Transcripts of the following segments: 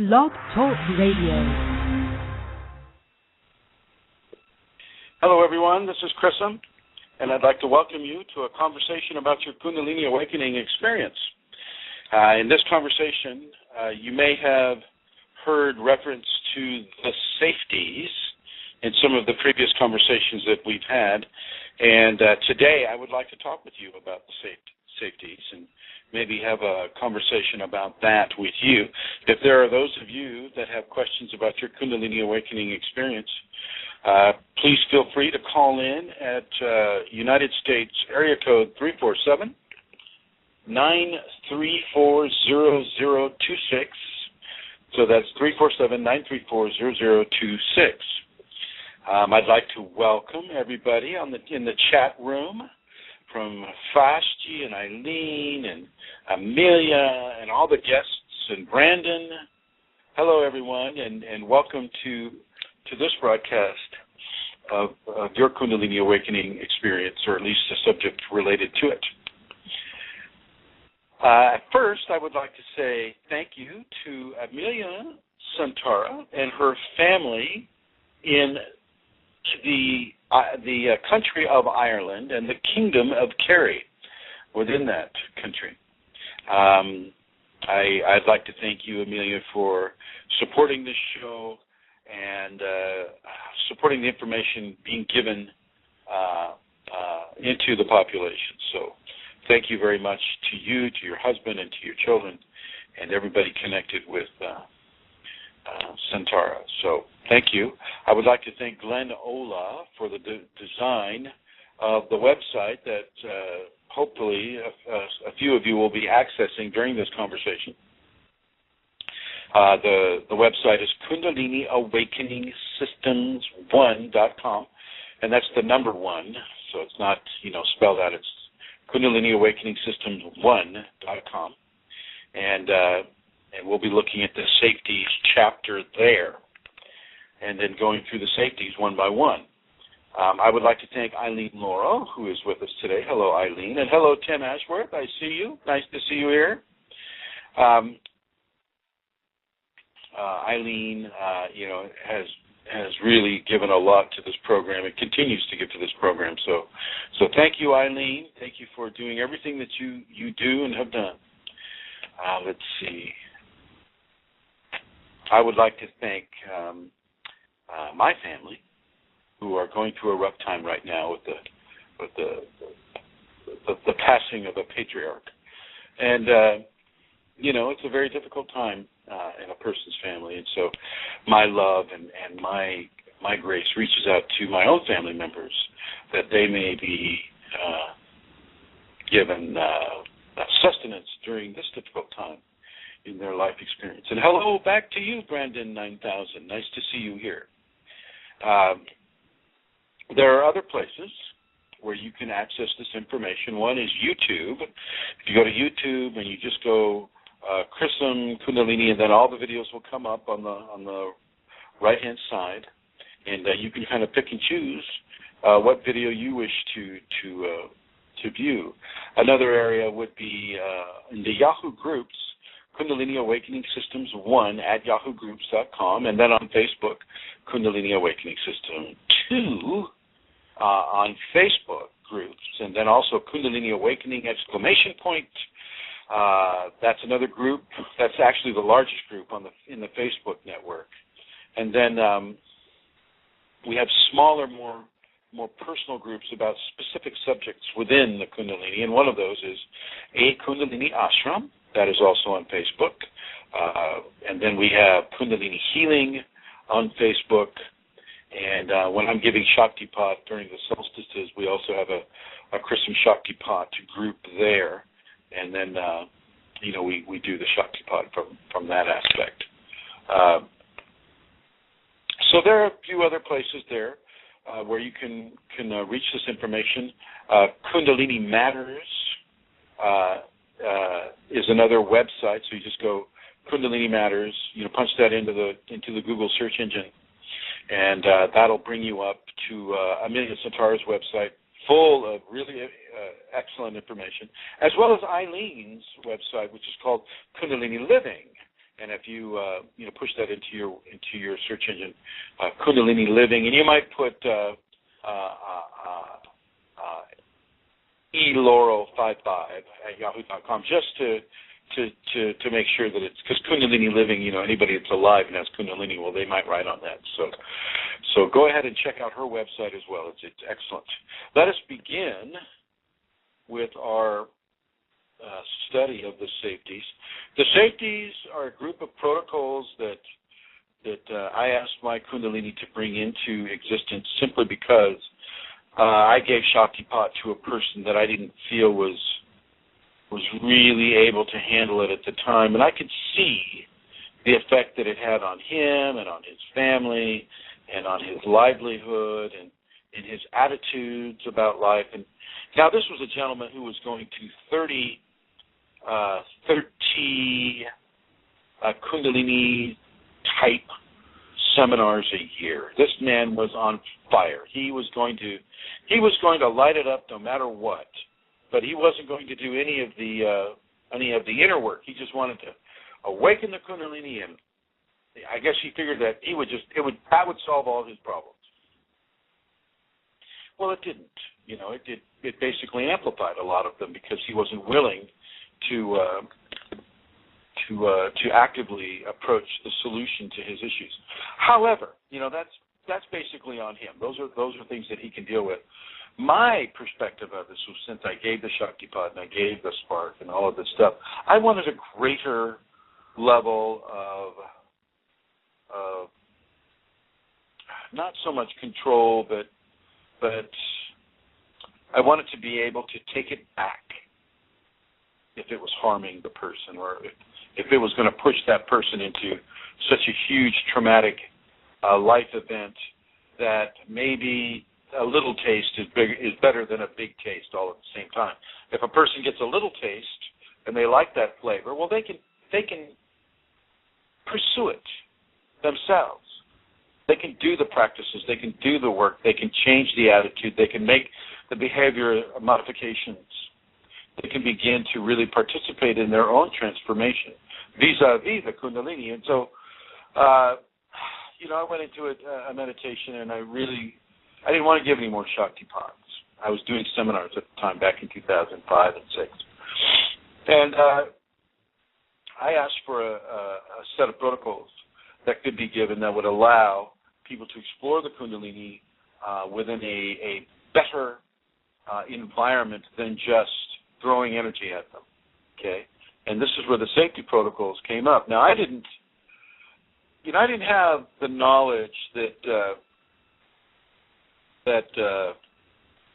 Blog Talk Radio. Hello, everyone. This is Chrism, and I'd like to welcome you to a conversation about your Kundalini awakening experience. In this conversation, you may have heard reference to the Safeties in some of the previous conversations that we've had, and today I would like to talk with you about the Safeties and maybe have a conversation about that with you. If there are those of you that have questions about your Kundalini awakening experience, please feel free to call in at United States area code 347-934-0026. So that's 347-934-0026. I'd like to welcome everybody in the chat room, from Fasti and Eileen and Amelia and all the guests and Brandon. Hello, everyone, and welcome to this broadcast of your Kundalini awakening experience, or at least the subject related to it. First, I would like to say thank you to Amelia Santara and her family in the country of Ireland and the kingdom of Kerry within that country. I'd like to thank you, Amelia, for supporting this show and supporting the information being given into the population. So thank you very much to you, to your husband, and to your children, and everybody connected with Santara. So thank you. I would like to thank Glenn Ola for the design of the website that hopefully a few of you will be accessing during this conversation. The website is KundaliniAwakeningSystems1.com, and that's the number 1, so it's not spelled out. It's KundaliniAwakeningSystems1.com, and we'll be looking at the Safeties chapter there, and then going through the Safeties one by one. I would like to thank Eileen Laurel, who is with us today. Hello, Eileen, and hello, Tim Ashworth. I see you. Nice to see you here. Eileen, has really given a lot to this program. It continues to give to this program. So thank you, Eileen. Thank you for doing everything that you do and have done. Let's see. I would like to thank my family, who are going through a rough time right now with the passing of a patriarch, and it's a very difficult time in a person's family, and so my love and my grace reaches out to my own family members that they may be given sustenance during this difficult time in their life experience. And hello back to you, Brandon 9000. Nice to see you here. There are other places where you can access this information. One is YouTube. If you go to YouTube and you just go Chrism Kundalini, and then all the videos will come up on the right-hand side, and you can kind of pick and choose what video you wish to view. Another area would be in the Yahoo groups, Kundalini Awakening Systems 1 at yahoo-groups.com, and then on Facebook, Kundalini Awakening System 2 on Facebook groups, and then also Kundalini Awakening ! That's another group. That's actually the largest group in the Facebook network. And then we have smaller, more personal groups about specific subjects within the Kundalini, and one of those is a Kundalini Ashram. That is also on Facebook. And then we have Kundalini Healing on Facebook. And when I'm giving Shaktipat during the solstices, we also have a Chrism Shaktipat group there. And then, we do the Shaktipat from that aspect. So there are a few other places there where you can reach this information. Kundalini Matters is another website. So you just go Kundalini Matters, punch that into the Google search engine, and that'll bring you up to Amelia Santara's website, full of really excellent information, as well as Eileen's website, which is called Kundalini Living. And if you push that into your search engine, Kundalini Living, and you might put eLaurel55 at yahoo.com just to make sure that it's, because Kundalini Living, anybody that's alive and has Kundalini, well, they might write on that. So go ahead and check out her website as well. It's excellent. Let us begin with our study of the Safeties. The Safeties are a group of protocols that I asked my Kundalini to bring into existence simply because I gave Shaktipat to a person that I didn't feel was really able to handle it at the time, and I could see the effect that it had on him and on his family and on his livelihood and his attitudes about life. And now this was a gentleman who was going to 30 Kundalini type seminars a year. This man was on fire. He was going to light it up no matter what. But he wasn't going to do any of the inner work. He just wanted to awaken the Kundalini, and I guess he figured that that would solve all his problems. Well, it didn't. It basically amplified a lot of them because he wasn't willing to actively approach the solution to his issues. However, that's basically on him. Those are things that he can deal with. My perspective of this was, since I gave the Shaktipat and I gave the spark and all of this stuff, I wanted a greater level of not so much control, but I wanted to be able to take it back if it was harming the person, or if it was going to push that person into such a huge traumatic life event that maybe a little taste is better than a big taste all at the same time. If a person gets a little taste and they like that flavor, well, they can pursue it themselves. They can do the practices. They can do the work. They can change the attitude. They can make the behavior modifications. They can begin to really participate in their own transformation vis-a-vis the Kundalini. And so, I went into a meditation, and I didn't want to give any more Shaktipats. I was doing seminars at the time, back in 2005 and 2006. And I asked for a set of protocols that could be given that would allow people to explore the Kundalini within a better environment than just throwing energy at them. Okay? And this is where the safety protocols came up. Now, I didn't have the knowledge that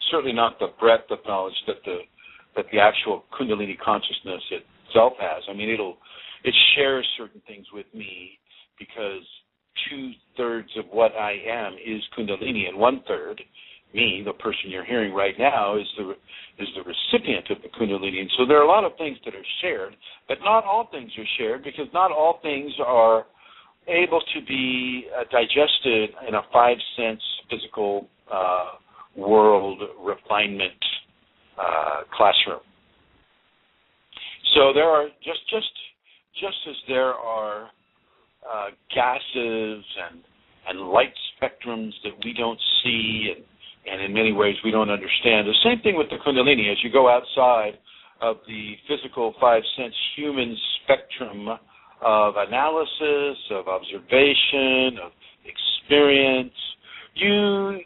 certainly not the breadth of knowledge that the actual Kundalini consciousness itself has. I mean, it shares certain things with me because 2/3 of what I am is Kundalini, and 1/3, me, the person you're hearing right now, is the recipient of the Kundalini. And so there are a lot of things that are shared, but not all things are shared, because not all things are able to be digested in a 5-sense physical world refinement classroom. So there are just as there are gases and light spectrums that we don't see and in many ways we don't understand. The same thing with the Kundalini. As you go outside of the physical 5-sense human spectrum of analysis, of observation, of experience, you're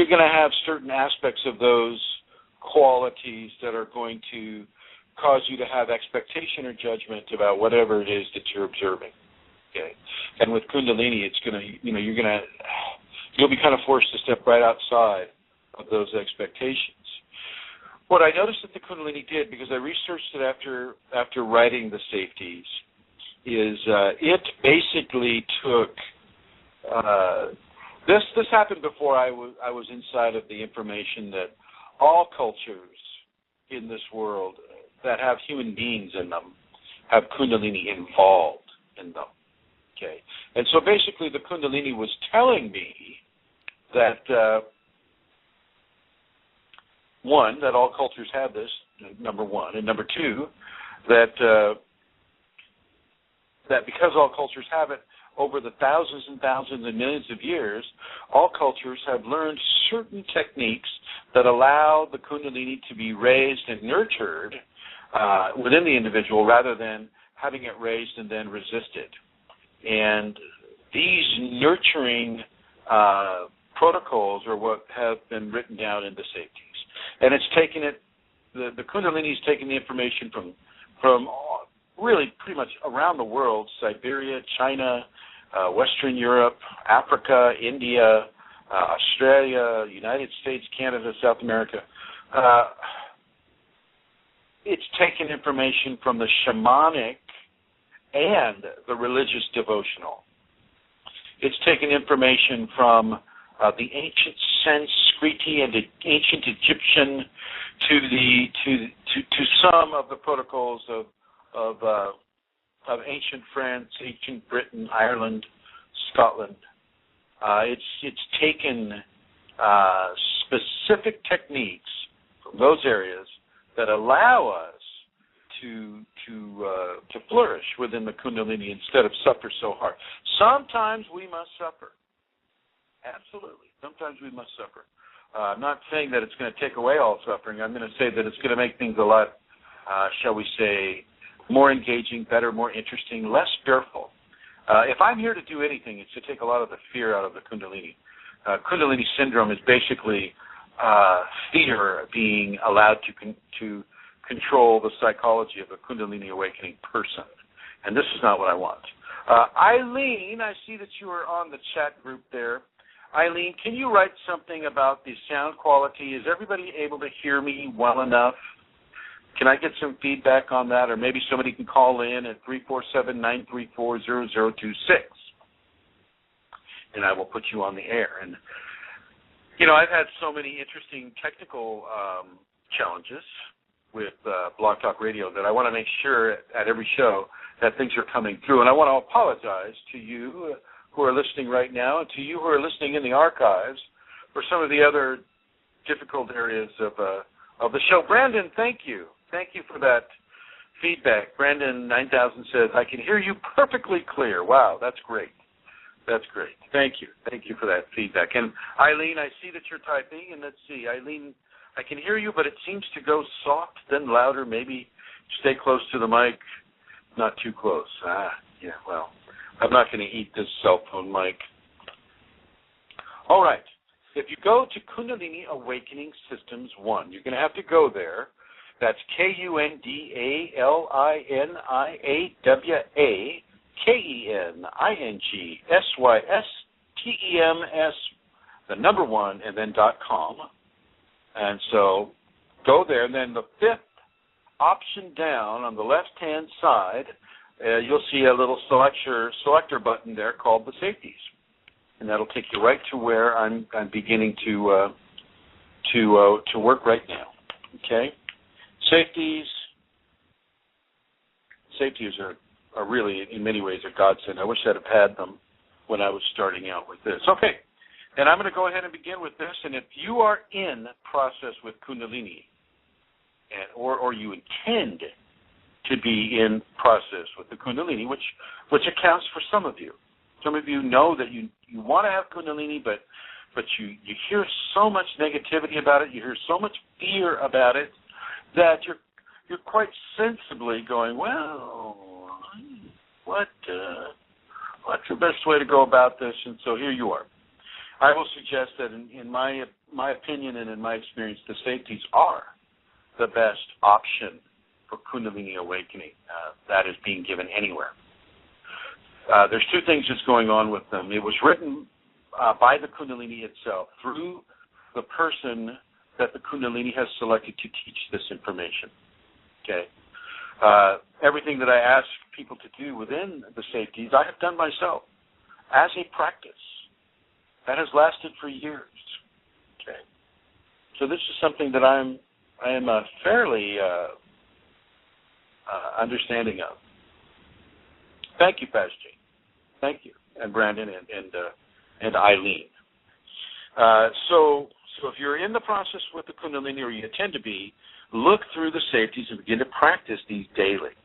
going to have certain aspects of those qualities that are going to cause you to have expectation or judgment about whatever it is that you're observing. Okay, and with Kundalini, it's going to, you'll be kind of forced to step right outside of those expectations. What I noticed that the Kundalini did, because I researched it after writing the Safeties, is it basically took this happened before I was inside of the information that all cultures in this world that have human beings in them have Kundalini involved in them. Okay, and so basically the Kundalini was telling me that one, that all cultures have this, number one, and number two, that that because all cultures have it, over the thousands and thousands and millions of years, all cultures have learned certain techniques that allow the Kundalini to be raised and nurtured within the individual rather than having it raised and then resisted. And these nurturing protocols are what have been written down in the Safeties. And it's taken it, the Kundalini is taking the information from really pretty much around the world, Siberia, China, Western Europe, Africa, India, Australia, United States, Canada, South America. It's taken information from the shamanic and the religious devotional. It's taken information from the ancient Sanskriti and the ancient Egyptian to some of the protocols of ancient France, ancient Britain, Ireland, Scotland. It's taken specific techniques from those areas that allow us to flourish within the Kundalini instead of suffer so hard. Sometimes we must suffer. Absolutely. Sometimes we must suffer. I'm not saying that it's going to take away all suffering. I'm going to say that it's going to make things a lot, shall we say, more engaging, better, more interesting, less fearful. If I'm here to do anything, it's to take a lot of the fear out of the Kundalini. Kundalini syndrome is basically fear being allowed to control the psychology of a Kundalini awakening person. And this is not what I want. Eileen, I see that you are on the chat group there. Eileen, can you write something about the sound quality? Is everybody able to hear me well enough? Can I get some feedback on that? Or maybe somebody can call in at 347-934-0026. And I will put you on the air. And, I've had so many interesting technical challenges with Blog Talk Radio that I want to make sure at every show that things are coming through. And I want to apologize to you who are listening right now and to you who are listening in the archives for some of the other difficult areas of the show. Brandon, thank you. Thank you for that feedback. Brandon 9000 says, I can hear you perfectly clear. Wow, that's great. That's great. Thank you. Thank you for that feedback. And Eileen, I see that you're typing, and let's see. Eileen, I can hear you, but it seems to go soft, then louder. Maybe stay close to the mic, not too close. Well, I'm not going to eat this cell phone mic. All right. If you go to Kundalini Awakening Systems 1, you're going to have to go there. That's KUNDALINIAWA KENINGSYSTEMS, the number 1, and then .com. And so go there, and then the fifth option down on the left-hand side, you'll see a little selector button there called the Safeties, and that'll take you right to where I'm beginning to work right now. Okay, Safeties are really, in many ways, a godsend. I wish I'd have had them when I was starting out with this. Okay, and I'm going to go ahead and begin with this. And if you are in process with Kundalini, or you intend to be in process with the Kundalini, which accounts for some of you. Some of you know that you want to have Kundalini, but you hear so much negativity about it, you hear so much fear about it, that you're quite sensibly going, well, what's the best way to go about this? And so here you are. I will suggest that in my opinion and in my experience, the Safeties are the best option for Kundalini awakening that is being given anywhere. There's two things that's going on with them. It was written by the Kundalini itself through the person that the Kundalini has selected to teach this information. Okay. Everything that I ask people to do within the Safeties, I have done myself as a practice. That has lasted for years. Okay. So this is something that I am fairly understanding of. Thank you, Pastor Jane. Thank you, and Brandon and Eileen. So if you're in the process with the Kundalini, or you intend to be, look through the Safeties and begin to practice these daily.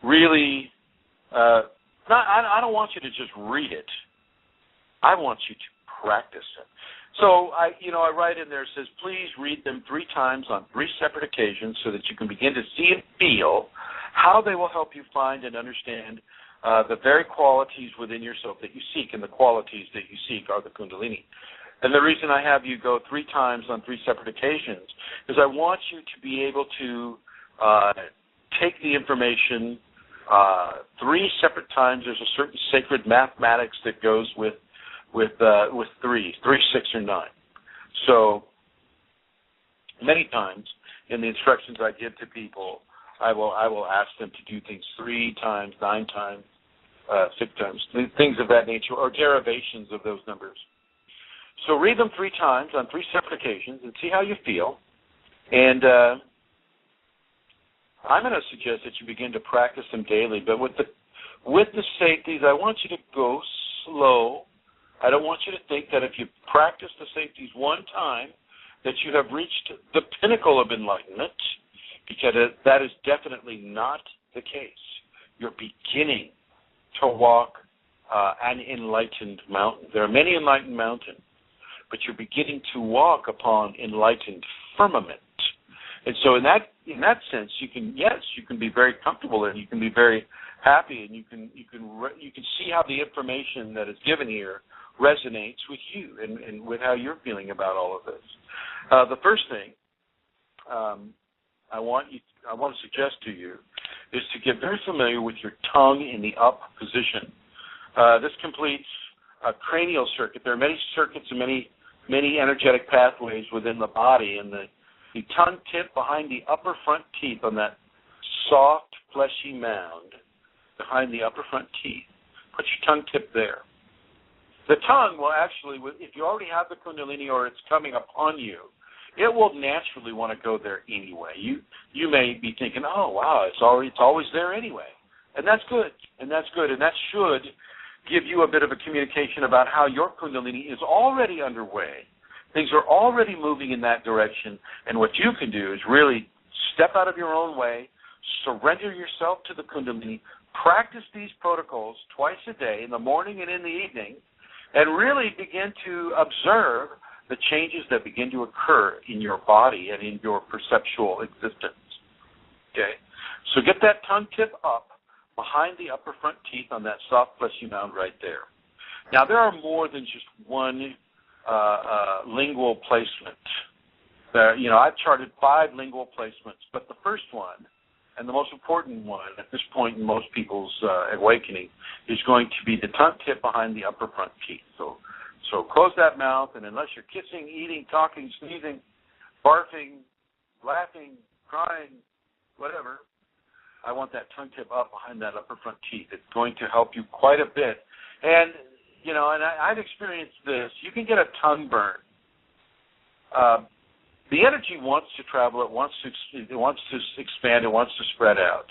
really, I don't want you to just read it. I want you to practice it. So I write in there, it says, please read them 3 times on 3 separate occasions so that you can begin to see and feel how they will help you find and understand the very qualities within yourself that you seek, and the qualities that you seek are the Kundalini. And the reason I have you go 3 times on 3 separate occasions is I want you to be able to take the information 3 separate times. There's a certain sacred mathematics that goes with 3, 6, or 9. So many times in the instructions I give to people, I will ask them to do things 3 times, 9 times, 6 times, things of that nature, or derivations of those numbers. So read them 3 times on 3 separate occasions and see how you feel. And I'm going to suggest that you begin to practice them daily. But with the safeties, I want you to go slow. I don't want you to think that if you practice the safeties 1 time that you have reached the pinnacle of enlightenment, because that is definitely not the case. You're beginning to walk an enlightened mountain. There are many enlightened mountains, but you're beginning to walk upon enlightened firmament. And so in that sense, you can be very comfortable and you can be very happy, and you can see how the information that is given here resonates with you and with how you're feeling about all of this. The first thing I want to suggest to you is to get very familiar with your tongue in the up position. This completes a cranial circuit. There are many circuits and many energetic pathways within the body, and the tongue tip behind the upper front teeth on that soft, fleshy mound behind the upper front teeth. Put your tongue tip there. The tongue will actually, if you already have the Kundalini or it's coming upon you, it will naturally want to go there anyway. You may be thinking, oh, wow, it's always there anyway. And that's good, and that should give you a bit of a communication about how your Kundalini is already underway. Things are already moving in that direction, and what you can do is really step out of your own way, surrender yourself to the Kundalini, practice these protocols twice a day, in the morning and in the evening, and really begin to observe the changes that begin to occur in your body and in your perceptual existence. Okay? So get that tongue tip up behind the upper front teeth on that soft fleshy mound right there. Now, there are more than just one lingual placement. I've charted 5 lingual placements, but the first one, and the most important one at this point in most people's awakening, is going to be the tongue tip behind the upper front teeth. So close that mouth, and unless you're kissing, eating, talking, sneezing, barfing, laughing, crying, whatever, I want that tongue tip up behind that upper front teeth. It's going to help you quite a bit. And, I've experienced this. You can get a tongue burn. The energy wants to travel. It wants to expand. It wants to spread out.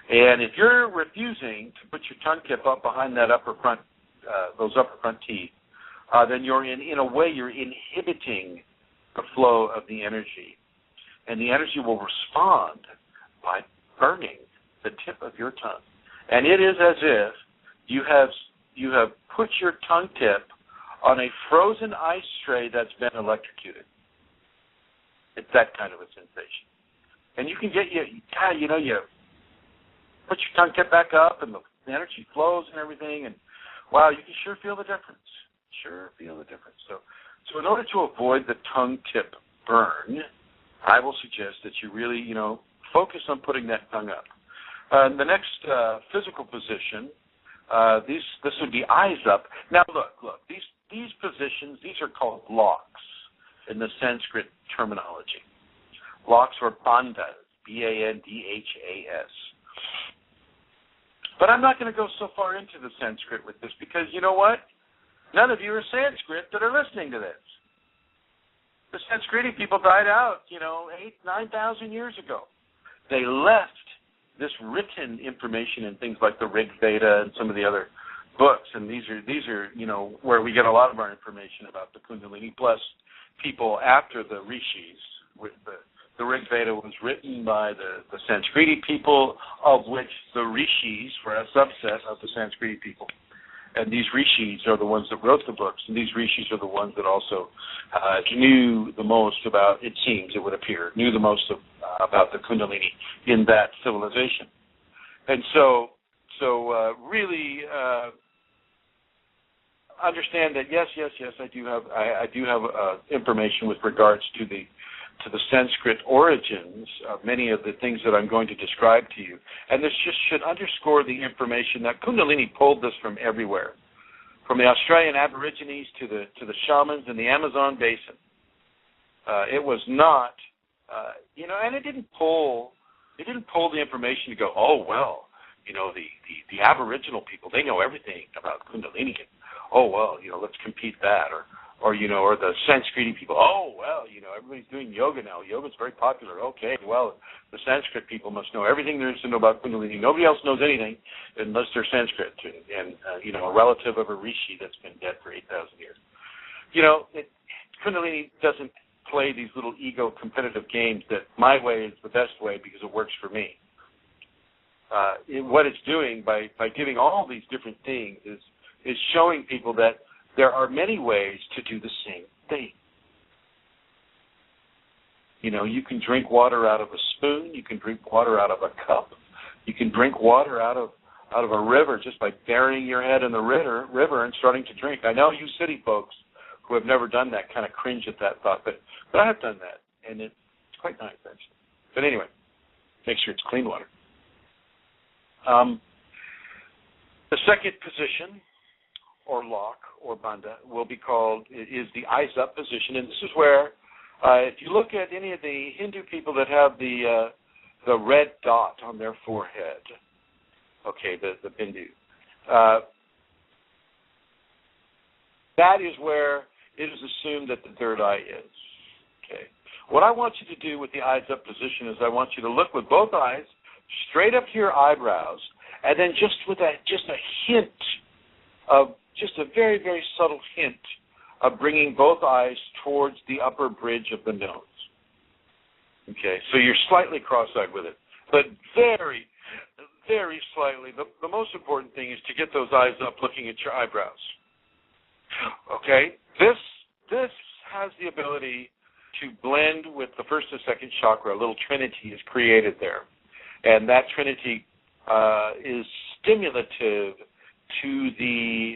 And if you're refusing to put your tongue tip up behind that those upper front teeth, then you're in a way you're inhibiting the flow of the energy, and the energy will respond by burning the tip of your tongue. And it is as if you have put your tongue tip on a frozen ice tray that's been electrocuted. It's that kind of a sensation. And you can you put your tongue tip back up, and the energy flows and everything, and wow, you can sure feel the difference. So in order to avoid the tongue tip burn, I will suggest that you really, focus on putting that tongue up. The next physical position, this would be eyes up. Now look, these positions, these are called locks in the Sanskrit terminology. Locks or bandhas, B-A-N-D-H-A-S. But I'm not going to go so far into the Sanskrit with this, because you know what? None of you are Sanskrit that are listening to this. The Sanskriti people died out, 8,000-9,000 years ago. They left this written information in things like the Rig Veda and some of the other books, and these are where we get a lot of our information about the Kundalini, plus people after the rishis with the The Rig Veda was written by the Sanskriti people, of which the Rishis were a subset of the Sanskriti people. And these Rishis are the ones that wrote the books, and these Rishis are the ones that also knew the most about, it seems, it would appear, knew the most about the Kundalini in that civilization. And so really understand that yes, I do have information with regards to the Sanskrit origins of many of the things that I'm going to describe to you. And this just should underscore the information that Kundalini pulled this from everywhere, from the Australian Aborigines to the shamans in the Amazon basin. It was not, and it didn't pull the information to go, oh well, the Aboriginal people, they know everything about Kundalini. Oh well, let's compete that, or the Sanskriti people. Oh well, everybody's doing yoga now. Yoga's very popular. Okay, well, the Sanskrit people must know everything there is to know about Kundalini. Nobody else knows anything unless they're Sanskrit and a relative of a rishi that's been dead for 8,000 years. Kundalini doesn't play these little ego competitive games that my way is the best way because it works for me. What it's doing by giving all these different things is showing people that there are many ways to do the same thing. You can drink water out of a spoon. You can drink water out of a cup. You can drink water out of a river just by burying your head in the river and starting to drink. I know you city folks who have never done that kind of cringe at that thought, but I have done that, and it's quite nice, actually. But anyway, make sure it's clean water. The second position, or lock, or bandha, is the eyes up position, and this is where, if you look at any of the Hindu people that have the red dot on their forehead, okay, the bindu, that is where it is assumed that the third eye is. Okay, what I want you to do with the eyes up position is I want you to look with both eyes straight up to your eyebrows, and then just a hint of, just a very, very subtle hint of bringing both eyes towards the upper bridge of the nose. Okay, so you're slightly cross-eyed with it, but very, very slightly. The most important thing is to get those eyes up looking at your eyebrows. Okay, this has the ability to blend with the first and second chakra. A little trinity is created there, and that trinity is stimulative to the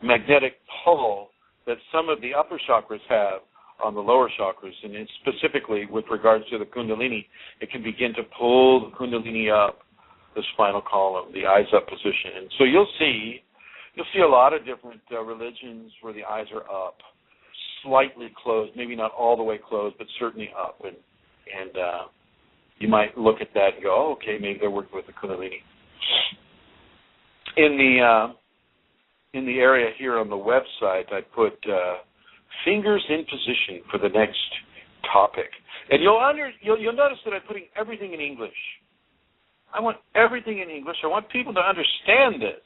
magnetic pull that some of the upper chakras have on the lower chakras, and specifically with regards to the Kundalini, it can begin to pull the Kundalini up the spinal column, the eyes up position. And so you'll see a lot of different religions where the eyes are up, slightly closed, maybe not all the way closed, but certainly up, and you might look at that and go, oh, okay, maybe they're working with the Kundalini. In the area here on the website, I put fingers in position for the next topic, and you'll notice that I'm putting everything in English. I want everything in English. I want people to understand this.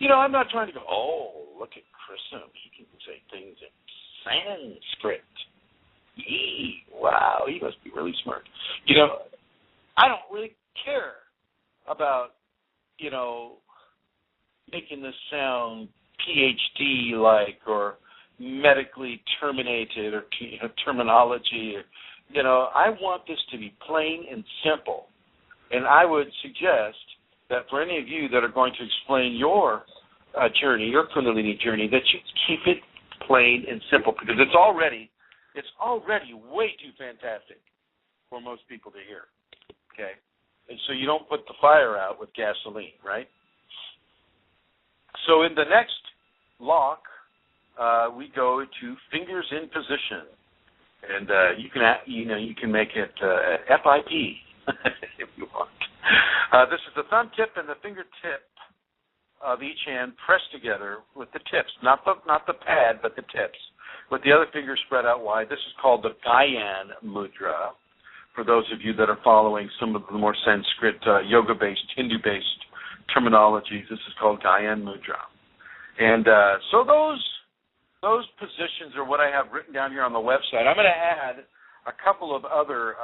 I'm not trying to go, oh, look at Chrism. He can say things in Sanskrit. Yee, wow, he must be really smart. I don't really care about, making this sound PhD-like or medically terminated or terminology. I want this to be plain and simple. And I would suggest that for any of you that are going to explain your journey, your Kundalini journey, that you keep it plain and simple, because it's already way too fantastic for most people to hear. Okay? And so you don't put the fire out with gasoline, right? So in the next lock, we go to fingers in position, and you can make it FIP if you want. This is the thumb tip and the fingertip of each hand pressed together with the tips, not the pad, but the tips, with the other finger spread out wide. This is called the Gyan mudra. For those of you that are following some of the more Sanskrit, yoga-based, Hindu-based terminologies, this is called Gyan mudra. And so those positions are what I have written down here on the website. I'm going to add a couple of other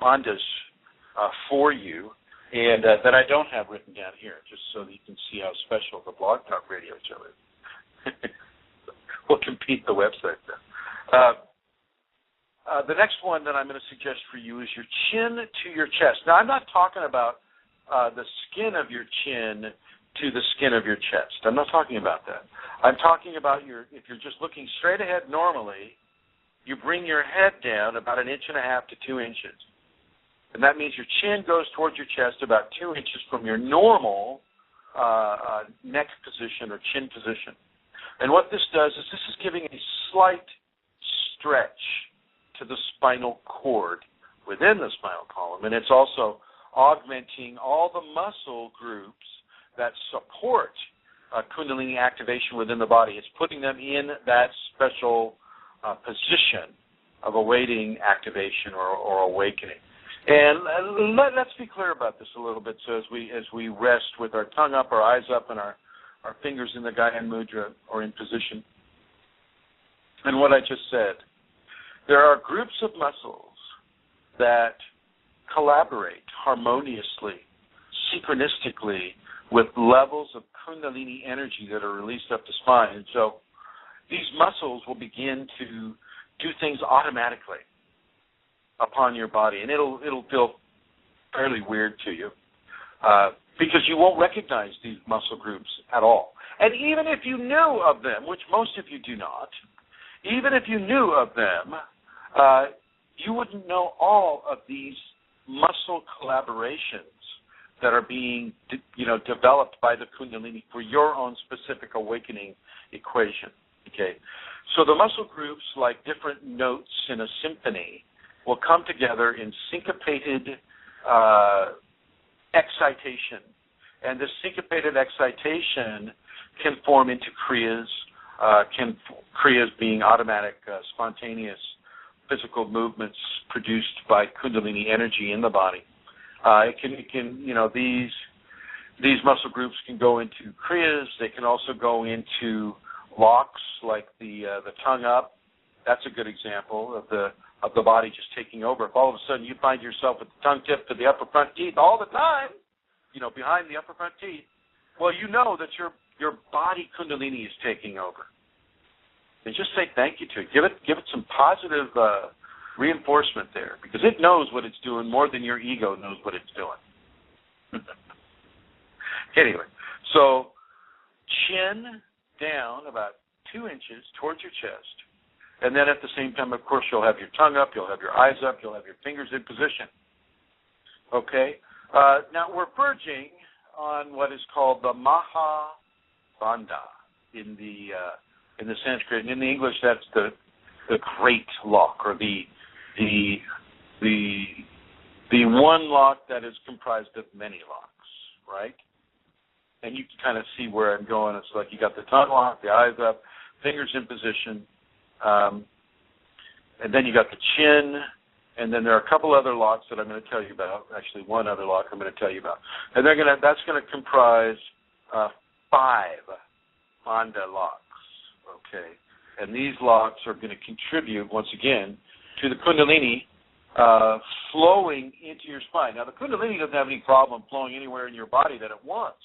mandas for you, and that I don't have written down here, just so that you can see how special the Blog Talk Radio show is. We'll compete the website then. The next one that I'm going to suggest for you is your chin to your chest. Now, I'm not talking about the skin of your chin to the skin of your chest. I'm not talking about that. I'm talking about if you're just looking straight ahead normally, you bring your head down about 1.5 to 2 inches. And that means your chin goes towards your chest about 2 inches from your normal neck position or chin position. And what this does is this is giving a slight stretch to the spinal cord within the spinal column. And it's also augmenting all the muscle groups that support Kundalini activation within the body. It's putting them in that special position of awaiting activation or awakening. And let's be clear about this a little bit. So as we rest with our tongue up, our eyes up, and our fingers in the Gyan Mudra or in position, and what I just said, there are groups of muscles that collaborate harmoniously, synchronistically, with levels of Kundalini energy that are released up the spine. And so these muscles will begin to do things automatically upon your body, and it'll feel fairly weird to you because you won't recognize these muscle groups at all. And even if you knew of them, which most of you do not, even if you knew of them, you wouldn't know all of these muscle collaborations that are being, developed by the Kundalini for your own specific awakening equation. Okay, so the muscle groups, like different notes in a symphony, will come together in syncopated excitation, and this syncopated excitation can form into kriyas. Kriyas being automatic, spontaneous physical movements produced by Kundalini energy in the body. These muscle groups can go into kriyas. They can also go into locks, like the tongue up. That's a good example of the body just taking over. If all of a sudden you find yourself with the tongue tip to the upper front teeth all the time, behind the upper front teeth, well, you know that your body Kundalini is taking over. And just say thank you to it. Give it some positive reinforcement there, because it knows what it's doing more than your ego knows what it's doing. Anyway, so chin down about 2 inches towards your chest, and then at the same time, of course, you'll have your tongue up, you'll have your eyes up, you'll have your fingers in position. Okay? Now we're verging on what is called the Maha Bandha in the Sanskrit, and in the English, that's the great lock, or the one lock that is comprised of many locks, right? And you can kind of see where I'm going. It's like you got the tongue lock, the eyes up, fingers in position, and then you got the chin, and then there are a couple other locks that I'm going to tell you about. Actually, one other lock I'm going to tell you about, and that's going to comprise 5 Bandha locks. Okay, and these locks are going to contribute once again to the Kundalini flowing into your spine. Now, the Kundalini doesn't have any problem flowing anywhere in your body that it wants,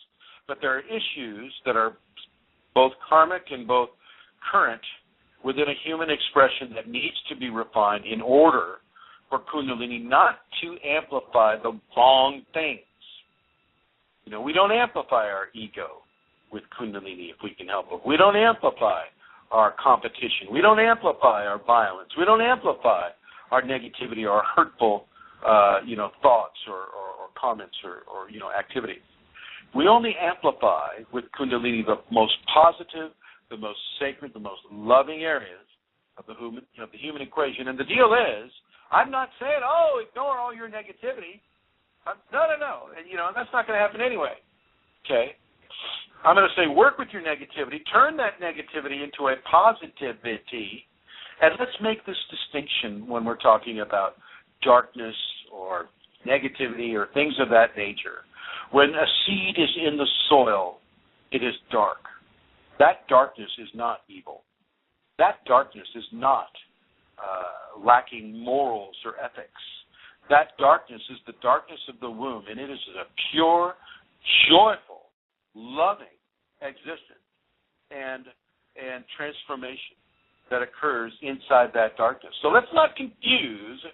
but there are issues that are both karmic and both current within a human expression that needs to be refined in order for Kundalini not to amplify the wrong things. We don't amplify our ego with Kundalini if we can help it. We don't amplify our competition. We don't amplify our violence. We don't amplify our negativity or hurtful, thoughts or comments or activity. We only amplify with Kundalini the most positive, the most sacred, the most loving areas of the human equation. And the deal is, I'm not saying, ignore all your negativity. No. And, that's not going to happen anyway. Okay? I'm going to say work with your negativity, turn that negativity into a positivity, and let's make this distinction when we're talking about darkness or negativity or things of that nature. When a seed is in the soil, it is dark. That darkness is not evil. That darkness is not lacking morals or ethics. That darkness is the darkness of the womb, and it is a pure, joyful, loving existence and transformation that occurs inside that darkness. So let's not confuse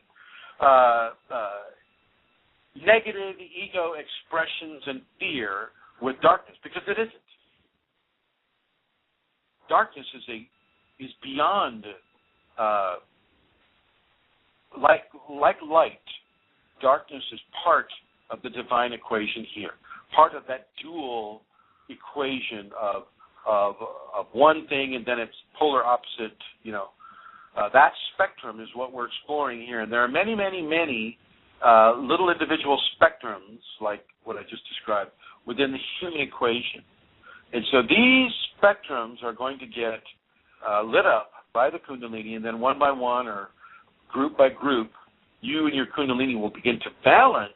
negative ego expressions and fear with darkness, because it isn't. Darkness is beyond like light. Darkness is part of the divine equation here, part of that dual equation of one thing and then its polar opposite. That spectrum is what we're exploring here, and there are many, many, many little individual spectrums, like what I just described, within the human equation. And so these spectrums are going to get lit up by the Kundalini, and then one by one or group by group, you and your Kundalini will begin to balance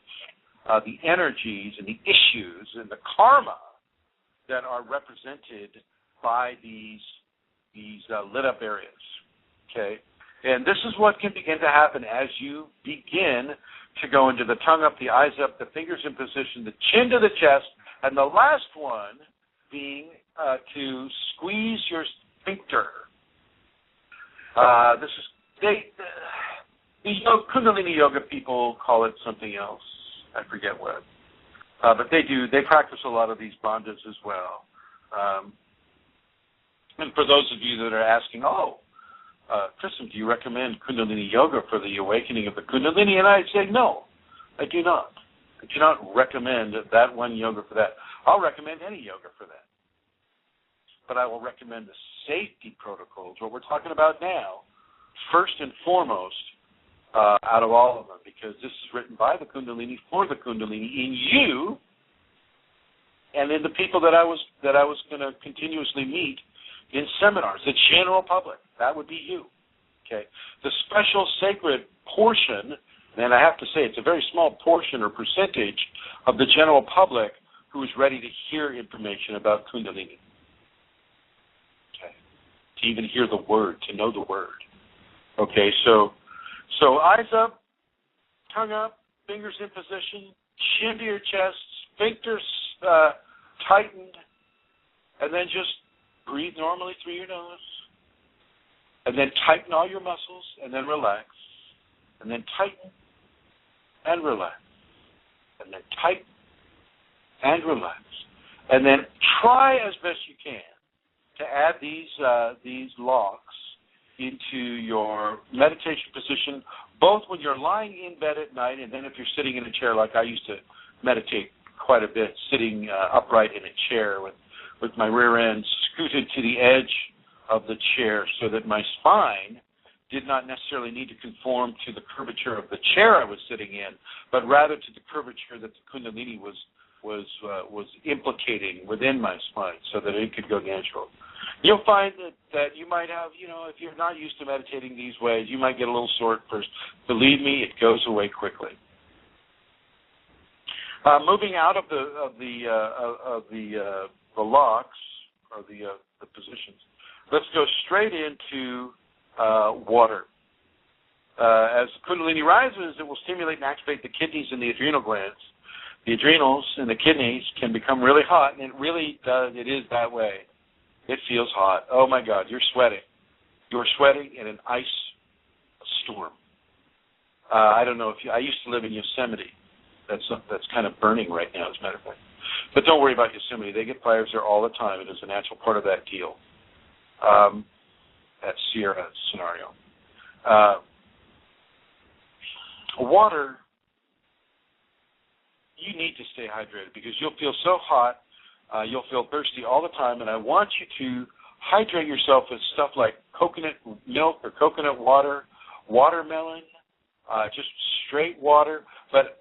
the energies and the issues and the karma that are represented by these lit up areas. Okay? And this is what can begin to happen as you begin to go into the tongue up, the eyes up, the fingers in position, the chin to the chest, and the last one being to squeeze your sphincter. The Kundalini yoga people call it something else. I forget what. But they practice a lot of these bandhas as well. And for those of you that are asking, Chrism, do you recommend Kundalini yoga for the awakening of the Kundalini? And I say, no, I do not. I do not recommend that one yoga for that. I'll recommend any yoga for that. But I will recommend the safety protocols, what we're talking about now, first and foremost, out of all of them, because this is written by the Kundalini for the Kundalini in you and in the people that I was going to continuously meet in seminars, the general public. That would be you. Okay. The special sacred portion, and I have to say it's a very small portion or percentage of the general public who is ready to hear information about Kundalini. Okay. To even hear the word, to know the word. Okay, so eyes up, tongue up, fingers in position, chin to your chest, sphincters tightened, and then just breathe normally through your nose, and then tighten all your muscles, and then relax, and then tighten and relax, and then tighten and relax, and then try as best you can to add these locks into your meditation position, both when you're lying in bed at night and then if you're sitting in a chair, like I used to meditate quite a bit, sitting upright in a chair with my rear end scooted to the edge of the chair so that my spine did not necessarily need to conform to the curvature of the chair I was sitting in, but rather to the curvature that the Kundalini was implicating within my spine so that it could go natural. You'll find that you might have, if you're not used to meditating these ways, you might get a little sore at first. Believe me, it goes away quickly. Moving out of the locks or the positions, let's go straight into water. As Kundalini rises, it will stimulate and activate the kidneys and the adrenal glands. The adrenals and the kidneys can become really hot, and it really does. It is that way. It feels hot. Oh, my God, you're sweating. You're sweating in an ice storm. I don't know I used to live in Yosemite. That's kind of burning right now, as a matter of fact. But don't worry about Yosemite. They get fires there all the time. It is a natural part of that deal, that Sierra scenario. Water, you need to stay hydrated because you'll feel so hot. You'll feel thirsty all the time, and I want you to hydrate yourself with stuff like coconut milk or coconut water, watermelon, just straight water. But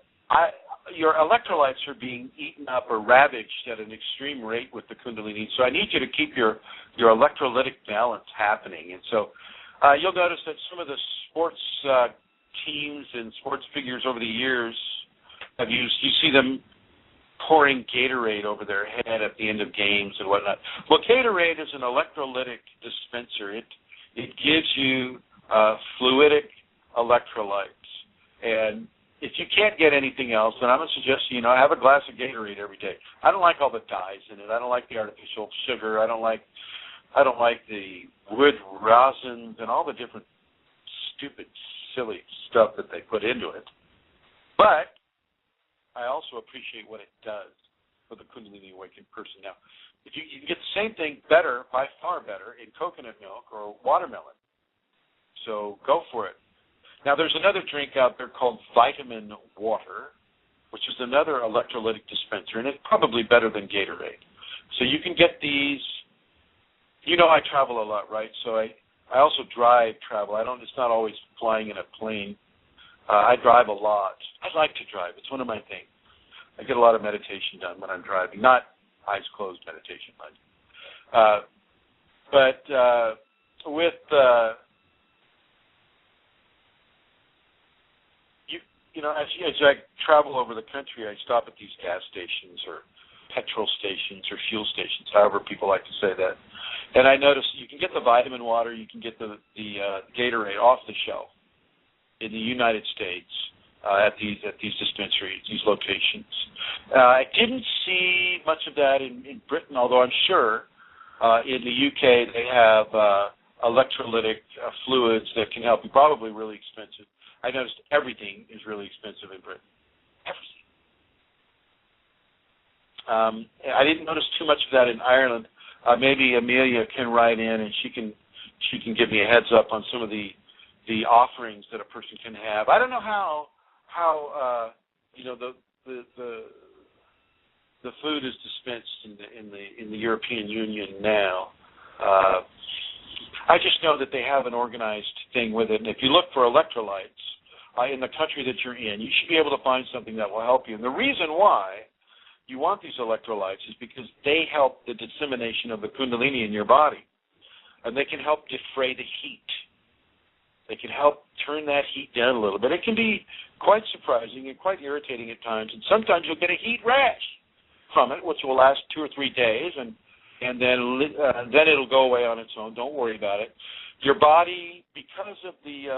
your electrolytes are being eaten up or ravaged at an extreme rate with the Kundalini, so I need you to keep your electrolytic balance happening. And so you'll notice that some of the sports teams and sports figures over the years you see them pouring Gatorade over their head at the end of games and whatnot. Well, Gatorade is an electrolytic dispenser. It gives you fluidic electrolytes. And if you can't get anything else, then I'm going to suggest have a glass of Gatorade every day. I don't like all the dyes in it. I don't like the artificial sugar. I don't like the wood resins and all the different stupid, silly stuff that they put into it. But I also appreciate what it does for the Kundalini awakened person. Now, if you can get the same thing better, by far better, in coconut milk or watermelon. So go for it. Now, there's another drink out there called vitamin water, which is another electrolytic dispenser, and it's probably better than Gatorade. So you can get these. I travel a lot, right? So I also travel. It's not always flying in a plane. I drive a lot. I like to drive. It's one of my things. I get a lot of meditation done when I'm driving, not eyes closed meditation, mind. As I travel over the country, I stop at these gas stations or petrol stations or fuel stations, however people like to say that. And I notice you can get the vitamin water, you can get the Gatorade off the shelf in the United States at these dispensaries, these locations. I didn't see much of that in Britain, although I'm sure in the UK they have electrolytic fluids that can help you, probably really expensive. I noticed everything is really expensive in Britain. Everything. I didn't notice too much of that in Ireland. Maybe Amelia can write in and she can give me a heads up on some of the offerings that a person can have. I don't know how the food is dispensed in the European Union now. I just know that they have an organized thing with it, and if you look for electrolytes in the country that you're in, you should be able to find something that will help you. And the reason why you want these electrolytes is because they help the dissemination of the Kundalini in your body, and they can help defray the heat. They can help turn that heat down a little bit. It can be quite surprising and quite irritating at times, and sometimes you'll get a heat rash from it, which will last 2 or 3 days, and then it'll go away on its own. Don't worry about it. Your body, because of the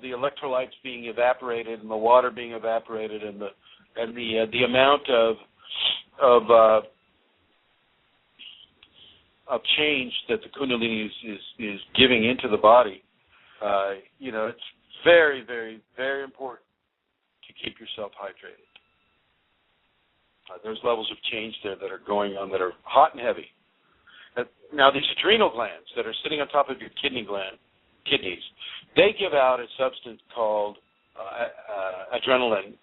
electrolytes being evaporated and the water being evaporated and the amount of change that the Kundalini is giving into the body, it's very, very, very important to keep yourself hydrated. There's levels of change there that are going on that are hot and heavy. Now, these adrenal glands that are sitting on top of your kidneys, they give out a substance called adrenaline.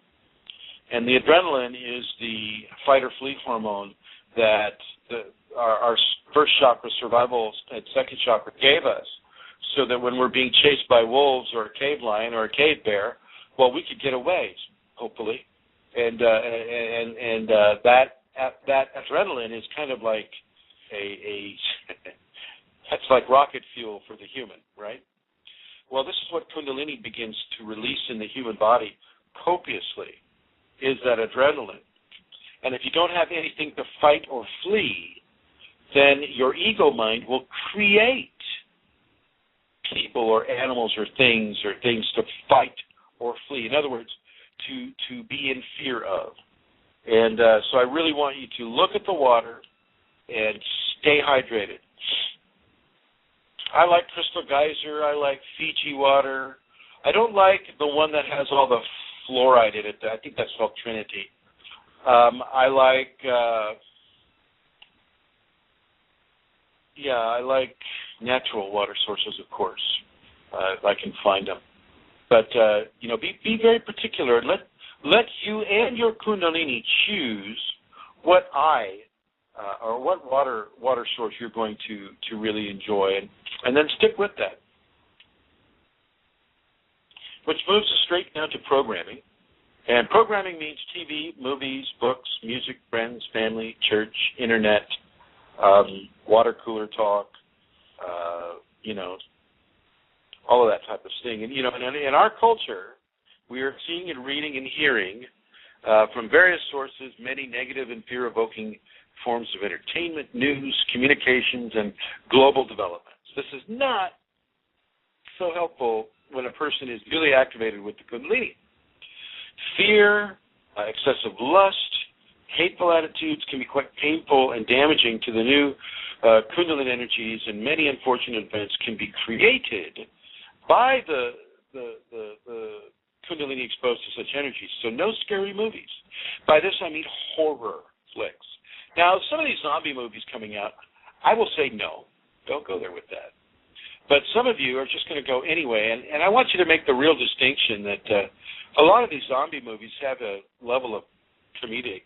And the adrenaline is the fight or flee hormone that our first chakra, survival, and second chakra gave us, so that when we're being chased by wolves or a cave lion or a cave bear, well, we could get away, hopefully. And that adrenaline is kind of like that's like rocket fuel for the human, right? Well, this is what Kundalini begins to release in the human body copiously, is that adrenaline. And if you don't have anything to fight or flee, then your ego mind will create people or animals or things to fight or flee. In other words, to be in fear of. And so I really want you to look at the water and stay hydrated. I like Crystal Geyser. I like Fiji water. I don't like the one that has all the fluoride in it. I think that's called Trinity. I like natural water sources, of course, if I can find them. But, be very particular. Let you and your Kundalini choose what or what water source you're going to really enjoy, and then stick with that. Which moves us straight now to programming. And programming means TV, movies, books, music, friends, family, church, internet, water cooler talk, all of that type of thing. And, in our culture, we are seeing and reading and hearing from various sources many negative and fear-evoking forms of entertainment, news, communications, and global developments. This is not so helpful when a person is really activated with the Kundalini. Fear, excessive lust, hateful attitudes can be quite painful and damaging to the new Kundalini energies, and many unfortunate events can be created by the Kundalini exposed to such energies. So no scary movies. By this I mean horror flicks. Now, some of these zombie movies coming out, I will say no. Don't go there with that. But some of you are just going to go anyway, and I want you to make the real distinction that a lot of these zombie movies have a level of comedic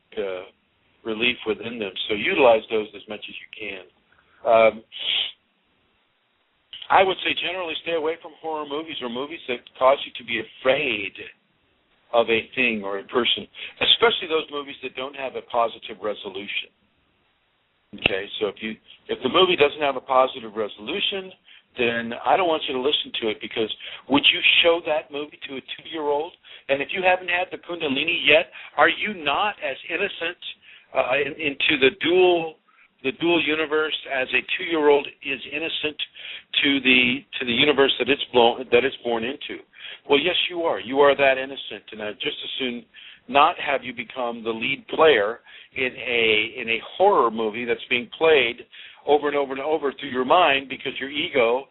relief within them, so utilize those as much as you can. I would say generally stay away from horror movies or movies that cause you to be afraid of a thing or a person, especially those movies that don't have a positive resolution. Okay, so if the movie doesn't have a positive resolution, then I don't want you to listen to it, because would you show that movie to a 2-year-old? And if you haven't had the Kundalini yet, are you not as innocent into the dual universe as a 2-year-old is innocent to the universe that it's born into? Well, yes, you are. You are that innocent, and I'd just as soon not have you become the lead player in a horror movie that's being played over and over and over through your mind, because your ego,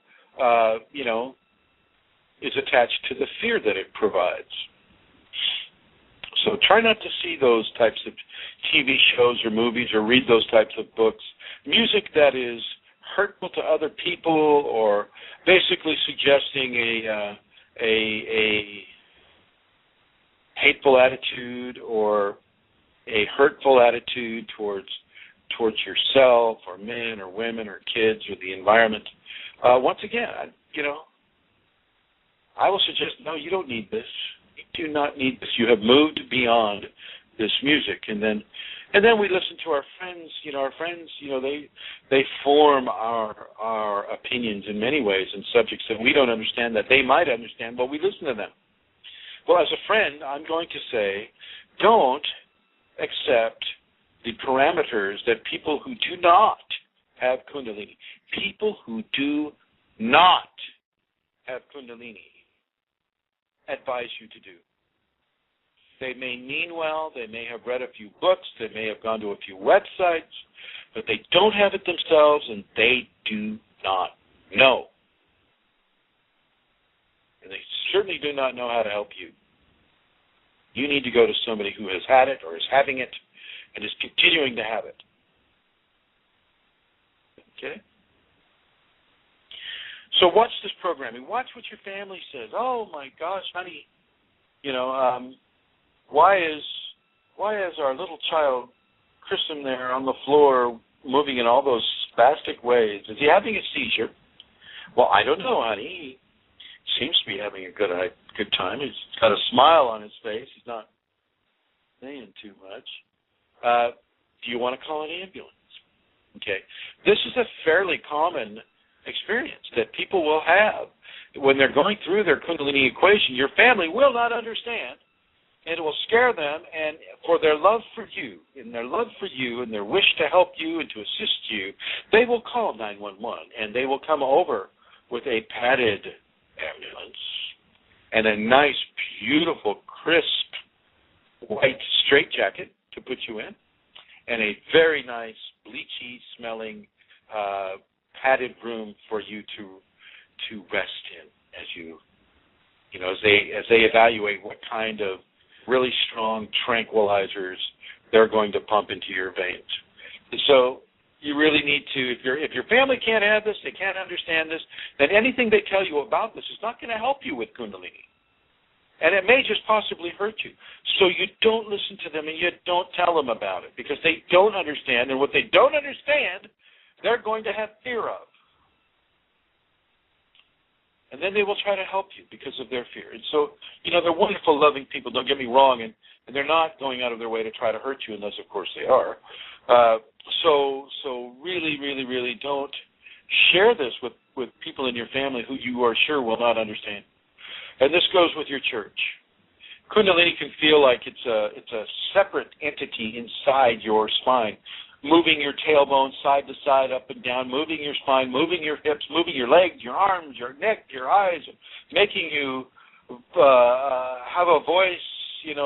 is attached to the fear that it provides. So try not to see those types of TV shows or movies or read those types of books. Music that is hurtful to other people or basically suggesting a hateful attitude or a hurtful attitude towards yourself or men or women or kids or the environment. Once again, I will suggest, no, you don't need this. You do not need this. You have moved beyond this music. And then we listen to our friends. Our friends, they form our opinions in many ways in subjects that we don't understand that they might understand, but we listen to them. Well, as a friend, I'm going to say, don't accept the parameters that people who do not have Kundalini, people who do not have Kundalini, advise you to do. They may mean well, they may have read a few books, they may have gone to a few websites, but they don't have it themselves, and they do not know. And they certainly do not know how to help you. You need to go to somebody who has had it or is having it and is continuing to have it. Okay? So watch this programming. Watch what your family says. Oh, my gosh, honey, why is our little child, Chrism, there on the floor moving in all those spastic ways? Is he having a seizure? Well, I don't know, honey. He seems to be having a good time. He's got a smile on his face. He's not saying too much. Do you want to call an ambulance? Okay. This is a fairly common experience that people will have when they're going through their Kundalini equation. Your family will not understand, and it will scare them, and for their love for you and their wish to help you and to assist you, they will call 911, and they will come over with a padded ambulance and a nice, beautiful, crisp, white straitjacket to put you in, and a very nice, bleachy-smelling padded room for you to rest in as they evaluate what kind of really strong tranquilizers they're going to pump into your veins. And so you really need to, if your family can't have this, they can't understand this, then anything they tell you about this is not going to help you with Kundalini. And it may just possibly hurt you. So you don't listen to them and you don't tell them about it, because they don't understand, and what they don't understand, they're going to have fear of. And then they will try to help you because of their fear. And so, they're wonderful, loving people, don't get me wrong, and they're not going out of their way to try to hurt you, unless, of course, they are. So really, really, really don't share this with people in your family who you are sure will not understand. And this goes with your church. Kundalini can feel like it's a separate entity inside your spine. moving your tailbone side to side, up and down, moving your spine, moving your hips, moving your legs, your arms, your neck, your eyes, making you have a voice,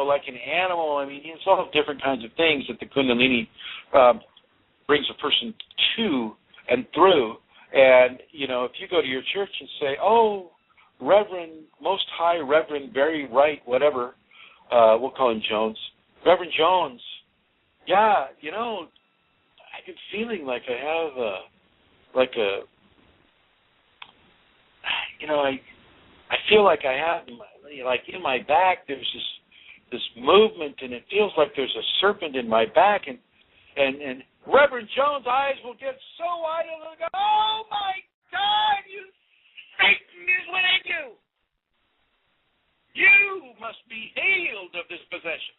like an animal. I mean, it's all different kinds of things that the Kundalini brings a person to and through. And, if you go to your church and say, oh, Reverend, Most High Reverend, very right, whatever, we'll call him Jones, Reverend Jones, yeah, I've been feeling like I have I feel like I have, in my back, there's this movement, and it feels like there's a serpent in my back, and Reverend Jones' eyes will get so wide, and they'll go, oh, my God, Satan is within you. You must be healed of this possession.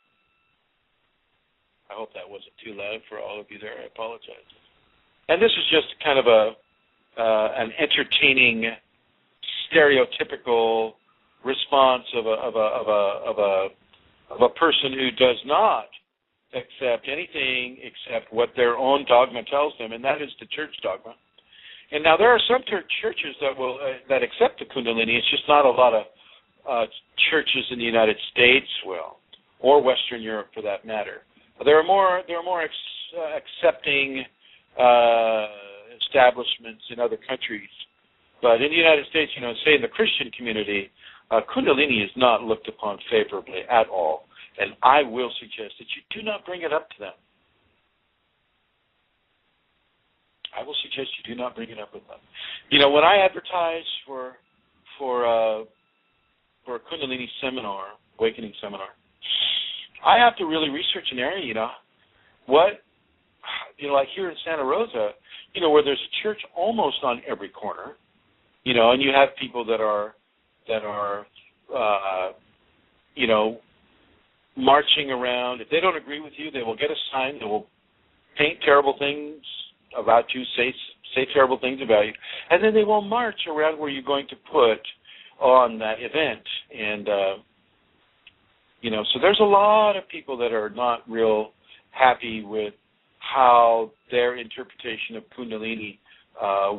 I hope that wasn't too loud for all of you there. I apologize. And this is just kind of an entertaining, stereotypical response of a person who does not accept anything except what their own dogma tells them, and that is the church dogma. And now there are some churches that accept the Kundalini. It's just not a lot of churches in the United States, or Western Europe for that matter. There are more accepting establishments in other countries, but in the United States, say in the Christian community, Kundalini is not looked upon favorably at all. And I will suggest that you do not bring it up to them. I will suggest you do not bring it up with them. When I advertise for a Kundalini seminar, awakening seminar, I have to really research an area, like here in Santa Rosa, where there's a church almost on every corner, and you have people that are marching around. If they don't agree with you, they will get a sign that will paint terrible things about you, say terrible things about you, and then they will march around where you're going to put on that event. And, so there's a lot of people that are not real happy with how their interpretation of Kundalini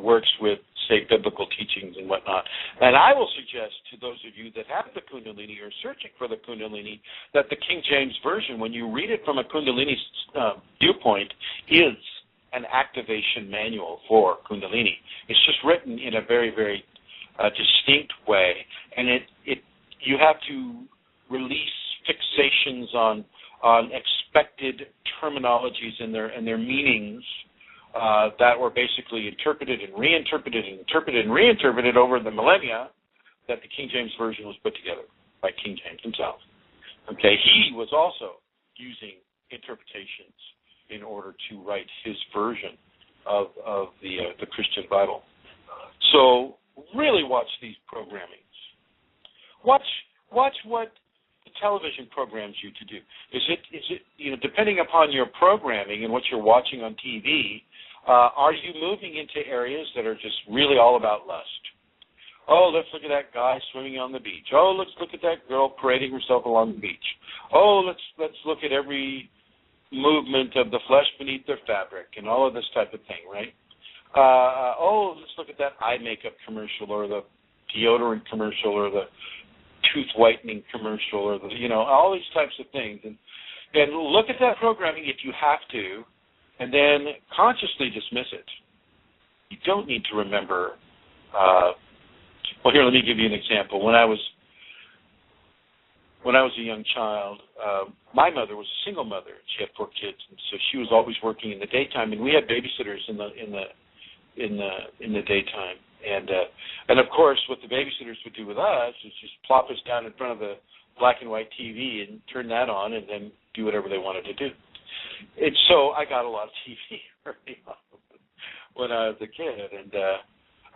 works with, say, biblical teachings and whatnot. And I will suggest to those of you that have the Kundalini or searching for the Kundalini that the King James Version, when you read it from a Kundalini viewpoint, is an activation manual for Kundalini. It's just written in a very, very distinct way, and you have to release fixations on expected terminologies and their meanings that were basically interpreted and reinterpreted and interpreted and reinterpreted over the millennia that the King James Version was put together by King James himself. Okay, he was also using interpretations in order to write his version of the Christian Bible. So really watch these programmings. Watch what the television programs you to do. Is it depending upon your programming and what you're watching on TV, are you moving into areas that are just really all about lust? Oh, let's look at that guy swimming on the beach. Oh, let's look at that girl parading herself along the beach. Oh, let's look at every movement of the flesh beneath their fabric and all of this type of thing, right? Oh, let's look at that eye makeup commercial or the deodorant commercial or the tooth whitening commercial or all these types of things. And look at that programming if you have to, and then consciously dismiss it. You don't need to remember. Well, here, let me give you an example. When I was a young child, my mother was a single mother. She had 4 kids, and so she was always working in the daytime, and we had babysitters in the daytime. And of course, what the babysitters would do with us is just plop us down in front of the black and white TV and turn that on, and then do whatever they wanted to do. And so I got a lot of TV early on when I was a kid, and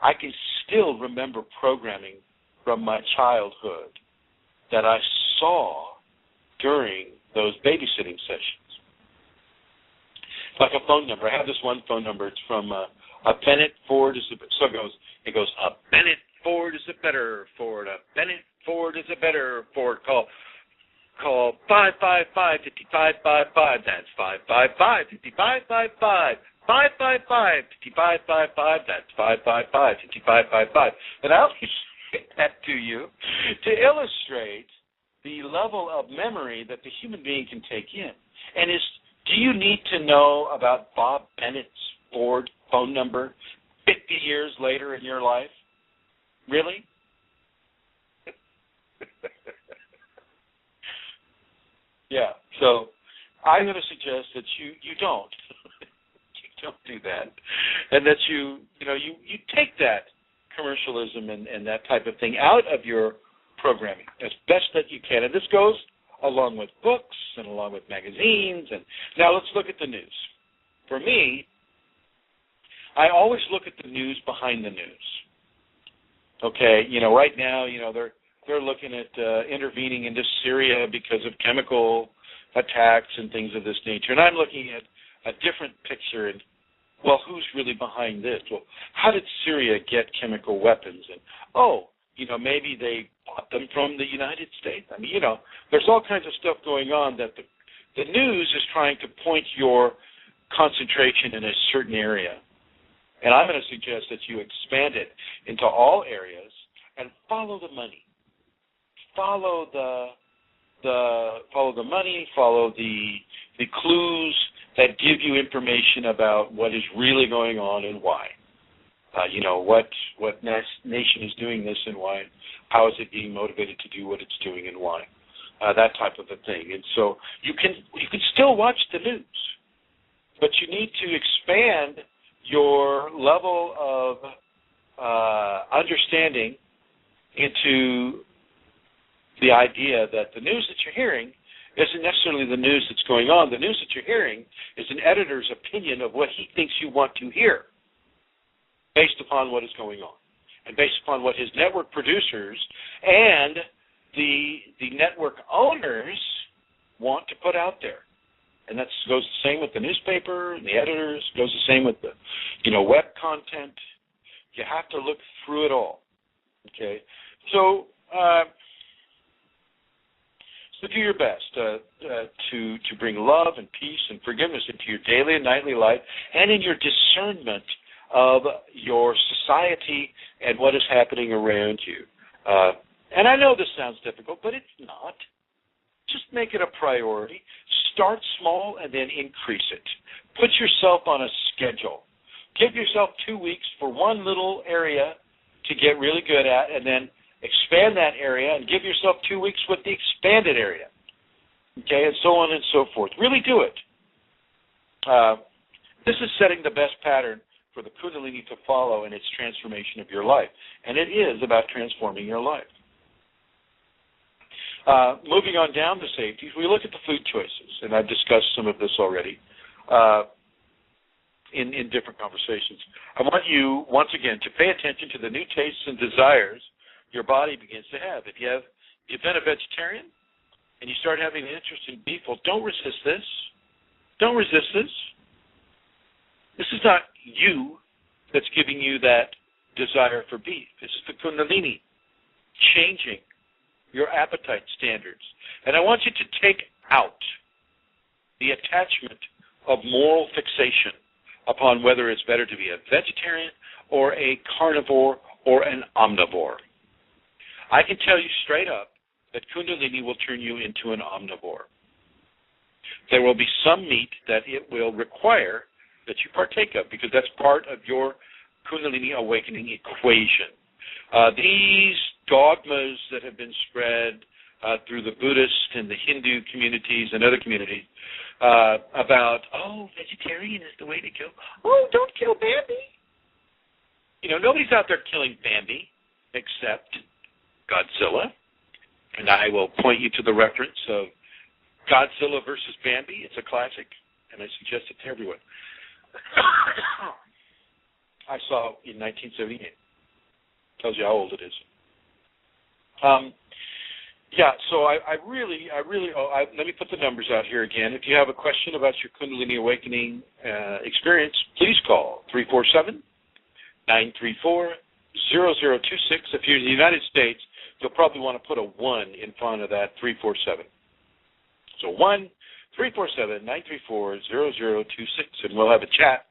I can still remember programming from my childhood that I saw during those babysitting sessions. Like a phone number. I have this one phone number. It's from a Bennett Ford is a so it goes a Bennett Ford is a better Ford. A Bennett Ford is a better Ford. Call call 555-5555. That's 555-5555. 555-5555. That's 555-5555. And I'll say that to you to illustrate the level of memory that the human being can take in. And do you need to know about Bob Bennett's Ford phone number 50 years later in your life? Really? Yeah. So I'm going to suggest that you don't. You don't do that. And that you take that commercialism and that type of thing out of your programming as best that you can. And this goes along with books and along with magazines. And now let's look at the news. For me, I always look at the news behind the news. Okay, right now, they're looking at intervening into Syria because of chemical attacks and things of this nature. And I'm looking at a different picture and, well, who's really behind this? Well, how did Syria get chemical weapons? And, maybe they bought them from the United States. I mean, there's all kinds of stuff going on that the news is trying to point your concentration in a certain area. And I'm going to suggest that you expand it into all areas and follow the money. Follow the money, follow the clues that give you information about what is really going on and why. What nation is doing this and why. How is it being motivated to do what it's doing and why. That type of a thing. And so you can still watch the news, but you need to expand your level of understanding into the idea that the news that you're hearing isn't necessarily the news that's going on. The news that you're hearing is an editor's opinion of what he thinks you want to hear based upon what is going on and based upon what his network producers and the network owners want to put out there. And that goes the same with the newspaper and the editors. It goes the same with the, web content. You have to look through it all. Okay, so do your best to bring love and peace and forgiveness into your daily and nightly life and in your discernment of your society and what is happening around you. And I know this sounds difficult, but it's not. Just make it a priority. Start small and then increase it. Put yourself on a schedule. Give yourself 2 weeks for one little area to get really good at, and then expand that area and give yourself 2 weeks with the expanded area. Okay, and so on and so forth. Really do it. This is setting the best pattern for the Kundalini to follow in its transformation of your life. And it is about transforming your life. Moving on down to safeties, we look at the food choices, and I've discussed some of this already in different conversations. I want you, once again, to pay attention to the new tastes and desires your body begins to have. If you've been a vegetarian and you start having an interest in beef, well, don't resist this. Don't resist this. This is not you that's giving you that desire for beef. This is the Kundalini changing your appetite standards. And I want you to take out the attachment of moral fixation upon whether it's better to be a vegetarian or a carnivore or an omnivore. I can tell you straight up that Kundalini will turn you into an omnivore. There will be some meat that it will require that you partake of because that's part of your Kundalini awakening equation. These dogmas that have been spread through the Buddhist and the Hindu communities and other communities about, vegetarian is the way to go. Oh, don't kill Bambi. Nobody's out there killing Bambi except Godzilla. And I will point you to the reference of Godzilla versus Bambi. It's a classic, and I suggest it to everyone. I saw it in 1978. Tells you how old it is. So I really, let me put the numbers out here again. If you have a question about your Kundalini Awakening experience, please call 347-934-0026. If you're in the United States, you'll probably want to put a 1 in front of that 347. So 1-347-934-0026, and we'll have a chat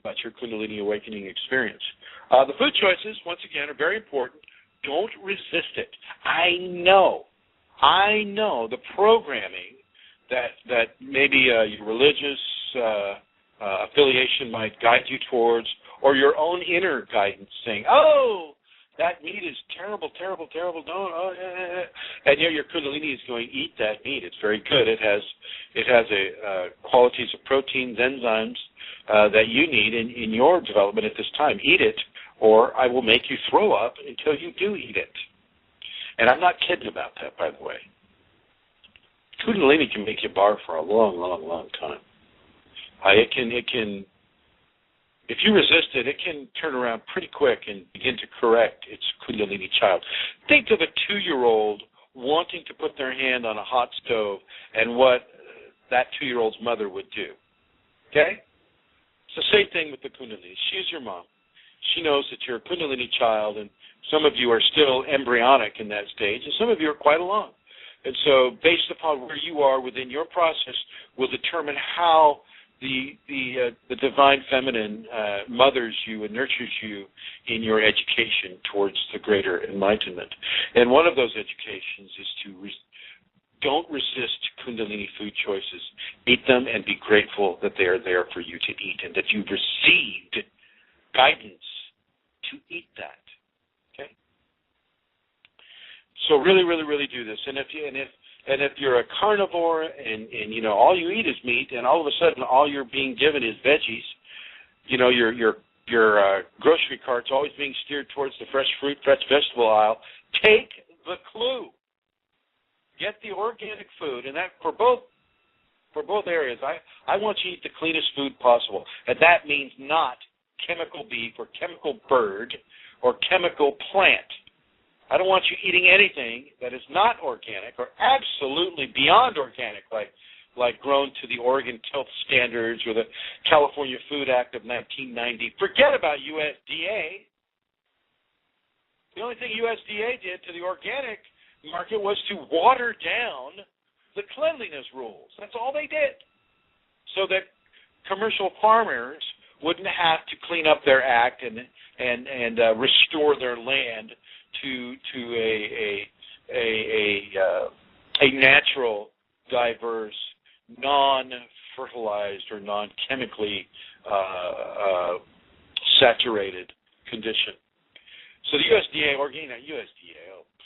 about your Kundalini awakening experience. The food choices, once again, are very important. Don't resist it. I know the programming that maybe your religious affiliation might guide you towards, or your own inner guidance saying, oh, that meat is terrible, terrible, terrible. Don't. And yet your Kundalini is going, eat that meat. It's very good. It has qualities of proteins, enzymes that you need in your development at this time. Eat it, or I will make you throw up until you do eat it. And I'm not kidding about that, by the way. Kundalini can make you barf for a long, long, long time. It can. If you resist it, it can turn around pretty quick and begin to correct its Kundalini child. Think of a 2-year-old wanting to put their hand on a hot stove and what that 2-year-old's mother would do. Okay? It's the same thing with the Kundalini. She's your mom. She knows that you're a Kundalini child, and some of you are still embryonic in that stage, and some of you are quite along. And so based upon where you are within your process will determine how the divine feminine mothers you and nurtures you in your education towards the greater enlightenment. And one of those educations is to don't resist Kundalini food choices. Eat them and be grateful that they are there for you to eat and that you've received guidance to eat that. Okay? So really, really, really do this. And if you're a carnivore and you know all you eat is meat, and all of a sudden all you're being given is veggies, you know your grocery cart's always being steered towards the fresh fruit, fresh vegetable aisle. Take the clue. Get the organic food, and that for both areas. I want you to eat the cleanest food possible, and that means not chemical beef or chemical bird or chemical plant. I don't want you eating anything that is not organic or absolutely beyond organic, like grown to the Oregon Tilth standards or the California Food Act of 1990. Forget about USDA. The only thing USDA did to the organic market was to water down the cleanliness rules. That's all they did, so that commercial farmers wouldn't have to clean up their act and restore their land to a natural, diverse, non-fertilized or non-chemically saturated condition. So the USDA, oh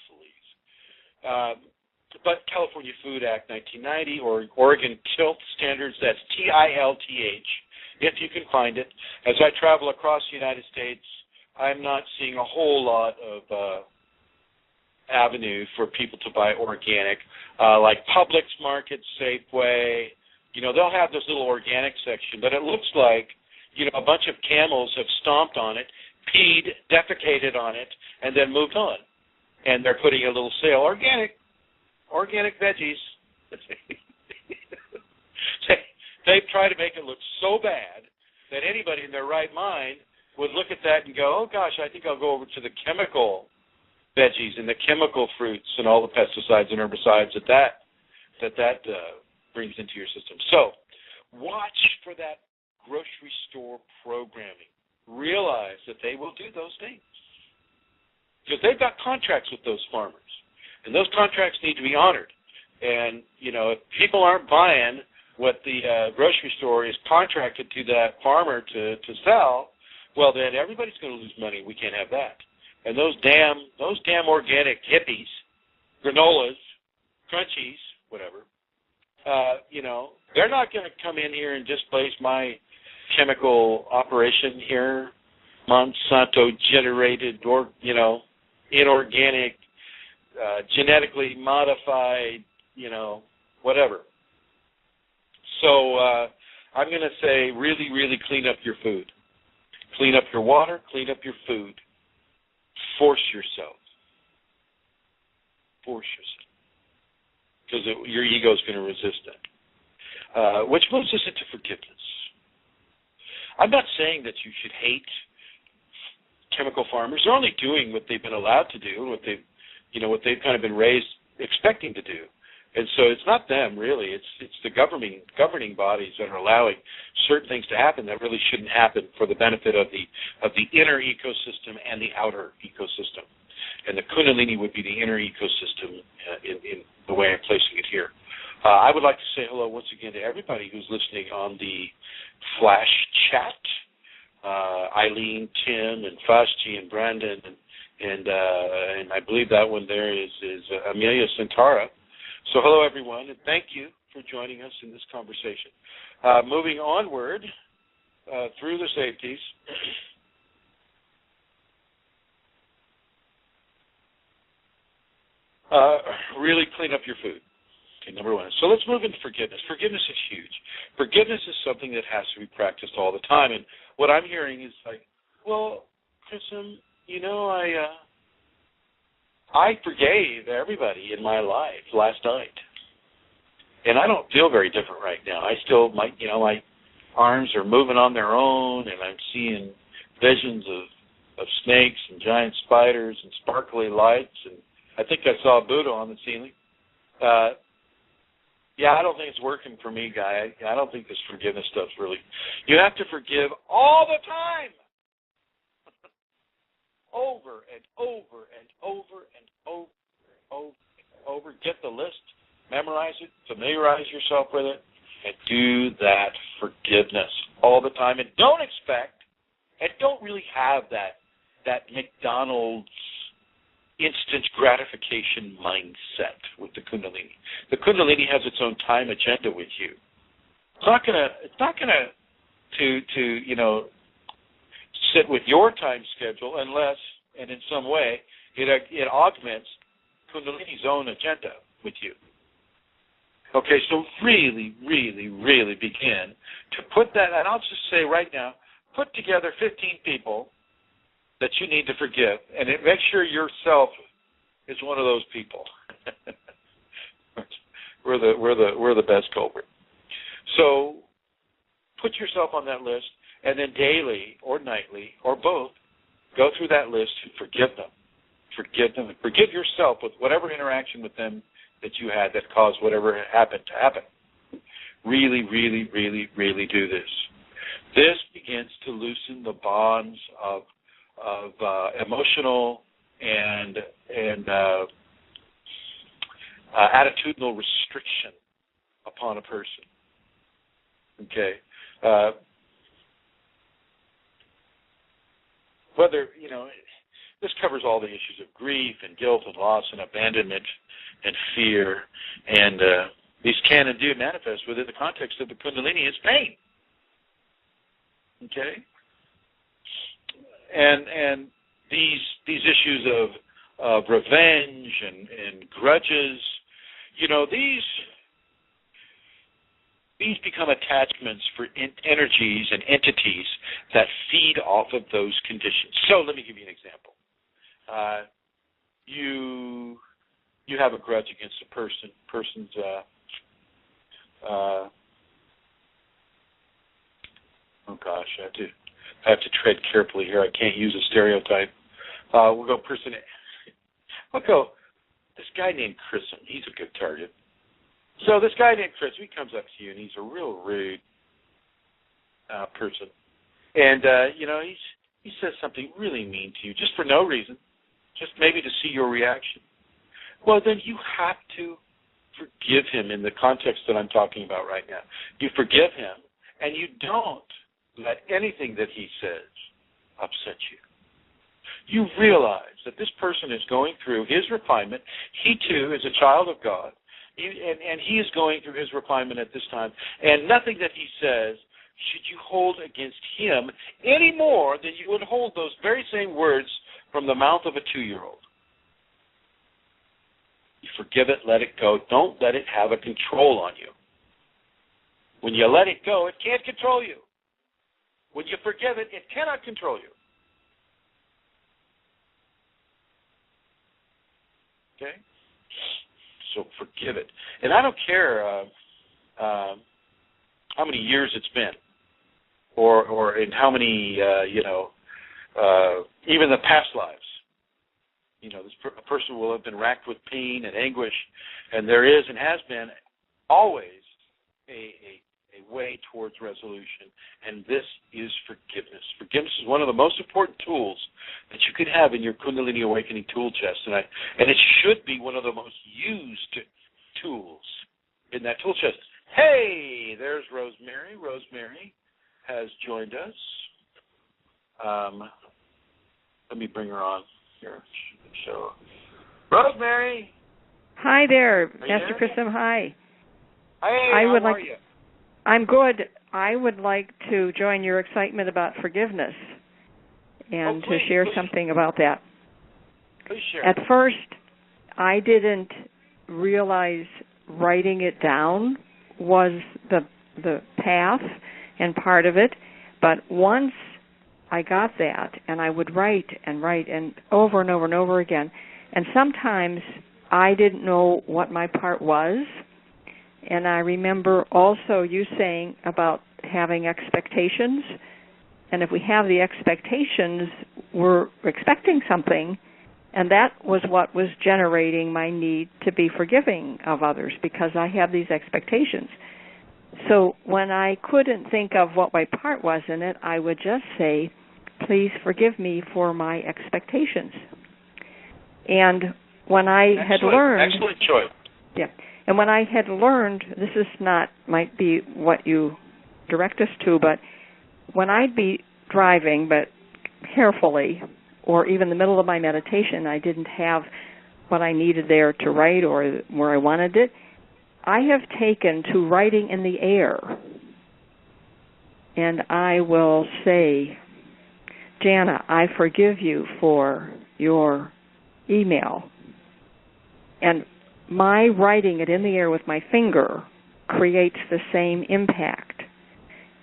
please. But California Food Act 1990 or Oregon Tilth Standards, that's TILTH, if you can find it. As I travel across the United States, I'm not seeing a whole lot of avenue for people to buy organic, like Publix Market, Safeway. You know, they'll have this little organic section, but it looks like, you know, a bunch of camels have stomped on it, peed, defecated on it, and then moved on. And they're putting a little sale, organic veggies. They've tried to make it look so bad that anybody in their right mind would look at that and go, oh, gosh, I think I'll go over to the chemical veggies and the chemical fruits and all the pesticides and herbicides that brings into your system. So watch for that grocery store programming. Realize that they will do those things because they've got contracts with those farmers, and those contracts need to be honored. And, you know, if people aren't buying what the grocery store is contracted to that farmer to sell, well, then everybody's going to lose money. We can't have that. And those damn organic hippies, granolas, crunchies, whatever, you know, they're not going to come in here and displace my chemical operation here, Monsanto-generated, or, you know, inorganic, genetically modified, you know, whatever. So I'm going to say really, really clean up your food. Clean up your water, clean up your food. Force yourself. Force yourself. Because your ego is going to resist that. Which moves us into forgiveness. I'm not saying that you should hate chemical farmers. They're only doing what they've been allowed to do, what they've kind of been raised expecting to do. And so it's not them, really. It's the governing bodies that are allowing certain things to happen that really shouldn't happen for the benefit of the inner ecosystem and the outer ecosystem. And the Kundalini would be the inner ecosystem in the way I'm placing it here. I would like to say hello once again to everybody who's listening on the Flash chat. Eileen, Tim, and Fausti, and Brandon, and I believe that one there is Amelia Santara. So hello, everyone, and thank you for joining us in this conversation. Moving onward through the Safeties. Really clean up your food. Okay, number one. So let's move into forgiveness. Forgiveness is huge. Forgiveness is something that has to be practiced all the time. And what I'm hearing is like, well, Chrism, I forgave everybody in my life last night, and I don't feel very different right now. I still, my arms are moving on their own, and I'm seeing visions of snakes and giant spiders and sparkly lights, and I think I saw Buddha on the ceiling. I don't think it's working for me, guy. I don't think this forgiveness stuff's really. You have to forgive all the time. Over and over and over and over and over and over. Get the list, memorize it, familiarize yourself with it, and do that forgiveness all the time. And don't expect, and don't really have that McDonald's instant gratification mindset with the Kundalini. The Kundalini has its own time agenda with you. It's not gonna sit with your time schedule unless, and in some way, it augments Kundalini's own agenda with you. Okay, so really, really, really begin to put that, and I'll just say right now, put together 15 people that you need to forgive, and make sure yourself is one of those people. We're the best culprit. So put yourself on that list, and then daily or nightly or both, go through that list and forgive them. Forgive them. And forgive yourself with whatever interaction with them that you had that caused whatever happened to happen. Really, really, really, really do this. This begins to loosen the bonds of emotional and attitudinal restriction upon a person. Okay. Whether, this covers all the issues of grief and guilt and loss and abandonment and fear, and these can and do manifest within the context of the Kundalini as pain. Okay? And these issues of revenge and grudges, these become attachments for energies and entities that feed off of those conditions. So let me give you an example. You have a grudge against a person's I have to tread carefully here. I can't use a stereotype. We'll go this guy named Chrism. He's a good target. So this guy named Chrism, he comes up to you, and he's a real rude person. And, he says something really mean to you, just for no reason, just maybe to see your reaction. Well, then you have to forgive him in the context that I'm talking about right now. You forgive him, and you don't let anything that he says upset you. You realize that this person is going through his refinement. He, too, is a child of God, and he is going through his refinement at this time, and nothing that he says should you hold against him any more than you would hold those very same words from the mouth of a 2-year-old. You forgive it, let it go. Don't let it have a control on you. When you let it go, it can't control you. When you forgive it, it cannot control you. Okay? So forgive it. And I don't care how many years it's been, or in how many, even the past lives. a person will have been racked with pain and anguish, and there is and has been always a way towards resolution, and this is forgiveness. Forgiveness is one of the most important tools that you could have in your Kundalini Awakening tool chest, and it should be one of the most used tools in that tool chest. Hey, there's Rosemary. Rosemary has joined us. Let me bring her on here. So, Rosemary. Hi there, Master Chrism. Hi. Hey, how are you? I'm good. I would like to join your excitement about forgiveness and to share something about that. Please share. At first, I didn't realize writing it down was the path and part of it, but once I got that, and I would write and over and over and over again, and sometimes I didn't know what my part was. And I remember also you saying about having expectations. And if we have the expectations, we're expecting something. And that was what was generating my need to be forgiving of others, because I have these expectations. So when I couldn't think of what my part was in it, I would just say, please forgive me for my expectations. And when I had learned... Excellent choice. Yeah. And when I had learned, this is not, might be what you direct us to, but when I'd be driving, but carefully, or even in the middle of my meditation, I didn't have what I needed there to write or where I wanted it, I have taken to writing in the air. And I will say, Jana, I forgive you for your email. And my writing it in the air with my finger creates the same impact.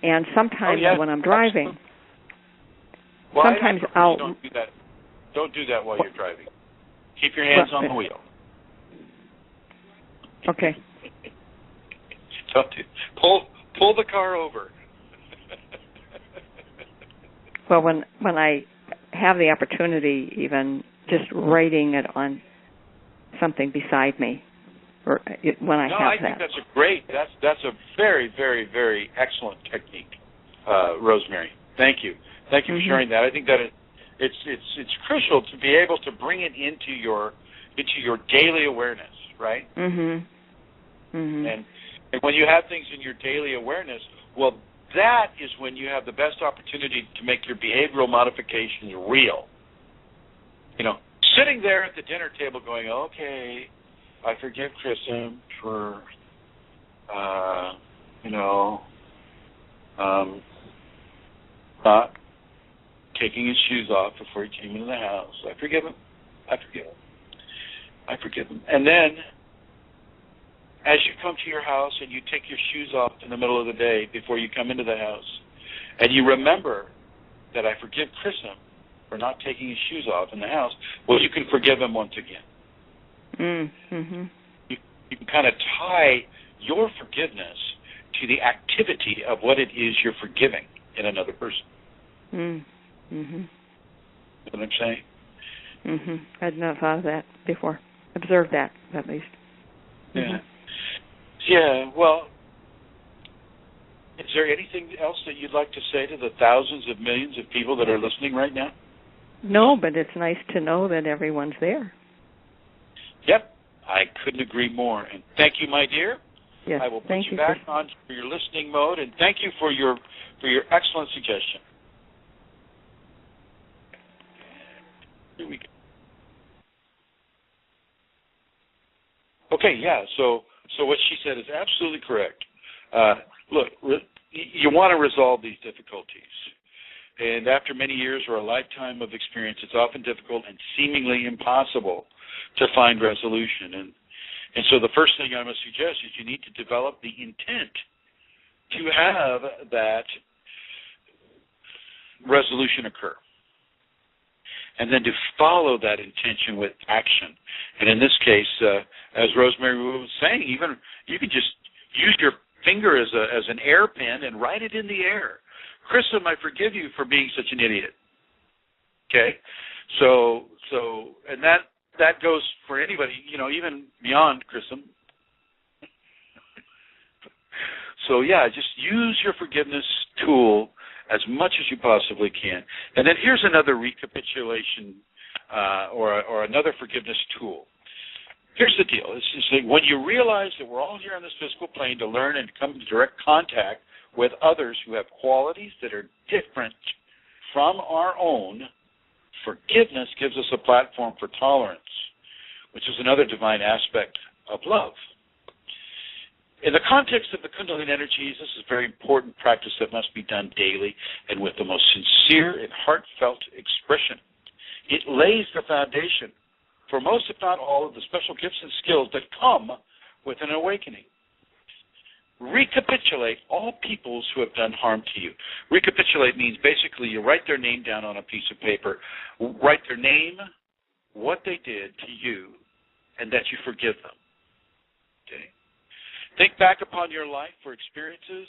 And sometimes when I'm driving, sometimes I'll... Don't do that. Don't do that while you're driving. Keep your hands on the wheel. Okay. Don't pull the car over. Well, when I have the opportunity, even just writing it on something beside me, or when I have that. I think that's a very, very, very excellent technique, Rosemary. Thank you for sharing that. I think that it's crucial to be able to bring it into your daily awareness, right? And when you have things in your daily awareness, well, that is when you have the best opportunity to make your behavioral modifications real. Sitting there at the dinner table going, okay, I forgive Chrism for, not taking his shoes off before he came into the house. I forgive him. And then, as you come to your house and you take your shoes off in the middle of the day before you come into the house, and you remember that I forgive Chrism for not taking his shoes off in the house, well, you can forgive him once again. You can kind of tie your forgiveness to the activity of what it is you're forgiving in another person. You know what I'm saying? I'd not thought of that before. Observed that, at least. Yeah, well, is there anything else that you'd like to say to the thousands of millions of people that are listening right now? No, but it's nice to know that everyone's there. Yep, I couldn't agree more. And thank you, my dear. Yes, I will put you back on for your listening mode, and thank you for your excellent suggestion. Here we go. Okay, yeah, so what she said is absolutely correct. Look, you want to resolve these difficulties. And after many years or a lifetime of experience, it's often difficult and seemingly impossible to find resolution. And so the first thing I must suggest is you need to develop the intent to have that resolution occur. And then to follow that intention with action. And in this case, as Rosemary was saying, even you can just use your finger as an air pen and write it in the air. Chrism, I forgive you for being such an idiot. Okay? So and that that goes for anybody, even beyond Chrism. So, yeah, just use your forgiveness tool as much as you possibly can. And then here's another recapitulation or another forgiveness tool. Here's the deal. It's that when you realize that we're all here on this physical plane to learn and come into direct contact with others who have qualities that are different from our own, forgiveness gives us a platform for tolerance, which is another divine aspect of love. In the context of the Kundalini energies, this is a very important practice that must be done daily and with the most sincere and heartfelt expression. It lays the foundation for most, if not all, of the special gifts and skills that come with an awakening. Recapitulate all peoples who have done harm to you. Recapitulate means basically you write their name down on a piece of paper, write their name, what they did to you, and that you forgive them. Okay? Think back upon your life or experiences,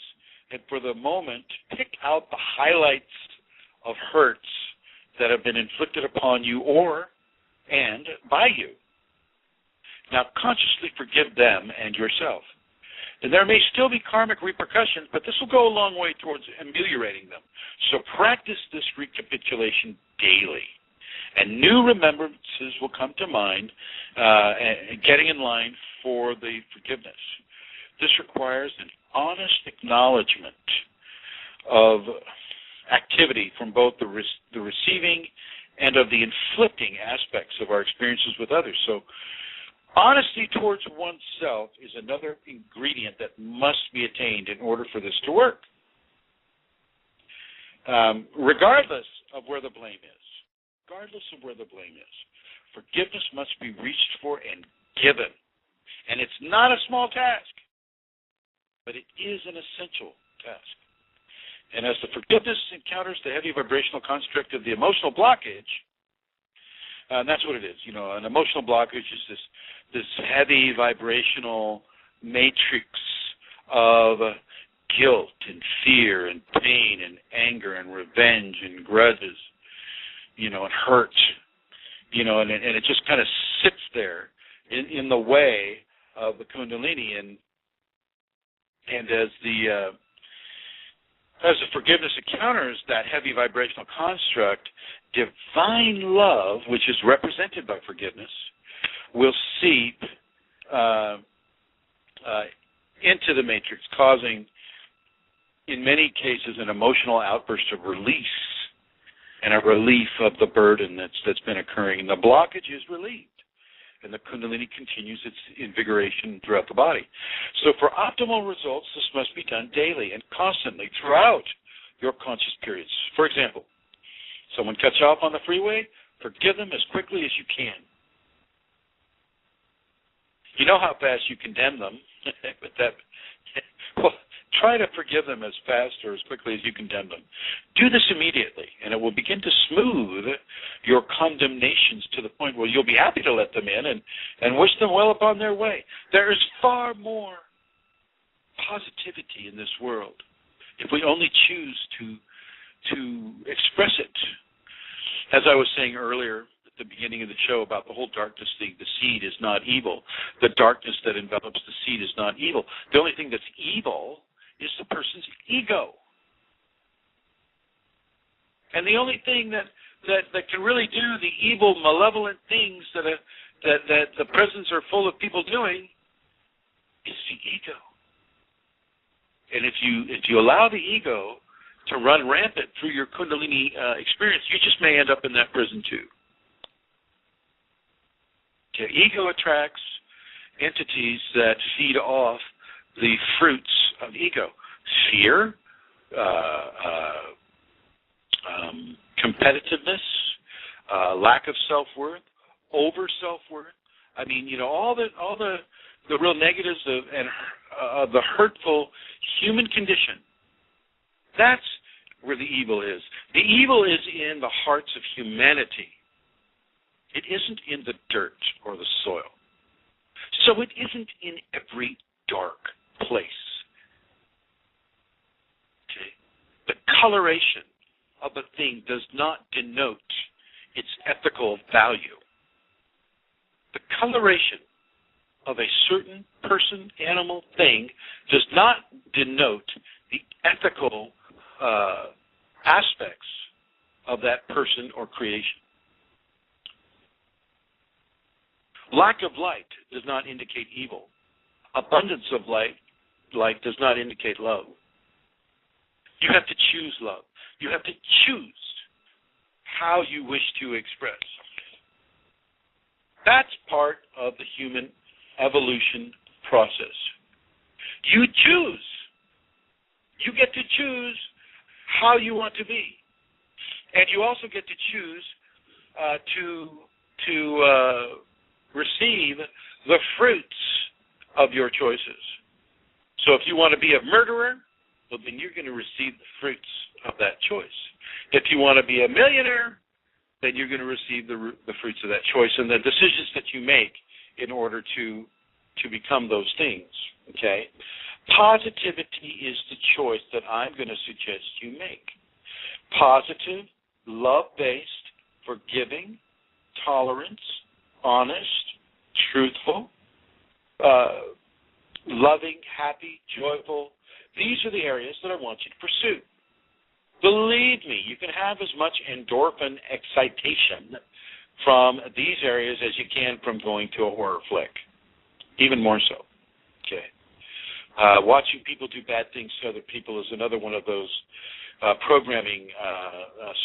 and for the moment, pick out the highlights of hurts that have been inflicted upon you and by you. Now, consciously forgive them and yourself. And there may still be karmic repercussions, but this will go a long way towards ameliorating them. So practice this recapitulation daily. And new remembrances will come to mind, getting in line for the forgiveness. This requires an honest acknowledgement of activity from both the receiving and of the inflicting aspects of our experiences with others. So honesty towards oneself is another ingredient that must be attained in order for this to work. Regardless of where the blame is, forgiveness must be reached for and given. And it's not a small task, but it is an essential task. And as the forgiveness encounters the heavy vibrational construct of the emotional blockage, and that's what it is. An emotional blockage is this heavy vibrational matrix of guilt and fear and pain and anger and revenge and grudges, and hurt, and it just kind of sits there in the way of the Kundalini. And as the forgiveness encounters that heavy vibrational construct, divine love, which is represented by forgiveness, will seep into the matrix, causing, in many cases, an emotional outburst of release and a relief of the burden that's been occurring. And the blockage is relieved, and the Kundalini continues its invigoration throughout the body. So for optimal results, this must be done daily and constantly throughout your conscious periods. For example, someone cuts you off on the freeway, forgive them as quickly as you can. You know how fast you condemn them, but try to forgive them as fast or as quickly as you condemn them. Do this immediately, and it will begin to smooth your condemnations to the point where you'll be happy to let them in and wish them well upon their way. There is far more positivity in this world if we only choose to express it. As I was saying earlier at the beginning of the show about the whole darkness thing, the seed is not evil. The darkness that envelops the seed is not evil. The only thing that's evil is the person's ego. And the only thing that can really do the evil, malevolent things that the prisons are full of people doing is the ego. And if you allow the ego to run rampant through your Kundalini experience, you just may end up in that prison too. Okay, ego attracts entities that feed off the fruits of ego: fear, competitiveness, lack of self-worth, over self-worth. I mean, all the real negatives of the hurtful human condition. That's where the evil is. The evil is in the hearts of humanity. It isn't in the dirt or the soil. So it isn't in every dark place. Okay? The coloration of a thing does not denote its ethical value. The coloration of a certain person, animal, thing does not denote the ethical aspects of that person or creation. Lack of light does not indicate evil. Abundance of light does not indicate love. You have to choose love. You have to choose how you wish to express. That's part of the human evolution process. You choose. You get to choose how you want to be. And you also get to choose to receive the fruits of your choices. So if you want to be a murderer, well, then you're going to receive the fruits of that choice. If you want to be a millionaire, then you're going to receive the fruits of that choice and the decisions that you make in order to become those things. Okay? Positivity is the choice that I'm going to suggest you make. Positive, love-based, forgiving, tolerant, honest, truthful, loving, happy, joyful. These are the areas that I want you to pursue. Believe me, you can have as much endorphin excitation from these areas as you can from going to a horror flick. Even more so. Okay. Watching people do bad things to other people is another one of those programming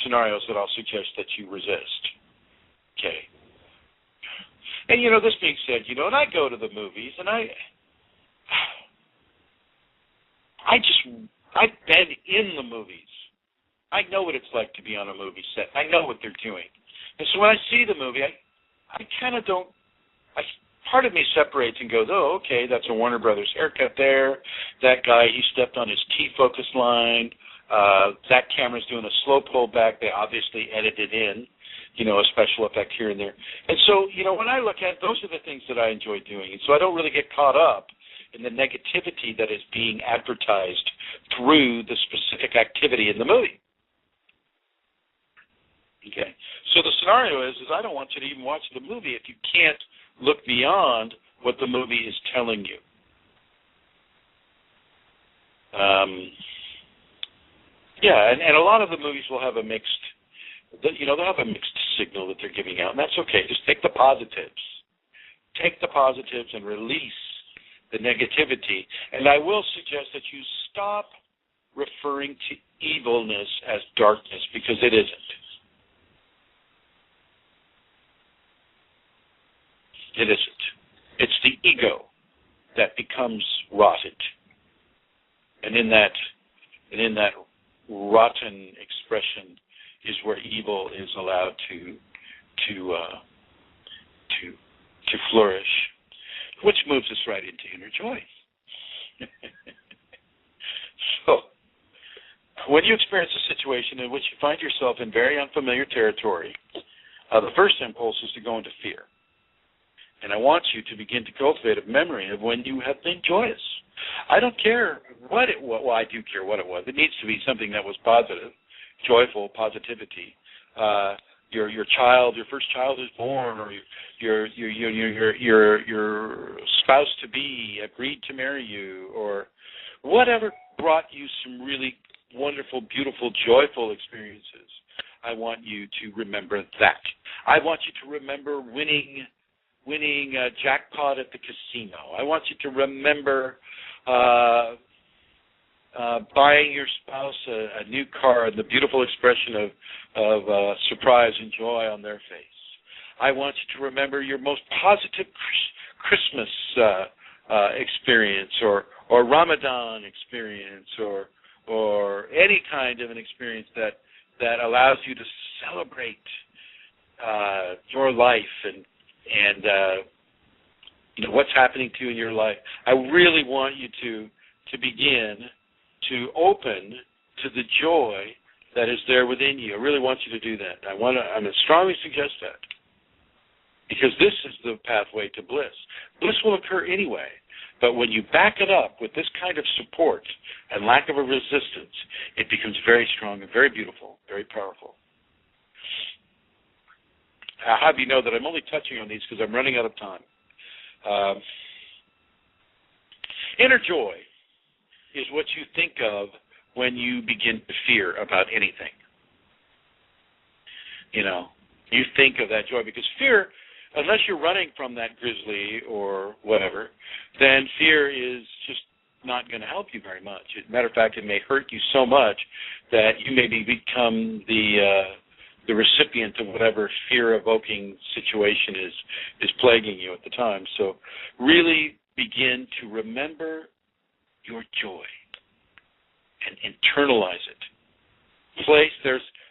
scenarios that I'll suggest that you resist. Okay. And, this being said, and I go to the movies, and I've been in the movies. I know what it's like to be on a movie set. I know what they're doing. And so when I see the movie, I kind of don't, part of me separates and goes, oh, okay, that's a Warner Brothers haircut there. That guy, he stepped on his T-focus line. That camera's doing a slow pullback. They obviously edited in, a special effect here and there. And so, when I look at it, those are the things that I enjoy doing. And so I don't really get caught up in the negativity that is being advertised through the specific activity in the movie. Okay. So the scenario is I don't want you to even watch the movie if you can't look beyond what the movie is telling you. And a lot of the movies will have a mixed, they'll have a mixed signal that they're giving out, and that's okay. Just take the positives. Take the positives and release the negativity. And I will suggest that you stop referring to evilness as darkness, because it isn't. It isn't. It's the ego that becomes rotted. And in that rotten expression is where evil is allowed to flourish, which moves us right into inner joy. So, when you experience a situation in which you find yourself in very unfamiliar territory, the first impulse is to go into fear. And I want you to begin to cultivate a memory of when you have been joyous. I don't care what it was. Well, I do care what it was. It needs to be something that was positive, joyful, positivity. Your first child is born, or your spouse to be agreed to marry you, or whatever brought you some really wonderful, beautiful, joyful experiences. I want you to remember that. I want you to remember winning a jackpot at the casino. I want you to remember buying your spouse a new car and the beautiful expression of surprise and joy on their face. I want you to remember your most positive Christmas experience, or Ramadan experience, or any kind of an experience that allows you to celebrate your life and what's happening to you in your life. I really want you to begin to open to the joy that is there within you. I really want you to do that. I'm going to strongly suggest that, because this is the pathway to bliss. Bliss will occur anyway, but when you back it up with this kind of support and lack of a resistance, it becomes very strong and very beautiful, very powerful. I'll have you know that I'm only touching on these because I'm running out of time. Inner joy is what you think of when you begin to fear about anything. You think of that joy, because fear, unless you're running from that grizzly or whatever, then fear is just not going to help you very much. As a matter of fact, it may hurt you so much that you maybe become the recipient of whatever fear-evoking situation is plaguing you at the time. So really begin to remember your joy and internalize it.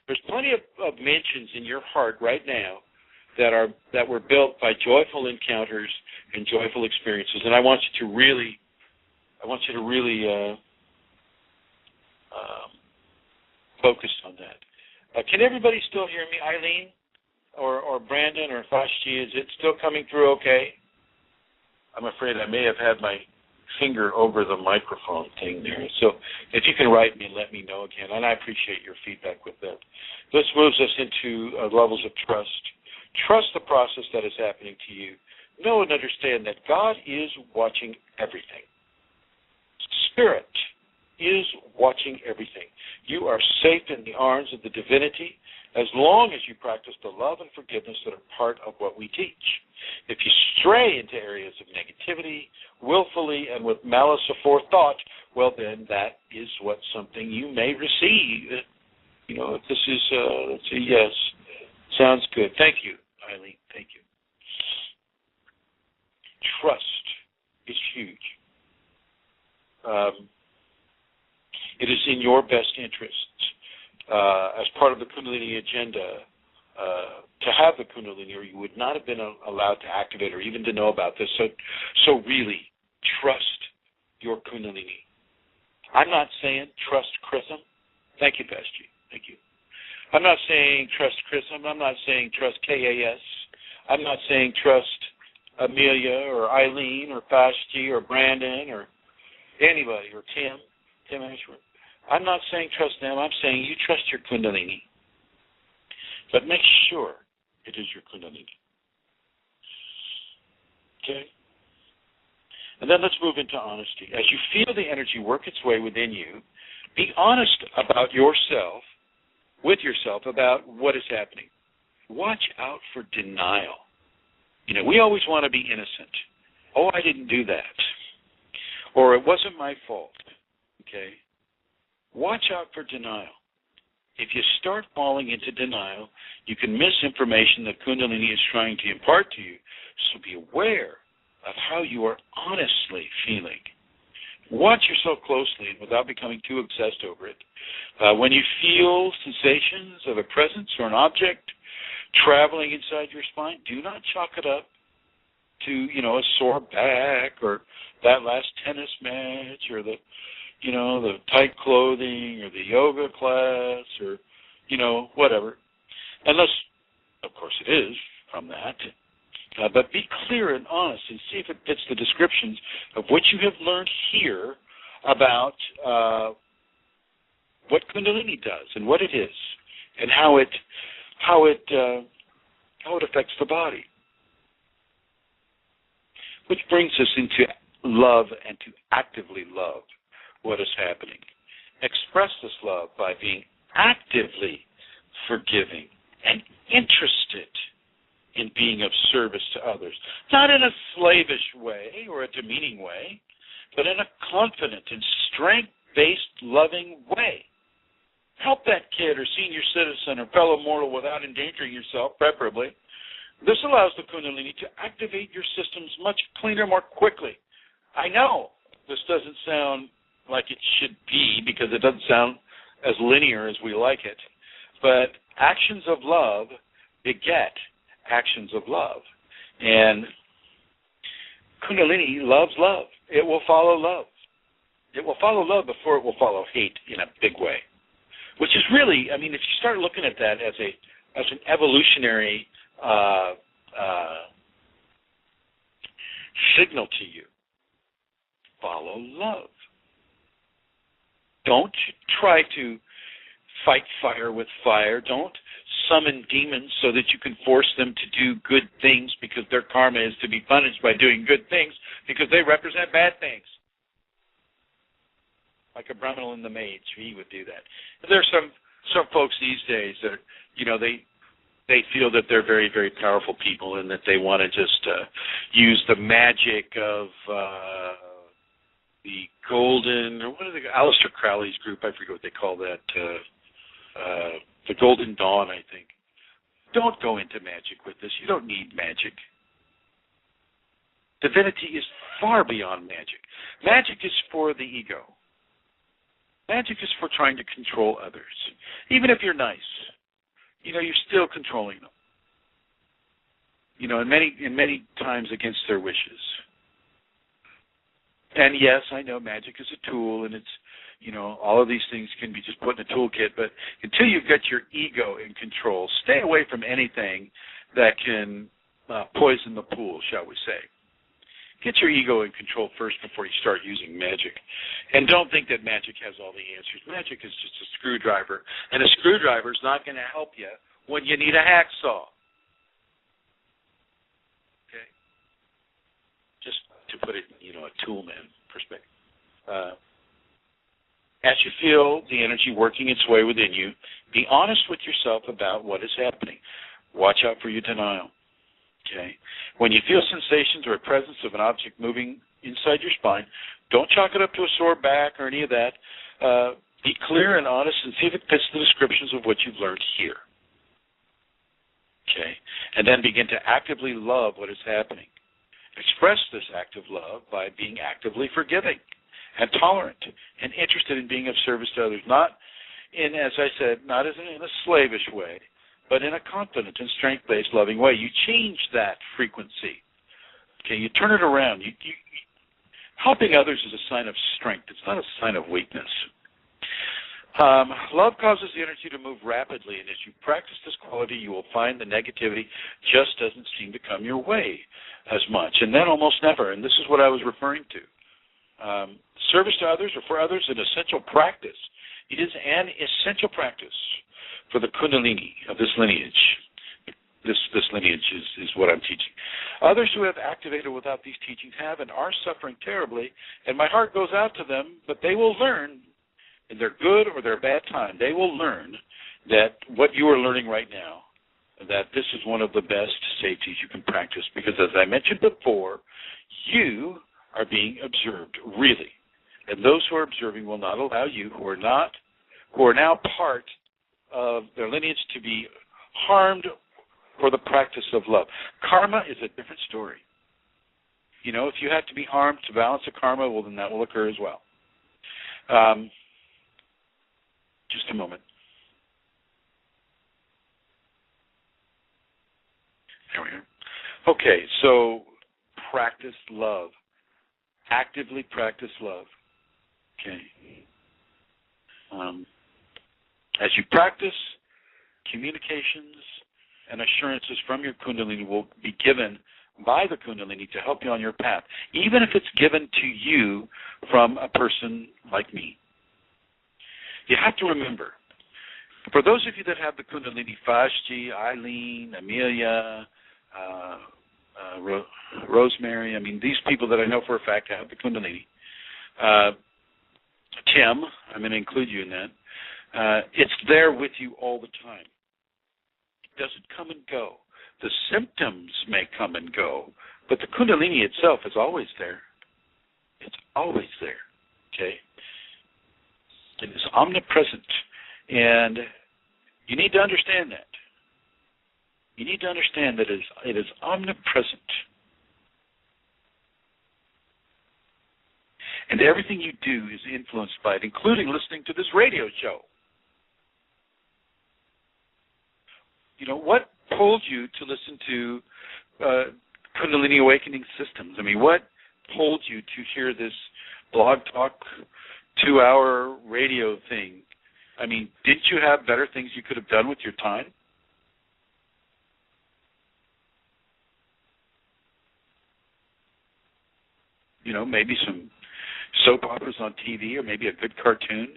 There's plenty of mansions in your heart right now that were built by joyful encounters and joyful experiences, and I want you to really focus on that. Can everybody still hear me, Eileen, or Brandon, or Fashti? Is it still coming through okay? I'm afraid I may have had my finger over the microphone thing there. So if you can write me and let me know again, and I appreciate your feedback with that. This moves us into levels of trust. Trust the process that is happening to you. Know and understand that God is watching everything. Spirit is watching everything. You are safe in the arms of the divinity as long as you practice the love and forgiveness that are part of what we teach. If you stray into areas of negativity, willfully and with malice aforethought, well then that is something you may receive. If this is, let's see, yes, sounds good. Thank you, Eileen. Thank you. Trust is huge. It is in your best interests, as part of the Kundalini agenda, to have the Kundalini, or you would not have been allowed to activate or even to know about this. So really, trust your Kundalini. I'm not saying trust Chrism. Thank you, Pashti. Thank you. I'm not saying trust Chrism. I'm not saying trust KAS. I'm not saying trust Amelia or Eileen or Pashti or Brandon or anybody, or Tim Ashworth. I'm not saying trust them. I'm saying you trust your Kundalini. But make sure it is your Kundalini. Okay? And then let's move into honesty. As you feel the energy work its way within you, be honest about yourself, with yourself, about what is happening. Watch out for denial. We always want to be innocent. Oh, I didn't do that. Or it wasn't my fault. Okay? Watch out for denial. If you start falling into denial, you can miss information that Kundalini is trying to impart to you. So be aware of how you are honestly feeling. Watch yourself closely and without becoming too obsessed over it. When you feel sensations of a presence or an object traveling inside your spine, do not chalk it up to, a sore back or that last tennis match or the tight clothing or the yoga class or, whatever. Unless, of course, it is from that. But be clear and honest and see if it fits the descriptions of what you have learned here about what Kundalini does and what it is and how it affects the body. Which brings us into love and to actively love what is happening. Express this love by being actively forgiving and interested in being of service to others. Not in a slavish way or a demeaning way, but in a confident and strength-based, loving way. Help that kid or senior citizen or fellow mortal without endangering yourself, preferably. This allows the Kundalini to activate your systems much cleaner, more quickly. I know this doesn't sound like it should be because it doesn't sound as linear as we like it, but actions of love beget actions of love. And Kundalini loves love. It will follow love. It will follow love before it will follow hate in a big way, which is really, if you start looking at that as an evolutionary signal to you, follow love. Don't try to fight fire with fire. Don't summon demons so that you can force them to do good things because their karma is to be punished by doing good things because they represent bad things. Like a Brahmin in the mage, he would do that. There are some folks these days that, they feel that they're very, very powerful people and that they want to just use the magic of the golden, or what are Aleister Crowley's group, I forget what they call that, the Golden Dawn, I think. Don't go into magic with this. You don't need magic. Divinity is far beyond magic. Magic is for the ego. Magic is for trying to control others. Even if you're nice, you're still controlling them. And many times against their wishes. And yes, I know magic is a tool, and it's, all of these things can be just put in a toolkit, but until you've got your ego in control, stay away from anything that can poison the pool, shall we say. Get your ego in control first before you start using magic. And don't think that magic has all the answers. Magic is just a screwdriver, and a screwdriver is not going to help you when you need a hacksaw. Okay? Just to put it in, a toolman perspective. As you feel the energy working its way within you, be honest with yourself about what is happening. Watch out for your denial. Okay? When you feel sensations or a presence of an object moving inside your spine, don't chalk it up to a sore back or any of that. Be clear and honest and see if it fits the descriptions of what you've learned here. Okay? And then begin to actively love what is happening. Express this act of love by being actively forgiving and tolerant and interested in being of service to others, not in, as I said, not as in a slavish way, but in a confident and strength-based, loving way. You change that frequency. Okay, you turn it around. Helping others is a sign of strength. It's not a sign of weakness. Love causes the energy to move rapidly, and as you practice this quality, you will find the negativity just doesn't seem to come your way as much, and then almost never. And this is what I was referring to. Service to others or for others, an essential practice. It is an essential practice for the Kundalini of this lineage. This lineage is what I'm teaching. Others who have activated without these teachings have and are suffering terribly, and my heart goes out to them, but they will learn, in their good or their bad time, they will learn that what you are learning right now, that this is one of the best safeties you can practice, because as I mentioned before, you are being observed, really. And those who are observing will not allow you, who are now part of their lineage, to be harmed for the practice of love. Karma is a different story. If you have to be harmed to balance a karma, well, then that will occur as well. Just a moment. There we are. Okay, so practice love. Actively practice love. Okay. As you practice, communications and assurances from your Kundalini will be given by the Kundalini to help you on your path, even if it's given to you from a person like me. You have to remember, for those of you that have the Kundalini, Vashti, Eileen, Amelia, Rosemary, these people that I know for a fact have the Kundalini. Tim, I'm going to include you in that. It's there with you all the time. It doesn't come and go. The symptoms may come and go, but the Kundalini itself is always there. It's always there, okay? It is omnipresent, and you need to understand that. You need to understand that it is omnipresent. And everything you do is influenced by it, including listening to this radio show. What pulled you to listen to Kundalini Awakening Systems? What pulled you to hear this blog talk 2-hour radio thing? Didn't you have better things you could have done with your time? Maybe some soap operas on TV, or maybe a good cartoon.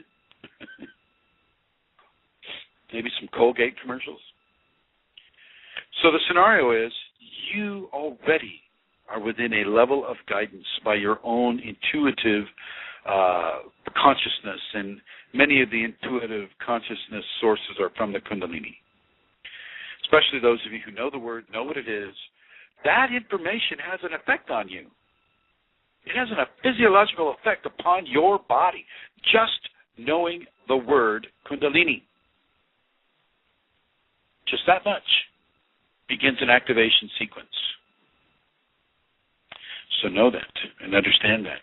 Maybe some Colgate commercials. So the scenario is you already are within a level of guidance by your own intuitive consciousness, and many of the intuitive consciousness sources are from the Kundalini. Especially those of you who know the word, know what it is. That information has an effect on you. It has a physiological effect upon your body, just knowing the word Kundalini. Just that much begins an activation sequence. So know that and understand that.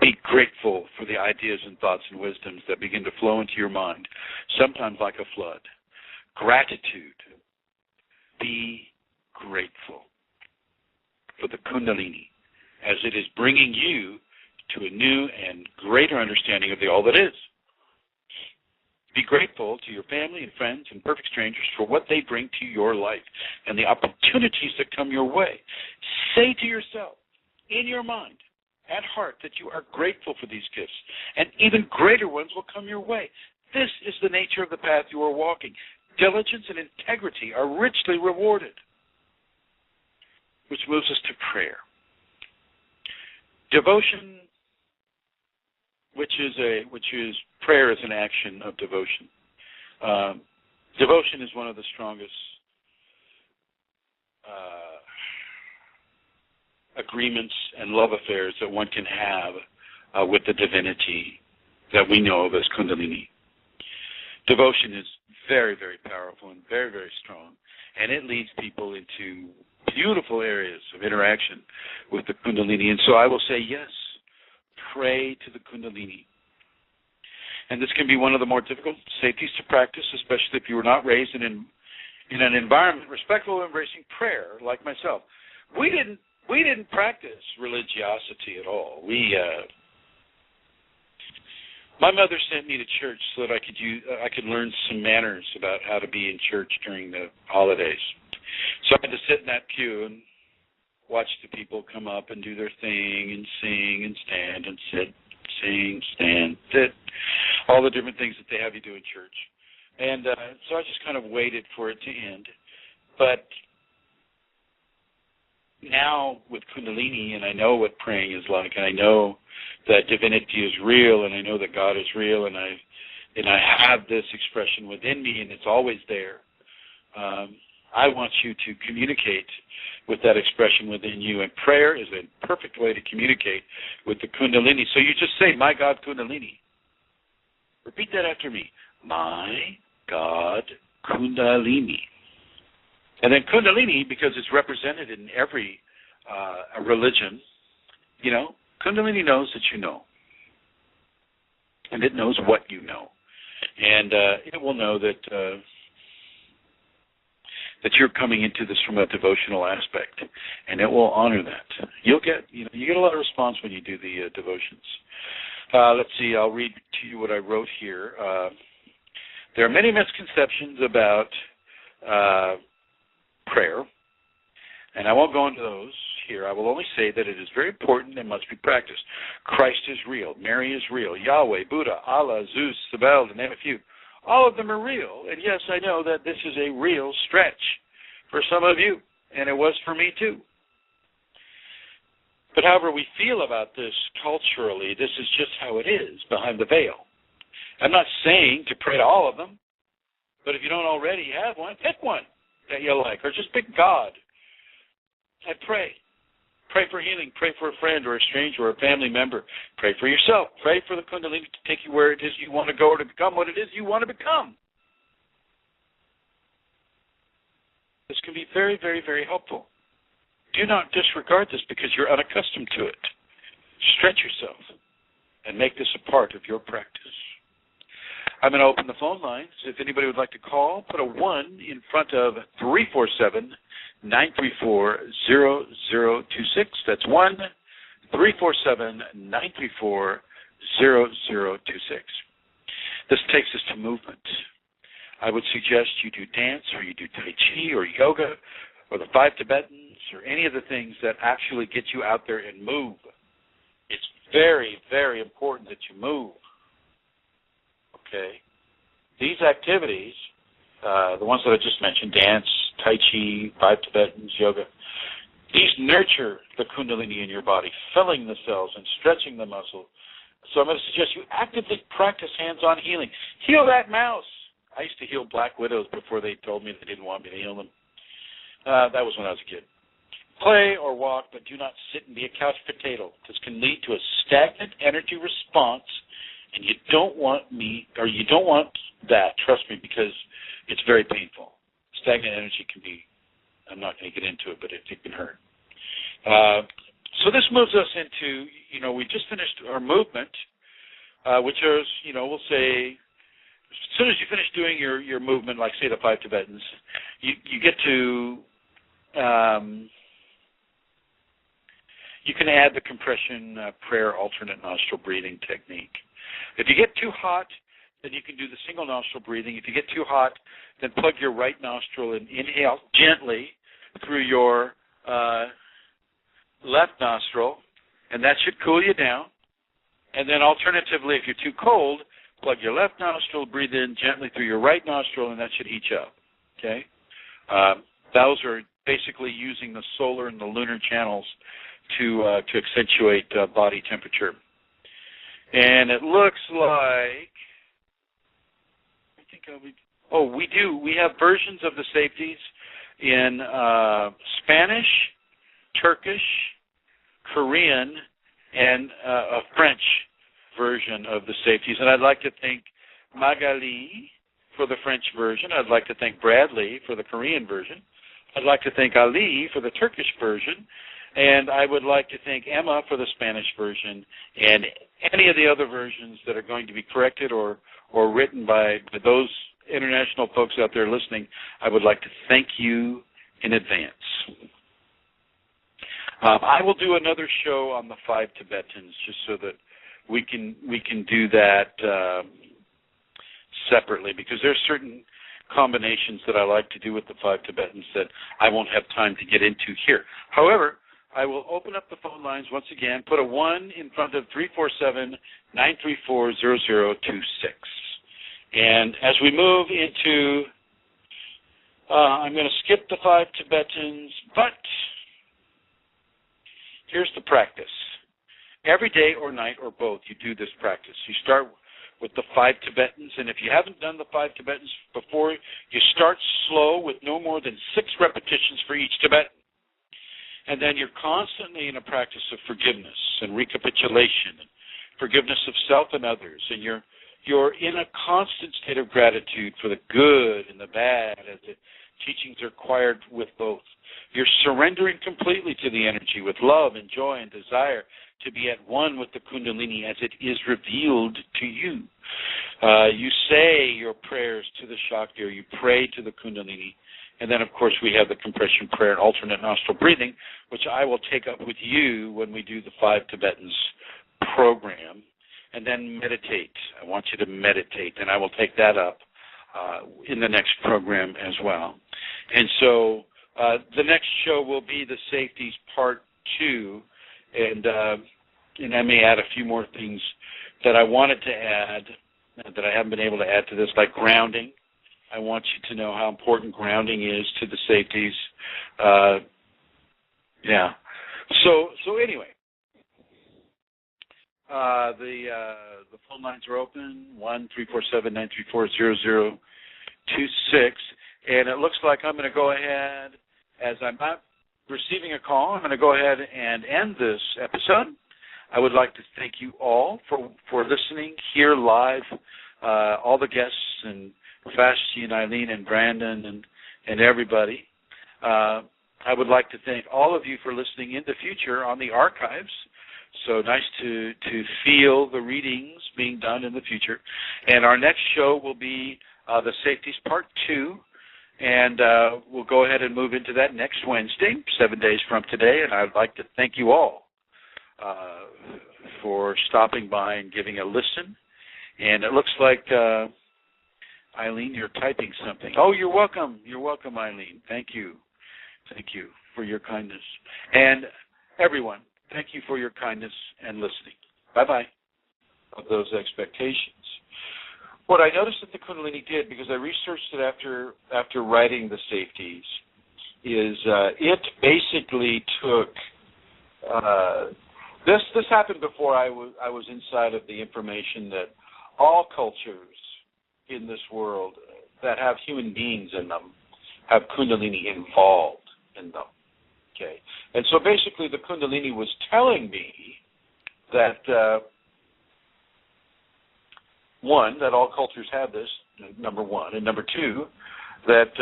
Be grateful for the ideas and thoughts and wisdoms that begin to flow into your mind, sometimes like a flood. Gratitude. Be grateful for the Kundalini as it is bringing you to a new and greater understanding of the all that is. Be grateful to your family and friends and perfect strangers for what they bring to your life and the opportunities that come your way. Say to yourself, in your mind, at heart, that you are grateful for these gifts, and even greater ones will come your way. This is the nature of the path you are walking. Diligence and integrity are richly rewarded. Which moves us to prayer. Devotion, which is prayer is an action of devotion. Devotion is one of the strongest agreements and love affairs that one can have with the divinity that we know of as Kundalini. Devotion is very, very powerful and very, very strong, and it leads people into beautiful areas of interaction with the Kundalini. And so I will say, yes, pray to the Kundalini. And this can be one of the more difficult safeties to practice, especially if you were not raised in an environment respectful of embracing prayer, like myself. We didn't practice religiosity at all. My mother sent me to church so that I could learn some manners about how to be in church during the holidays. So I had to sit in that pew and watch the people come up and do their thing and sing and stand and sit, sing, stand, sit, all the different things that they have you do in church. And so I just kind of waited for it to end. But now with Kundalini, and I know what praying is like, and I know that divinity is real, and I know that God is real, and I have this expression within me, and it's always there. I want you to communicate with that expression within you, and prayer is a perfect way to communicate with the Kundalini. So you just say, my God Kundalini. Repeat that after me. My God Kundalini. And then Kundalini, because it's represented in every religion, Kundalini knows that you know. And it knows what you know. And it will know that you're coming into this from a devotional aspect, and it will honor that. You get a lot of response when you do the devotions. Let's see, I'll read to you what I wrote here. There are many misconceptions about prayer, and I won't go into those here. I will only say that it is very important and must be practiced. Christ is real. Mary is real. Yahweh, Buddha, Allah, Zeus, Sibel, to name a few. All of them are real, and yes, I know that this is a real stretch for some of you, and it was for me too. But however we feel about this culturally, this is just how it is behind the veil. I'm not saying to pray to all of them, but if you don't already have one, pick one that you like, or just pick God and pray. Pray for healing. Pray for a friend or a stranger or a family member. Pray for yourself. Pray for the Kundalini to take you where it is you want to go or to become what it is you want to become. This can be very, very, very helpful. Do not disregard this because you're unaccustomed to it. Stretch yourself and make this a part of your practice. I'm going to open the phone lines. If anybody would like to call, put a 1 in front of 347-934-0026. That's 1-347-934-0026. This takes us to movement. I would suggest you do dance, or you do Tai Chi, or yoga, or the 5 Tibetans, or any of the things that actually get you out there and move. It's very, very important that you move. Okay? These activities the ones that I just mentioned, dance, Tai Chi, 5 Tibetans, yoga, these nurture the Kundalini in your body, filling the cells and stretching the muscle. So I'm going to suggest you actively practice hands-on healing. Heal that mouse. I used to heal black widows before they told me they didn't want me to heal them. That was when I was a kid. Play or walk, but do not sit and be a couch potato. This can lead to a stagnant energy response, and you don't want that, trust me, because it's very painful. Stagnant energy can be, I'm not going to get into it, but it can hurt. So this moves us into, we just finished our movement, which is, we'll say, as soon as you finish doing your movement, like, say, the 5 Tibetans, you get to, you can add the compression prayer alternate nostril breathing technique. If you get too hot, then you can do the single nostril breathing. If you get too hot, then plug your right nostril and inhale gently through your left nostril, and that should cool you down. And then alternatively, if you're too cold, plug your left nostril, breathe in gently through your right nostril, and that should heat you up. Okay? Those are basically using the solar and the lunar channels to accentuate body temperature. And it looks like, we have versions of the Safeties in Spanish, Turkish, Korean, and a French version of the Safeties. And I'd like to thank Magali for the French version. I'd like to thank Bradley for the Korean version. I'd like to thank Ali for the Turkish version. And I would like to thank Emma for the Spanish version, and any of the other versions that are going to be corrected or written by those international folks out there listening. I would like to thank you in advance. I will do another show on the 5 Tibetans just so that we can do that separately, because there's certain combinations that I like to do with the 5 Tibetans that I won't have time to get into here. However, I will open up the phone lines once again, put a 1 in front of 347-934-0026. And as we move into, I'm going to skip the 5 Tibetans, but here's the practice. Every day or night or both, you do this practice. You start with the 5 Tibetans, and if you haven't done the 5 Tibetans before, you start slow with no more than 6 repetitions for each Tibetan. And then you're constantly in a practice of forgiveness and recapitulation, and forgiveness of self and others, and you're in a constant state of gratitude for the good and the bad, as the teachings are acquired with both. You're surrendering completely to the energy with love and joy and desire to be at one with the Kundalini as it is revealed to you. You say your prayers to the Shakti, or you pray to the Kundalini. And then, of course, we have the compression prayer and alternate nostril breathing, which I will take up with you when we do the 5 Tibetans program. And then meditate. I want you to meditate, and I will take that up in the next program as well. And so the next show will be the Safeties Part 2, and I may add a few more things that I wanted to add that I haven't been able to add to this, like grounding. I want you to know how important grounding is to the Safeties. So anyway, the phone lines are open, 1-347-934-0026, and it looks like I'm going to go ahead, as I'm not receiving a call, I'm going to go ahead and end this episode. I would like to thank you all for listening here live, all the guests and Vashti and Eileen and Brandon and everybody. I would like to thank all of you for listening in the future on the archives. So nice to feel the readings being done in the future. And our next show will be the Safeties Part 2. And we'll go ahead and move into that next Wednesday, 7 days from today. And I'd like to thank you all for stopping by and giving a listen. And it looks like, Eileen, you're typing something. Oh, you're welcome. You're welcome, Eileen. Thank you. Thank you for your kindness. And everyone, thank you for your kindness and listening. Bye-bye. Of those expectations. What I noticed that the Kundalini did, because I researched it after writing the Safeties, is it basically took this happened before I was inside of the information that all cultures in this world that have human beings in them have Kundalini involved in them. Okay, and so basically the Kundalini was telling me that one, that all cultures have this, number one, and number two, that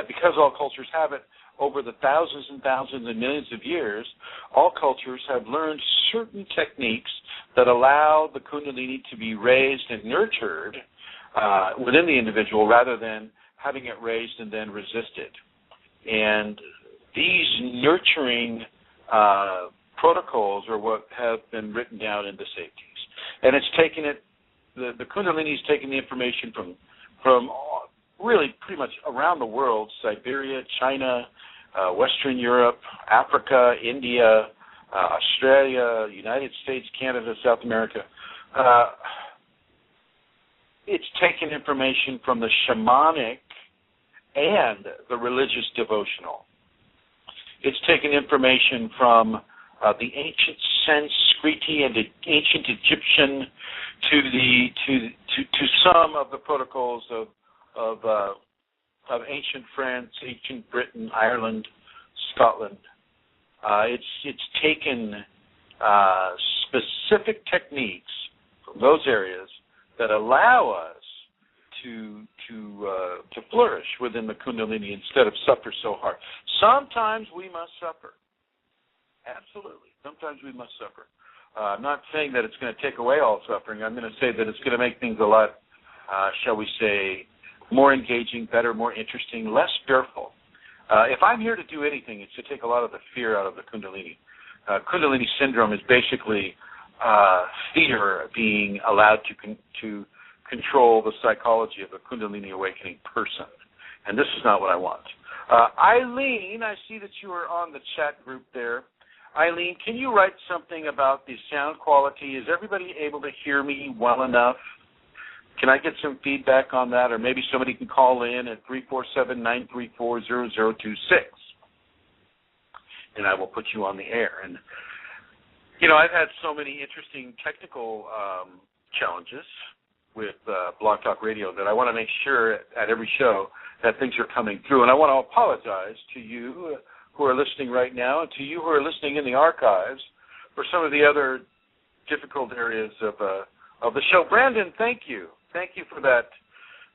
because all cultures have it, over the thousands and thousands and millions of years, all cultures have learned certain techniques that allow the Kundalini to be raised and nurtured within the individual rather than having it raised and then resisted. And these nurturing protocols are what have been written down in the Safeties. And it's taken it, the Kundalini's taken the information from really pretty much around the world, Siberia, China, Western Europe, Africa, India, Australia, United States, Canada, South America. It's taken information from the shamanic and the religious devotional. It's taken information from the ancient Sanskrit and ancient Egyptian to some of the protocols of ancient France, ancient Britain, Ireland, Scotland. It's taken specific techniques from those areas that allow us to flourish within the Kundalini instead of suffer so hard. Sometimes we must suffer. Absolutely. Sometimes we must suffer. I'm not saying that it's going to take away all suffering. I'm going to say that it's going to make things a lot, shall we say, more engaging, better, more interesting, less fearful. If I'm here to do anything, it's to take a lot of the fear out of the Kundalini. Kundalini syndrome is basically fear being allowed to control the psychology of a Kundalini awakening person. And this is not what I want. Eileen, I see that you are on the chat group there. Eileen, can you write something about the sound quality? Is everybody able to hear me well enough? Can I get some feedback on that? Or maybe somebody can call in at 347-934-0026. And I will put you on the air. And, you know, I've had so many interesting technical challenges with Blog Talk Radio that I want to make sure at every show that things are coming through. And I want to apologize to you who are listening right now and to you who are listening in the archives for some of the other difficult areas of the show. Brandon, thank you. Thank you for that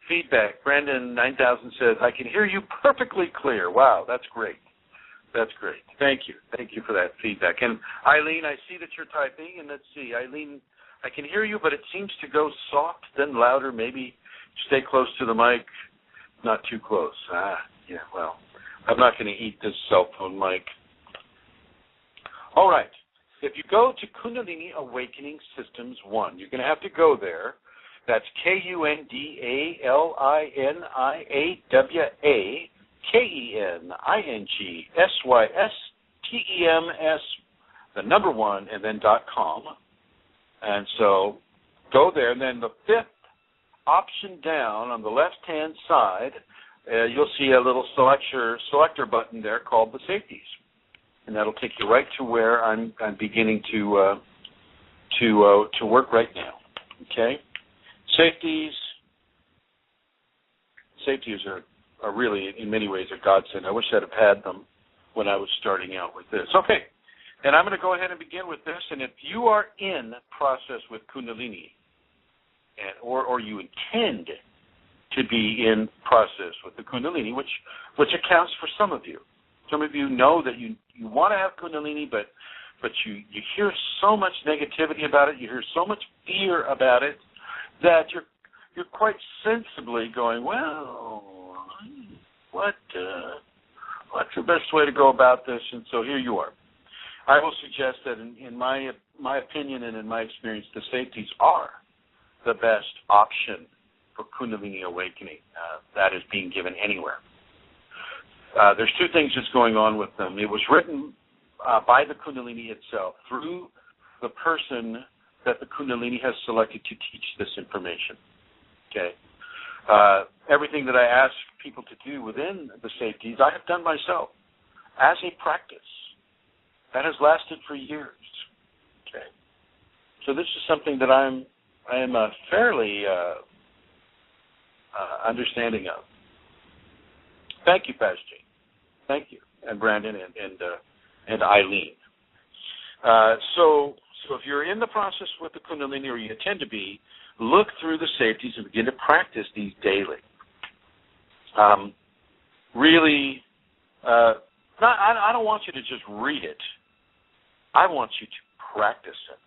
feedback. Brandon 9000 says, I can hear you perfectly clear. Wow, that's great. That's great. Thank you. Thank you for that feedback. And Eileen, I see that you're typing, and let's see. Eileen, I can hear you, but it seems to go soft, then louder. Maybe stay close to the mic, not too close. Yeah, well, I'm not going to eat this cell phone mic. All right. If you go to Kundalini Awakening Systems 1, you're going to have to go there. That's KUNDALIANIAWAKEningsystems, 1, and then .com. And so go there, and then the fifth option down on the left-hand side, you'll see a little selector button there called the Safeties. And that'll take you right to where I'm beginning to work right now. Okay, Safeties are really in many ways a godsend. I wish I'd have had them when I was starting out with this. Okay, and I'm going to go ahead and begin with this. And if you are in process with Kundalini, or you intend to be in process with the Kundalini, which accounts for some of you. Some of you know that you want to have Kundalini, but you hear so much negativity about it, you hear so much fear about it, that you're quite sensibly going, well, what's the best way to go about this? And so here you are. I will suggest that in my opinion and in my experience, the Safeties are the best option for Kundalini awakening that is being given anywhere. There's two things that's going on with them. It was written by the Kundalini itself through the person that the Kundalini has selected to teach this information. Okay? Everything that I ask people to do within the Safeties, I have done myself as a practice. That has lasted for years. Okay? So this is something that I am fairly understanding of. Thank you, Pastor Jane. Thank you, and Brandon and Eileen. So if you're in the process with the Kundalini, or you intend to be, look through the Safeties and begin to practice these daily. Really, I don't want you to just read it. I want you to practice it.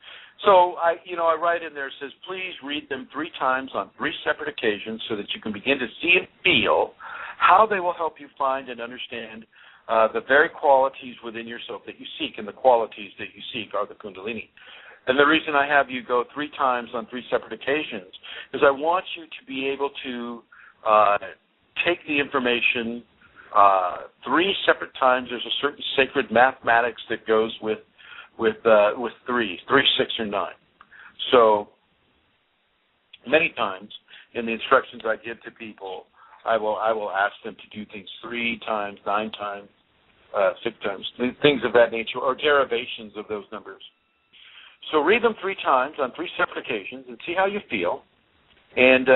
So I write in there, it says, please read them 3 times on 3 separate occasions so that you can begin to see and feel how they will help you find and understand the very qualities within yourself that you seek, and the qualities that you seek are the Kundalini. And the reason I have you go 3 times on 3 separate occasions is I want you to be able to take the information 3 separate times. There's a certain sacred mathematics that goes with 3, 6, or 9. So many times in the instructions I give to people, I will ask them to do things 3 times, 9 times, 6 times, things of that nature, or derivations of those numbers. So read them 3 times on 3 separate occasions and see how you feel. And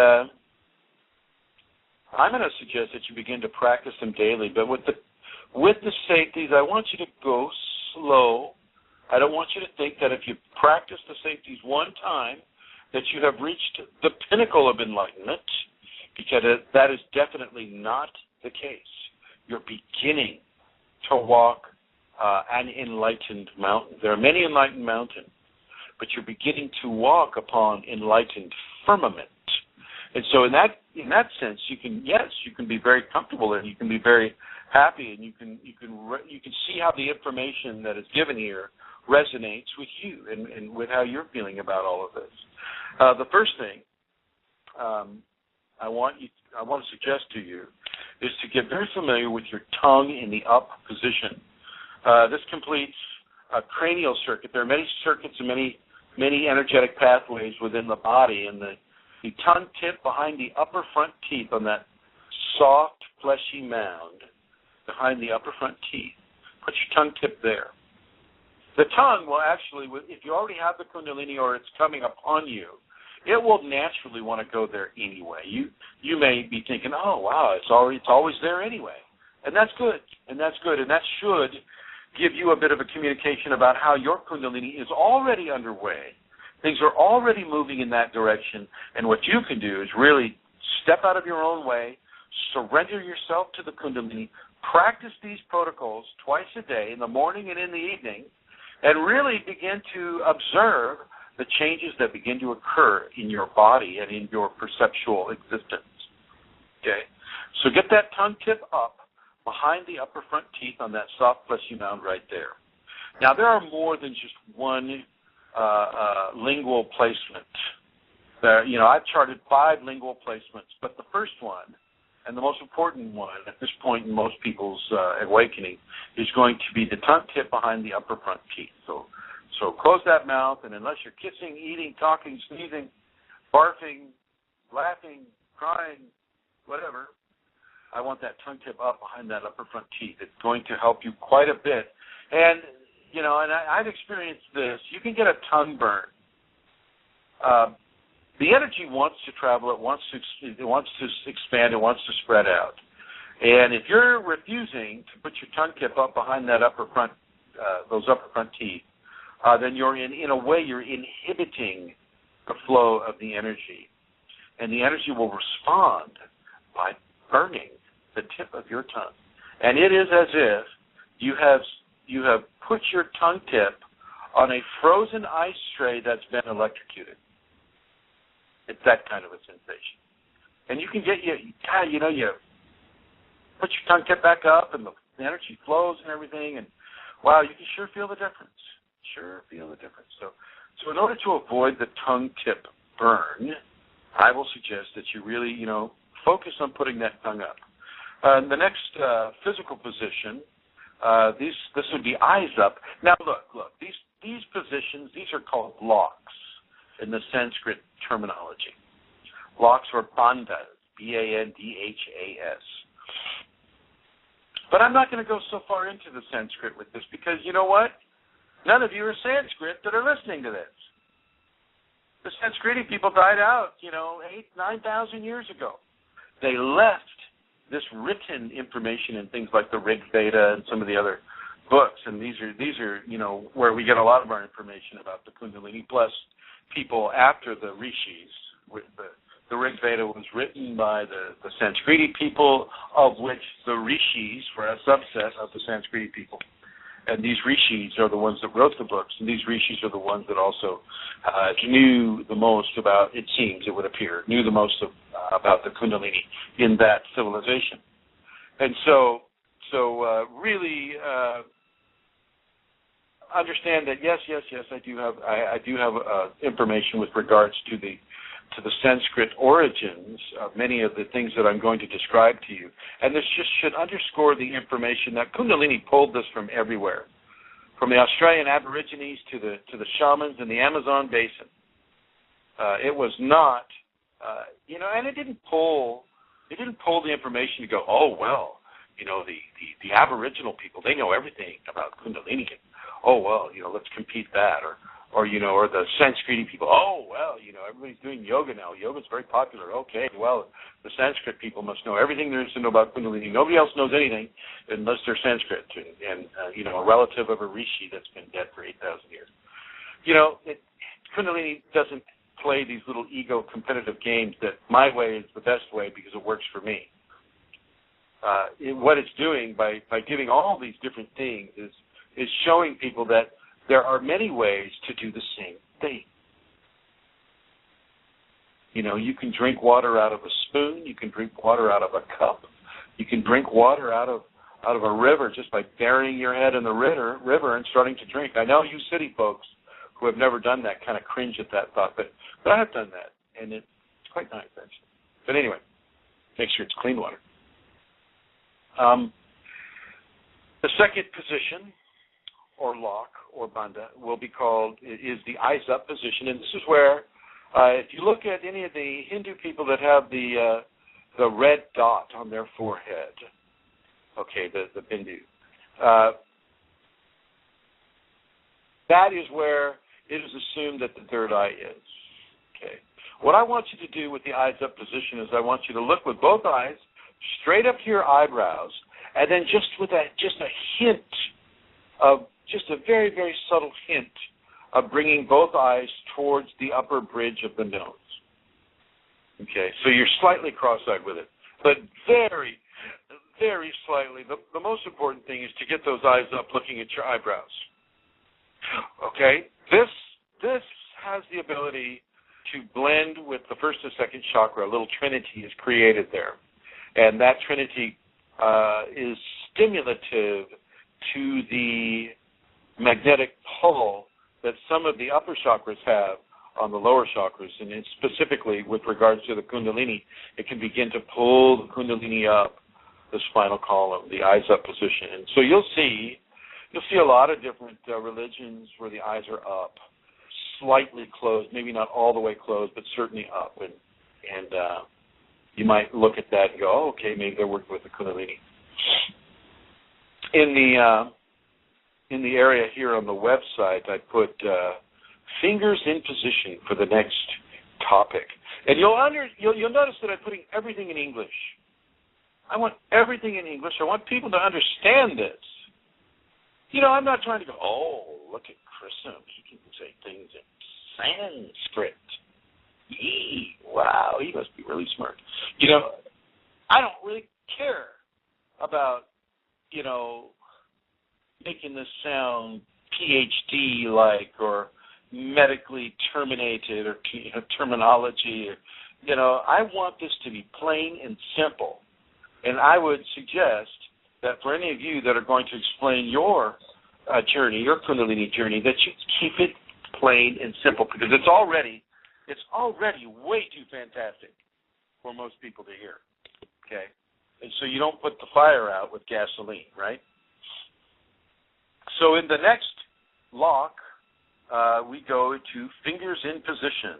I'm going to suggest that you begin to practice them daily. But with the Safeties, I want you to go slow. I don't want you to think that if you practice the Safeties 1 time that you have reached the pinnacle of enlightenment, because that is definitely not the case. You're beginning to walk an enlightened mountain. There are many enlightened mountains, but you're beginning to walk upon enlightened firmament. And so in that sense, you can be very comfortable, and you can be very happy, and you can see how the information that is given here resonates with you and with how you're feeling about all of this. The first thing I want to suggest to you is to get very familiar with your tongue in the up position. This completes a cranial circuit. There are many circuits and many energetic pathways within the body, and the tongue tip behind the upper front teeth on that soft, fleshy mound behind the upper front teeth. Put your tongue tip there. The tongue will actually, if you already have the Kundalini or it's coming upon you, it will naturally want to go there anyway. You may be thinking, oh, wow, it's always there anyway. And that's good, and that should give you a bit of a communication about how your Kundalini is already underway. Things are already moving in that direction, and what you can do is really step out of your own way, surrender yourself to the Kundalini, practice these protocols twice a day, in the morning and in the evening, and really begin to observe the changes that begin to occur in your body and in your perceptual existence. Okay? So get that tongue tip up behind the upper front teeth on that soft fleshy mound right there. Now, there are more than just one lingual placement. I've charted 5 lingual placements, but the first one, and the most important one at this point in most people's awakening, is going to be the tongue tip behind the upper front teeth. So close that mouth, and unless you're kissing, eating, talking, sneezing, barfing, laughing, crying, whatever, I want that tongue tip up behind that upper front teeth. It's going to help you quite a bit. And, and I've experienced this. You can get a tongue burn. The energy wants to travel. It wants to expand. It wants to spread out. And if you're refusing to put your tongue tip up behind that those upper front teeth, then you're in a way you're inhibiting the flow of the energy, and the energy will respond by burning the tip of your tongue. And it is as if you have put your tongue tip on a frozen ice tray that's been electrocuted. It's that kind of a sensation. And you can get you put your tongue tip back up, and the energy flows and everything, and wow, you can sure feel the difference. So in order to avoid the tongue tip burn, I will suggest that you really, focus on putting that tongue up. The next physical position, this would be eyes up. Now look, these positions, these are called blocks. in the Sanskrit terminology. Locks are bandhas, B-A-N-D-H-A-S. But I'm not going to go so far into the Sanskrit with this because you know what? None of you are Sanskrit that are listening to this. The Sanskriti people died out, 9,000 years ago. They left this written information in things like the Rig Veda and some of the other books, and these are where we get a lot of our information about the Kundalini, plus people after the rishis. The Rig Veda was written by the Sanskriti people, of which the rishis were a subset of the Sanskriti people. And these rishis are the ones that wrote the books, and these rishis are the ones that also knew the most about, it seems, it would appear, knew the most about the Kundalini in that civilization. And so really understand that yes, I do have information with regards to the Sanskrit origins of many of the things that I'm going to describe to you. And this just should underscore the information that Kundalini pulled this from everywhere, from the Australian Aborigines to the shamans in the Amazon basin. It was not, and it didn't pull the information to go, oh well, the Aboriginal people, they know everything about Kundalini. Oh well, let's compete that, or the Sanskriti people, oh, well, everybody's doing yoga now. Yoga's very popular. Okay, well, the Sanskrit people must know everything there is to know about Kundalini. Nobody else knows anything unless they're Sanskrit and a relative of a rishi that's been dead for 8,000 years. Kundalini doesn't play these little ego competitive games that my way is the best way because it works for me. What it's doing by giving all these different things is showing people that there are many ways to do the same thing. You can drink water out of a spoon. You can drink water out of a cup. You can drink water out of a river just by burying your head in the river and starting to drink. I know you city folks who have never done that kind of cringe at that thought, but I have done that, and it's quite nice, actually. But anyway, make sure it's clean water. The second position, or lock, or bandha, is the eyes up position. And this is where, if you look at any of the Hindu people that have the red dot on their forehead, okay, the bindu, that is where it is assumed that the third eye is. Okay. What I want you to do with the eyes up position is I want you to look with both eyes straight up to your eyebrows, and then just a hint of, just a very, very subtle hint of bringing both eyes towards the upper bridge of the nose. Okay, so you're slightly cross-eyed with it, but very, very slightly. The most important thing is to get those eyes up looking at your eyebrows. Okay, this has the ability to blend with the first and second chakra. A little trinity is created there, and that trinity is stimulative to the magnetic pull that some of the upper chakras have on the lower chakras, and specifically with regards to the Kundalini, it can begin to pull the Kundalini up the spinal column, the eyes up position. And so you'll see a lot of different religions where the eyes are up, slightly closed, maybe not all the way closed, but certainly up, and you might look at that and go, oh, okay, maybe they're working with the Kundalini. In the area here on the website, I put fingers in position for the next topic. And you'll notice that I'm putting everything in English. I want everything in English. I want people to understand this. I'm not trying to go, oh, look at Chrism. He can say things in Sanskrit. Yee, wow, he must be really smart. I don't really care about, making this sound PhD-like or medically terminated or terminology. I want this to be plain and simple. And I would suggest that for any of you that are going to explain your journey, your Kundalini journey, that you keep it plain and simple, because it's already way too fantastic for most people to hear. Okay? And so you don't put the fire out with gasoline, right? So in the next lock, we go to fingers in position,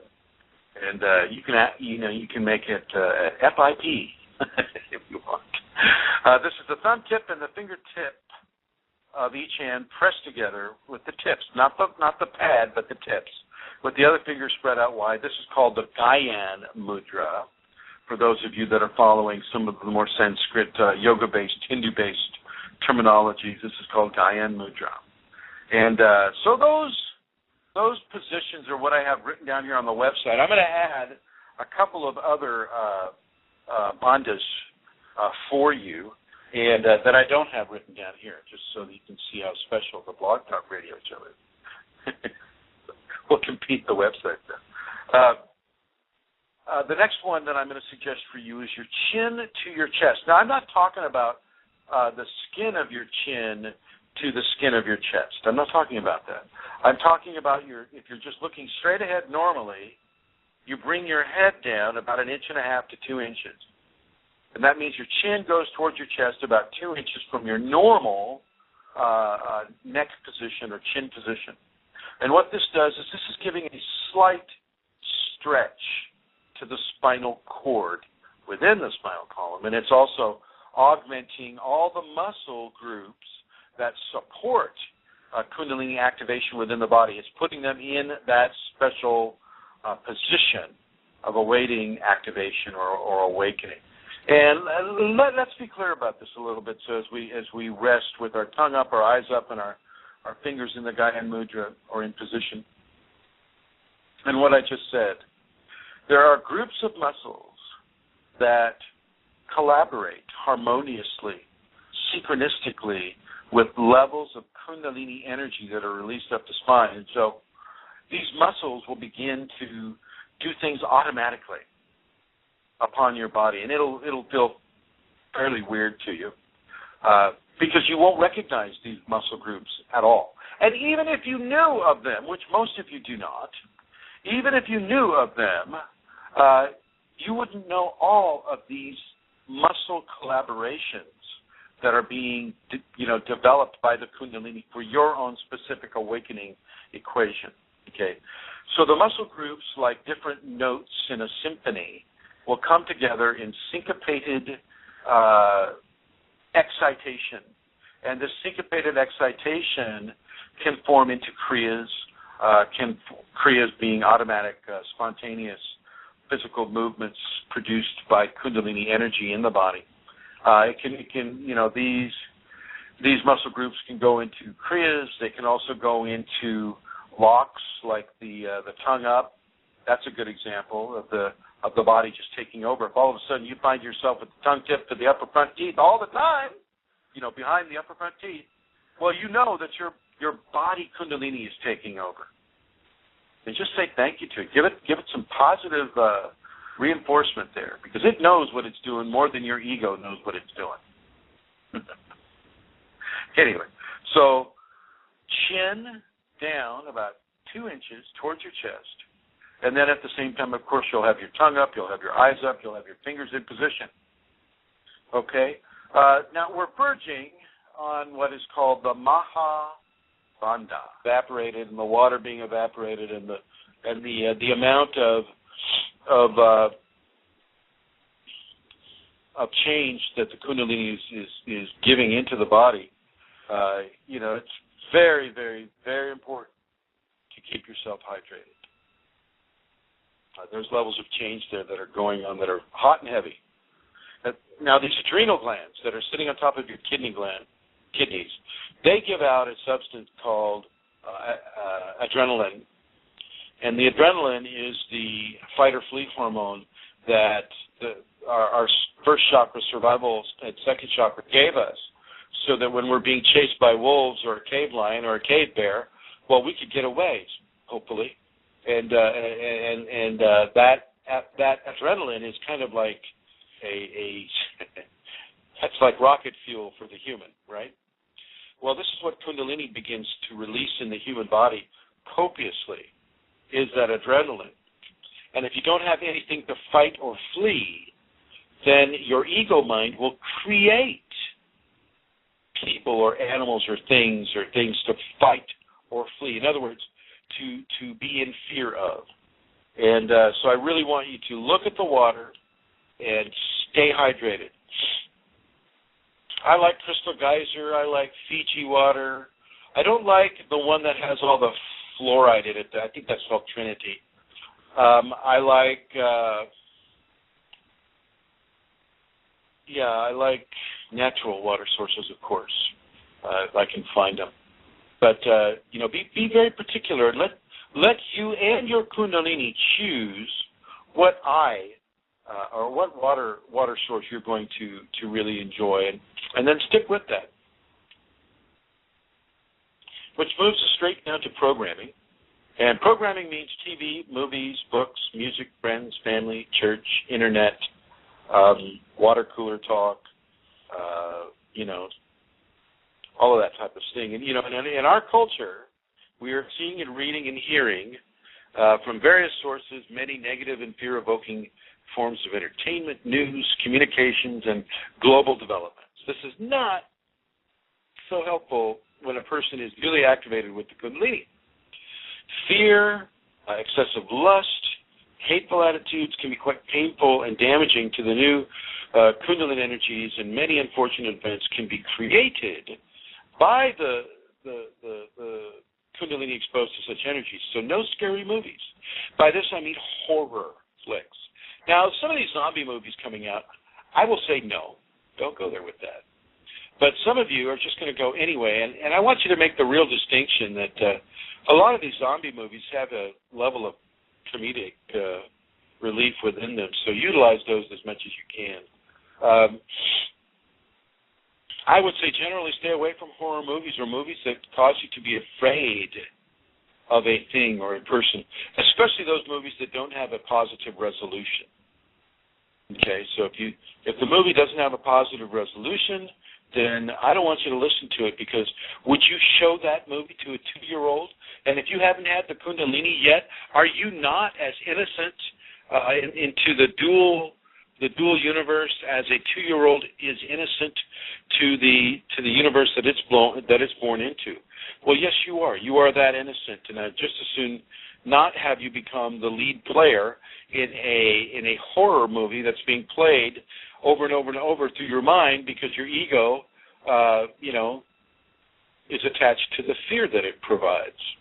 and you can make it FIP if you want. This is the thumb tip and the fingertip of each hand pressed together with the tips, not the pad, but the tips, with the other finger spread out wide. This is called the Gyan Mudra. For those of you that are following some of the more Sanskrit, yoga-based, Hindu-based terminologies, this is called Gyan Mudra. And so those positions are what I have written down here on the website. I'm going to add a couple of other bandhas for you, and that I don't have written down here, just so that you can see how special the Blog Talk Radio show is. We'll compete the website then. The next one that I'm going to suggest for you is your chin to your chest. Now, I'm not talking about the skin of your chin to the skin of your chest. I'm not talking about that. I'm talking about if you're just looking straight ahead normally, you bring your head down about 1.5 to 2 inches. And that means your chin goes towards your chest about 2 inches from your normal neck position or chin position. And what this does is this is giving a slight stretch to the spinal cord within the spinal column. And it's also augmenting all the muscle groups that support Kundalini activation within the body. It's putting them in that special position of awaiting activation or awakening. And let's be clear about this a little bit. So as we rest with our tongue up, our eyes up, and our fingers in the Gyan Mudra or in position, and what I just said, there are groups of muscles that collaborate harmoniously, synchronistically, with levels of Kundalini energy that are released up the spine. And so these muscles will begin to do things automatically upon your body, and it'll feel fairly weird to you because you won't recognize these muscle groups at all. And even if you knew of them, which most of you do not, even if you knew of them, you wouldn't know all of these muscle collaborations that are being developed by the Kundalini for your own specific awakening equation. Okay, so the muscle groups, like different notes in a symphony, will come together in syncopated excitation. And this syncopated excitation can form into kriyas, kriyas being automatic, spontaneous physical movements produced by Kundalini energy in the body. These muscle groups can go into kriyas. They can also go into locks, like the tongue up. That's a good example of the body just taking over. If all of a sudden you find yourself with the tongue tip to the upper front teeth all the time, behind the upper front teeth, well, you know that your body Kundalini is taking over. And just say thank you to it. Give it some positive reinforcement there, because it knows what it's doing more than your ego knows what it's doing. Anyway, so chin down about 2 inches towards your chest, and then at the same time, of course, you'll have your tongue up, you'll have your eyes up, you'll have your fingers in position. Okay? Now we're verging on what is called the Maha Bandha, evaporated, and the water being evaporated, and the amount of change that the Kundalini is giving into the body. It's very, very, very important to keep yourself hydrated. There's levels of change there that are going on that are hot and heavy. Now, these adrenal glands that are sitting on top of your kidneys, they give out a substance called adrenaline. And the adrenaline is the fight or flee hormone that our first chakra, survival, and second chakra gave us, so that when we're being chased by wolves or a cave lion or a cave bear, well, we could get away, hopefully. And that adrenaline is kind of like that's like rocket fuel for the human, right? Well, this is what Kundalini begins to release in the human body copiously, is that adrenaline. And if you don't have anything to fight or flee, then your ego mind will create people or animals or things to fight or flee. In other words, to be in fear of. And so I really want you to look at the water and stay hydrated. I like Crystal Geyser. I like Fiji water. I don't like the one that has all the fluoride in it. I think that's called Trinity. I like natural water sources, of course, if I can find them. But be very particular. Let you and your Kundalini choose what or what water source you're going to really enjoy, and then stick with that. Which moves us straight now to programming. And programming means TV, movies, books, music, friends, family, church, internet, water cooler talk, all of that type of thing. And, in our culture, we are seeing and reading and hearing from various sources many negative and fear-evoking forms of entertainment, news, communications, and global developments. This is not so helpful when a person is really activated with the Kundalini. Fear, excessive lust, hateful attitudes can be quite painful and damaging to the new Kundalini energies, and many unfortunate events can be created by the Kundalini exposed to such energies. So no scary movies. By this I mean horror flicks. Now, some of these zombie movies coming out, I will say no. Don't go there with that. But some of you are just going to go anyway, and I want you to make the real distinction that a lot of these zombie movies have a level of comedic relief within them, so utilize those as much as you can. I would say generally stay away from horror movies or movies that cause you to be afraid of a thing or a person, especially those movies that don't have a positive resolution. Okay, so if the movie doesn't have a positive resolution, then I don't want you to listen to it, because would you show that movie to a 2-year-old? And if you haven't had the Kundalini yet, are you not as innocent into the dual universe as a 2-year-old is innocent to the universe that it's born into? Well, yes, you are. You are that innocent, and I'd just as soon not have you become the lead player in a horror movie that's being played over and over and over through your mind, because your ego, is attached to the fear that it provides.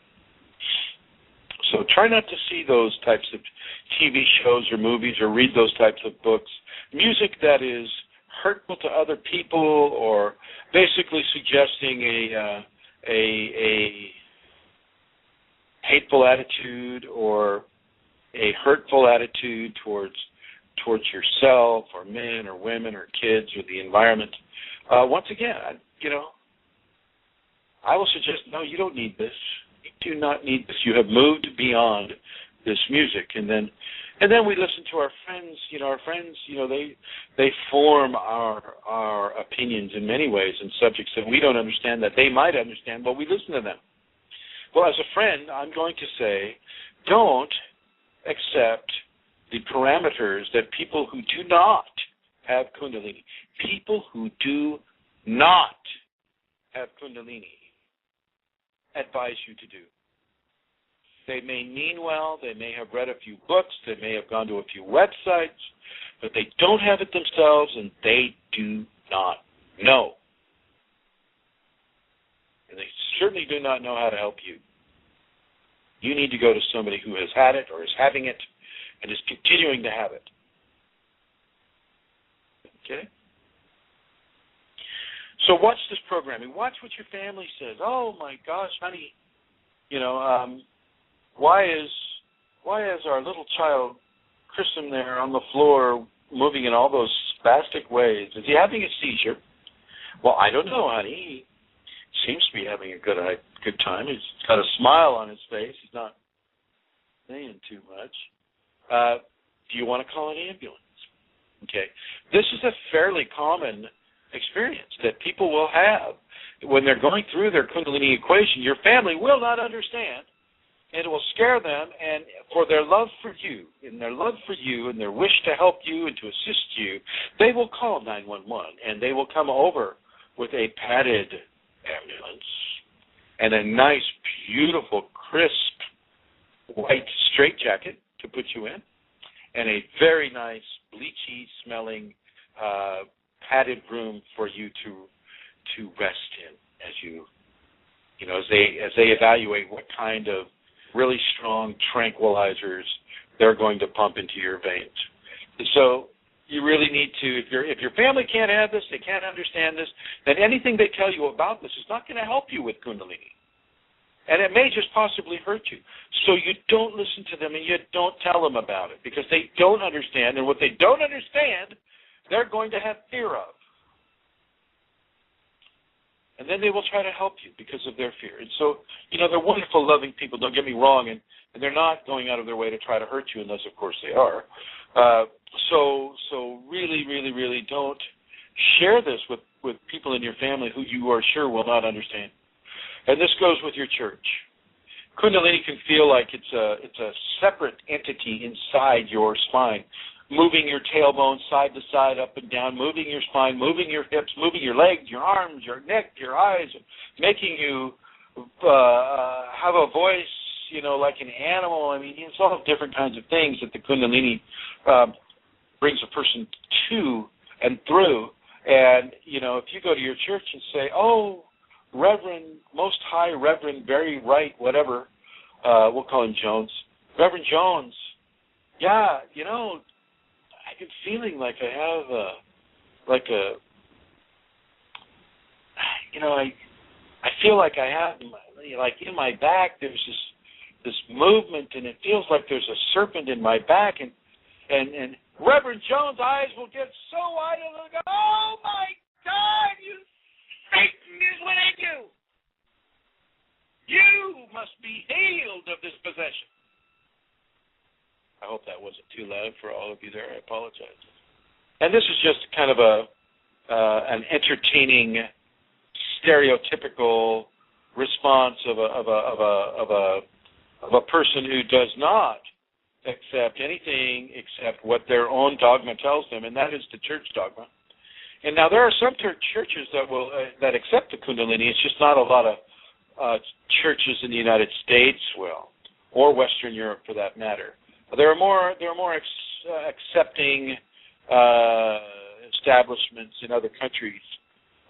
So try not to see those types of TV shows or movies or read those types of books. Music that is hurtful to other people or basically suggesting a hateful attitude or a hurtful attitude towards yourself or men or women or kids or the environment. Once again, I will suggest, no, you don't need this. You do not need this. You have moved beyond this music. And then we listen to our friends. Our friends, they form our opinions in many ways in subjects that we don't understand, that they might understand, but we listen to them. Well, as a friend, I'm going to say, don't accept the parameters that people who do not have Kundalini, people who do not have Kundalini, advise you to do. They may mean well, they may have read a few books, they may have gone to a few websites, but they don't have it themselves, and they do not know. And they certainly do not know how to help you. You need to go to somebody who has had it or is having it and is continuing to have it. Okay? So watch this programming. Watch what your family says. Oh, my gosh, honey, why is our little child, Chrism, there on the floor moving in all those spastic ways? Is he having a seizure? Well, I don't know, honey. He seems to be having a good time. He's got a smile on his face. He's not saying too much. Do you want to call an ambulance? Okay. This is a fairly common experience that people will have when they're going through their Kundalini equation. Your family will not understand, and it will scare them, and for their love for you, and their wish to help you and to assist you, they will call 911, and they will come over with a padded ambulance and a nice, beautiful, crisp white straitjacket to put you in, and a very nice bleachy smelling padded room for you to rest in as they evaluate what kind of really strong tranquilizers they're going to pump into your veins. So you really need to, if your family can't have this, they can't understand this, then anything they tell you about this is not going to help you with Kundalini. And it may just possibly hurt you. So you don't listen to them and you don't tell them about it because they don't understand. And what they don't understand, they're going to have fear of. And then they will try to help you because of their fear. And so, they're wonderful, loving people, don't get me wrong, and they're not going out of their way to try to hurt you unless, of course, they are. So really, really, really don't share this with people in your family who you are sure will not understand. And this goes with your church. Kundalini can feel like it's a separate entity inside your spine, moving your tailbone side to side, up and down, moving your spine, moving your hips, moving your legs, your arms, your neck, your eyes, making you have a voice, like an animal. I mean, it's all different kinds of things that the Kundalini brings a person to and through. And, if you go to your church and say, oh, Reverend, Most High Reverend, very right, whatever, we'll call him Jones. Reverend Jones, yeah, I've been feeling like I have I feel like I have, in my back, there's this movement, and it feels like there's a serpent in my back, and Reverend Jones' eyes will get so wide, and they'll go, oh, my God, Satan is within you. You must be healed of this possession. I hope that wasn't too loud for all of you there. I apologize. And this is just kind of an entertaining, stereotypical response of a person who does not accept anything except what their own dogma tells them, and that is the church dogma. And now there are some churches that accept the Kundalini. It's just not a lot of churches in the United States, or Western Europe for that matter. There are more accepting establishments in other countries,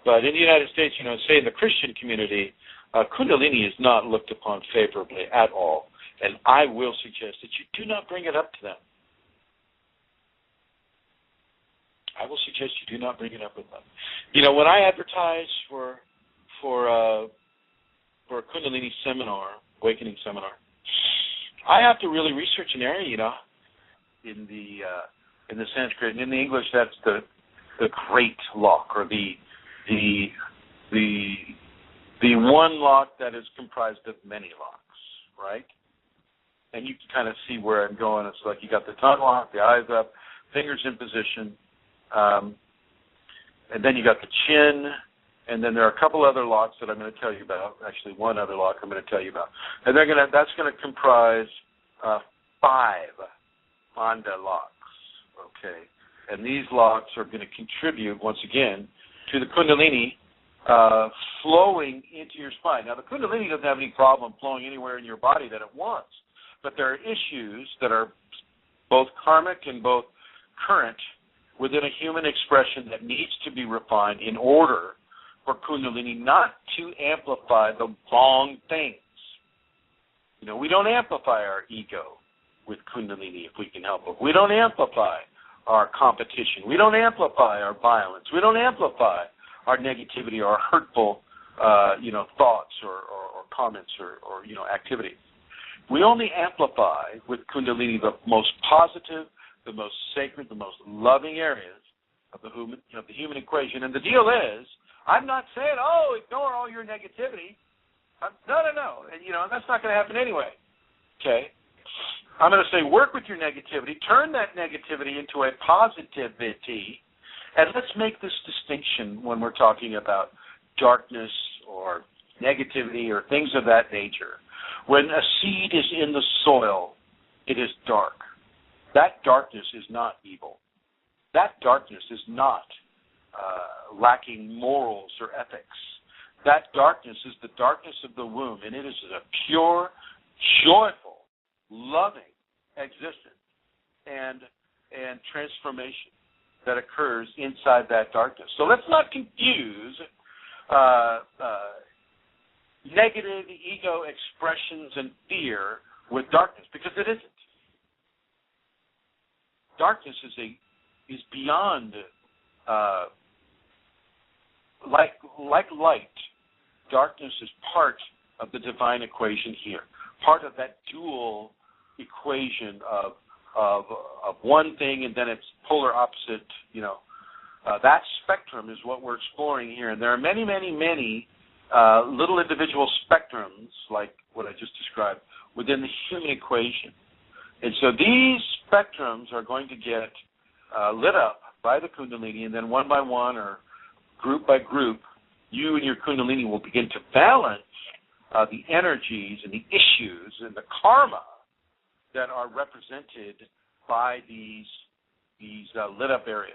but in the United States, say in the Christian community, Kundalini is not looked upon favorably at all. And I will suggest that you do not bring it up to them. I will suggest you do not bring it up with them. When I advertise for a Kundalini seminar, awakening seminar, I have to really research an area, in the Sanskrit, and in the English, that's the great lock, or the one lock that is comprised of many locks, right? And you can kind of see where I'm going. It's like you got the tongue lock, the eyes up, fingers in position, and then you got the chin, and then there are a couple other locks that I'm going to tell you about. Actually, one other lock I'm going to tell you about, and that's going to comprise 5 Manda locks. Okay, and these locks are going to contribute once again to the Kundalini flowing into your spine. Now, the Kundalini doesn't have any problem flowing anywhere in your body that it wants, but there are issues that are both karmic and both current within a human expression that needs to be refined in order for Kundalini not to amplify the wrong things. We don't amplify our ego with Kundalini if we can help it. We don't amplify our competition. We don't amplify our violence. We don't amplify our negativity or hurtful, thoughts or comments or activities. We only amplify with Kundalini the most positive, the most sacred, the most loving areas of the human equation. And the deal is, I'm not saying, ignore all your negativity. No. And, that's not going to happen anyway. Okay? I'm going to say, work with your negativity, turn that negativity into a positivity, and let's make this distinction when we're talking about darkness or negativity or things of that nature. When a seed is in the soil, it is dark. That darkness is not evil. That darkness is not lacking morals or ethics. That darkness is the darkness of the womb, and it is a pure, joyful loving existence and transformation that occurs inside that darkness. So let's not confuse negative ego expressions and fear with darkness, because it isn't. Darkness is beyond like light. Darkness is part of the divine equation here, part of that dual equation of one thing and then its polar opposite. That spectrum is what we're exploring here, and there are many, many, many little individual spectrums, like what I just described, within the human equation. And so these spectrums are going to get lit up by the Kundalini, and then one by one or group by group, you and your Kundalini will begin to balance the energies and the issues and the karma that are represented by these lit up areas.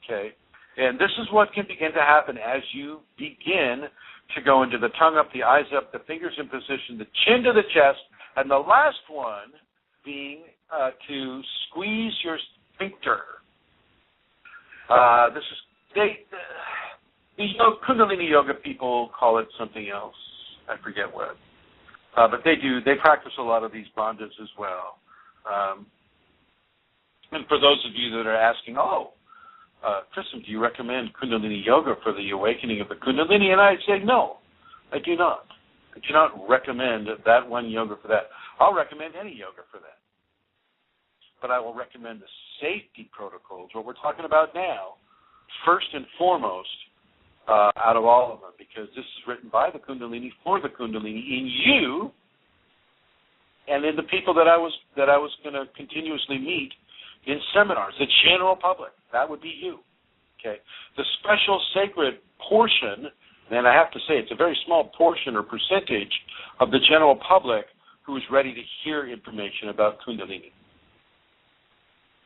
Okay? And this is what can begin to happen as you begin to go into the tongue up, the eyes up, the fingers in position, the chin to the chest, and the last one being to squeeze your sphincter. The Kundalini yoga people call it something else. I forget what. But they practice a lot of these bandhas as well. And for those of you that are asking, Chrism, do you recommend Kundalini yoga for the awakening of the Kundalini? And I say, no, I do not. I do not recommend that one yoga for that. I'll recommend any yoga for that. But I will recommend the safety protocols, what we're talking about now, first and foremost, out of all of them, because this is written by the Kundalini for the Kundalini in you and in the people that I was going to continuously meet in seminars, the general public. That would be you. Okay. The special sacred portion, and I have to say it's a very small portion or percentage of the general public who is ready to hear information about Kundalini.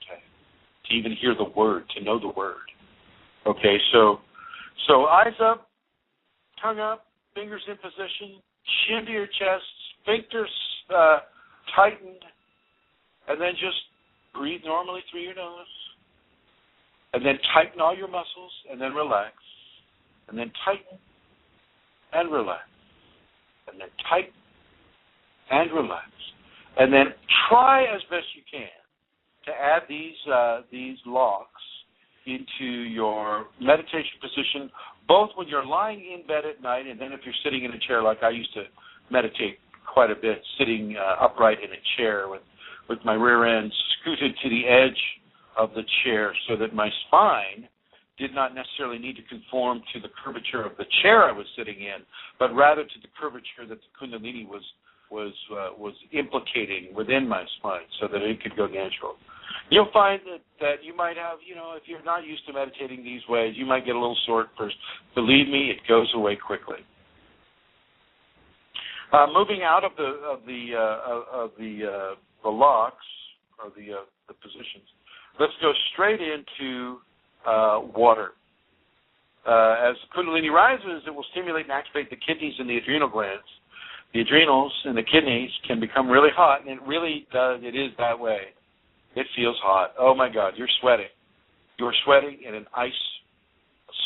Okay. To even hear the word, to know the word. Okay, so eyes up, tongue up, fingers in position, chin to your chest, sphincters tightened, and then just breathe normally through your nose, and then tighten all your muscles, and then relax, and then tighten and relax, and then tighten and relax, and then try as best you can to add these locks into your meditation position, both when you're lying in bed at night and then if you're sitting in a chair, like I used to meditate quite a bit, sitting upright in a chair with my rear end scooted to the edge of the chair so that my spine did not necessarily need to conform to the curvature of the chair I was sitting in, but rather to the curvature that the Kundalini was implicating within my spine so that it could go natural. You'll find that you might have, if you're not used to meditating these ways, you might get a little sore at first. Believe me, it goes away quickly. Moving out of the locks or the positions, let's go straight into water. As Kundalini rises, it will stimulate and activate the kidneys and the adrenal glands. The adrenals and the kidneys can become really hot, and it really does. It is that way. It feels hot. Oh, my God, you're sweating. You're sweating in an ice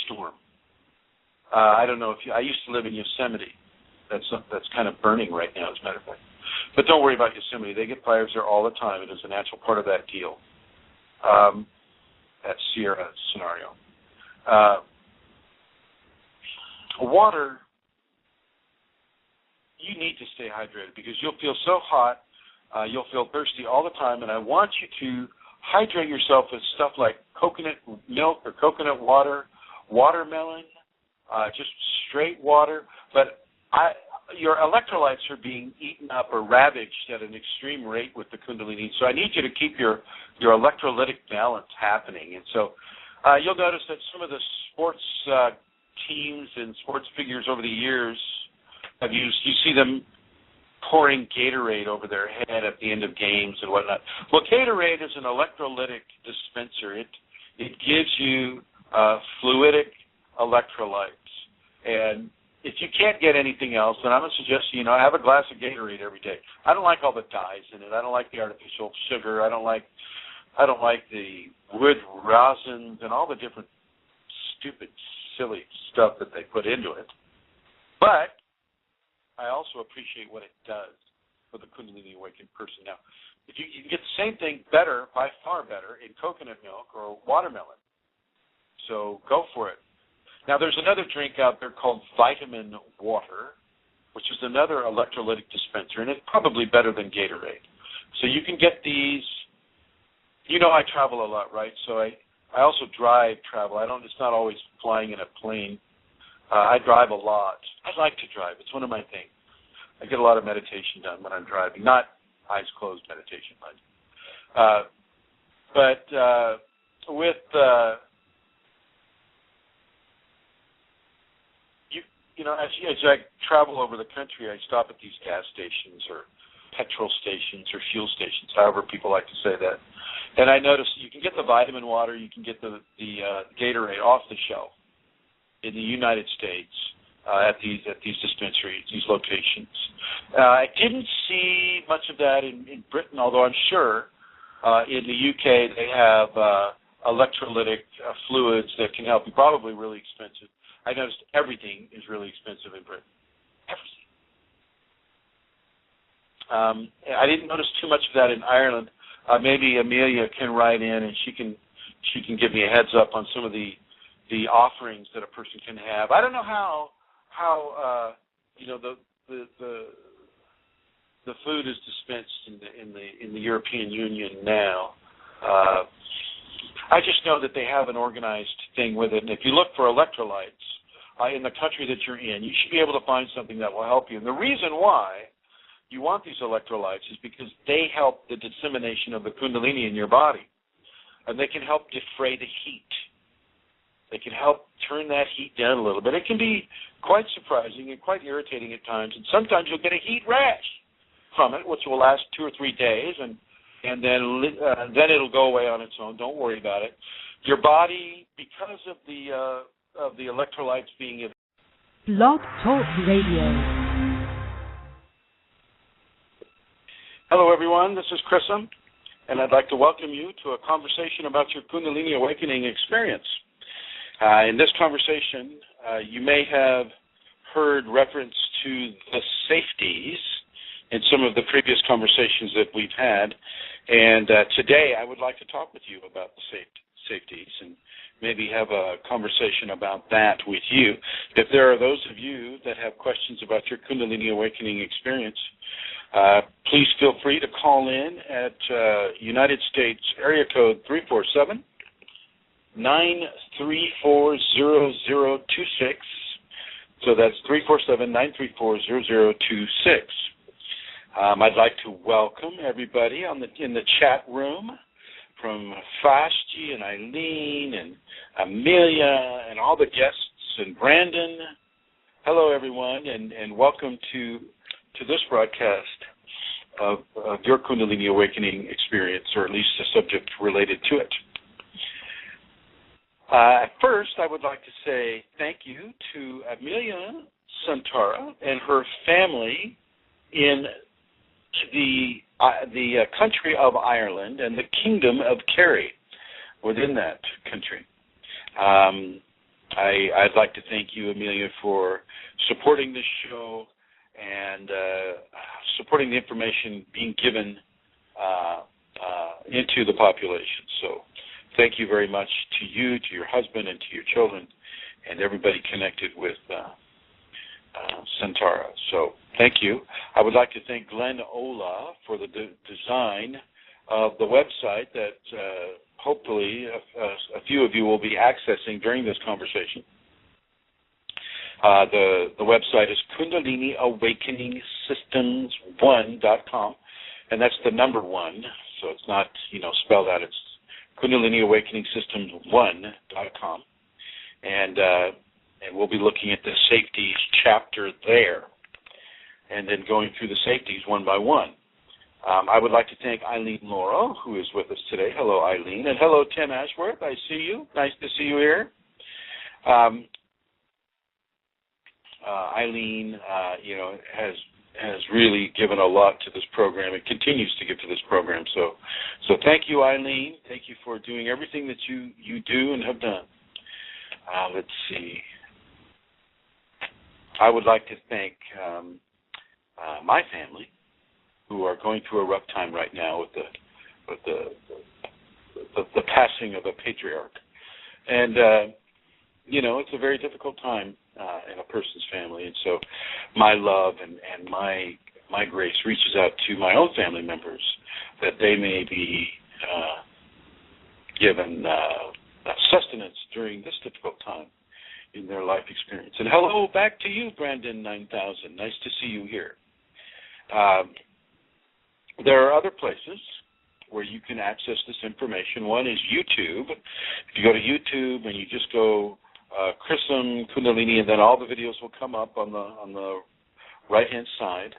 storm. I don't know if I used to live in Yosemite. That's kind of burning right now, as a matter of fact. But don't worry about Yosemite. They get fires there all the time. It is a natural part of that deal, that Sierra scenario. Water, you need to stay hydrated because you'll feel so hot. You'll feel thirsty all the time, and I want you to hydrate yourself with stuff like coconut milk or coconut water, watermelon, just straight water. But your electrolytes are being eaten up or ravaged at an extreme rate with the Kundalini, so I need you to keep your electrolytic balance happening. And so you'll notice that some of the sports teams and sports figures over the years have used, you see them pouring Gatorade over their head at the end of games and whatnot. Well, Gatorade is an electrolytic dispenser. It gives you fluidic electrolytes, and if if you can't get anything else, then I'm going to suggest have a glass of Gatorade every day. I don't like all the dyes in it. I don't like the artificial sugar. I don't like the wood resins and all the different stupid, silly stuff that they put into it. But I also appreciate what it does for the Kundalini awakened person. Now, if you can get the same thing better, by far better, in coconut milk or watermelon. So go for it. Now, there's another drink out there called vitamin water, which is another electrolytic dispenser, and it's probably better than Gatorade. So you can get these. I travel a lot, right? So I also travel. It's not always flying in a plane. I drive a lot. I like to drive. It's one of my things. I get a lot of meditation done when I'm driving, not eyes closed meditation, but with as I travel over the country, I stop at these gas stations or petrol stations or fuel stations, however people like to say that. And I notice you can get the vitamin water, you can get the Gatorade off the shelf in the United States at these dispensaries, these locations. I didn't see much of that in Britain, although I'm sure in the UK they have electrolytic fluids that can help you, probably really expensive. I noticed everything is really expensive in Britain. Everything. I didn't notice too much of that in Ireland. Maybe Amelia can write in and she can give me a heads up on some of the offerings that a person can have. I don't know how the food is dispensed in the European Union now. I just know that they have an organized thing with it, and if you look for electrolytes in the country that you're in, you should be able to find something that will help you. And the reason why you want these electrolytes is because they help the dissemination of the Kundalini in your body, and they can help defray the heat. They can help turn that heat down a little bit. It can be quite surprising and quite irritating at times, and sometimes you'll get a heat rash from it, which will last 2 or 3 days, and then it'll go away on its own. Don't worry about it. Your body, because of the electrolytes being Blog Talk Radio. Hello, everyone. This is Chrism, and I'd like to welcome you to a conversation about your Kundalini awakening experience. In this conversation, you may have heard reference to the Safeties in some of the previous conversations that we've had, and today I would like to talk with you about the Safeties and maybe have a conversation about that with you. If there are those of you that have questions about your Kundalini awakening experience, please feel free to call in at United States area code 347-934-0026. So that's 347-934-0026. I'd like to welcome everybody in the chat room, from Fashti and Eileen and Amelia and all the guests and Brandon. Hello, everyone, and welcome to this broadcast of your Kundalini awakening experience, or at least a subject related to it. First, I would like to say thank you to Amelia Santara and her family in the country of Ireland and the kingdom of Kerry within that country. I'd like to thank you, Amelia, for supporting this show and supporting the information being given into the population. So thank you very much to you, to your husband, and to your children, and everybody connected with Santara. So thank you. I would like to thank Glenn Ola for the design of the website that hopefully a few of you will be accessing during this conversation. The website is KundaliniAwakeningSystems1.com, and that's the number 1, so it's not spelled out. It's KundaliniAwakeningSystems1.com, and we'll be looking at the Safeties chapter there, and then going through the Safeties one by one. I would like to thank Eileen Laurel, who is with us today. Hello, Eileen. And hello, Tim Ashworth. I see you. Nice to see you here. Eileen, has really given a lot to this program. It continues to give to this program. So thank you, Eileen. Thank you for doing everything that you do and have done. Let's see. I would like to thank my family, who are going through a rough time right now with the passing of a patriarch, and it's a very difficult time in a person's family, and so my love and my grace reaches out to my own family members, that they may be given sustenance during this difficult time in their life experience. And hello back to you, Brandon 9000. Nice to see you here. There are other places where you can access this information. One is YouTube. If you go to YouTube and you just go Chrism, Kundalini, and then all the videos will come up on the right-hand side,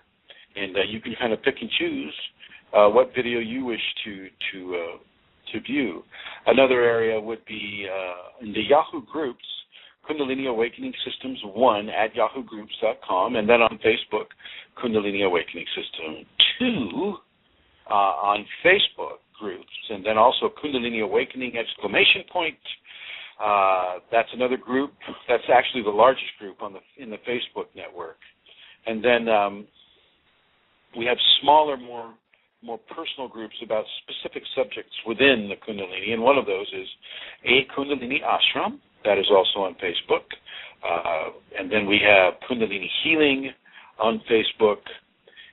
and you can kind of pick and choose what video you wish to view. Another area would be in the Yahoo groups, Kundalini Awakening Systems 1 at yahoogroups.com, and then on Facebook, Kundalini Awakening System 2 on Facebook groups, and then also Kundalini Awakening ! That's another group. That's actually the largest group in the Facebook network. And then we have smaller, more personal groups about specific subjects within the Kundalini, and one of those is a Kundalini Ashram. That is also on Facebook. And then we have Kundalini Healing on Facebook.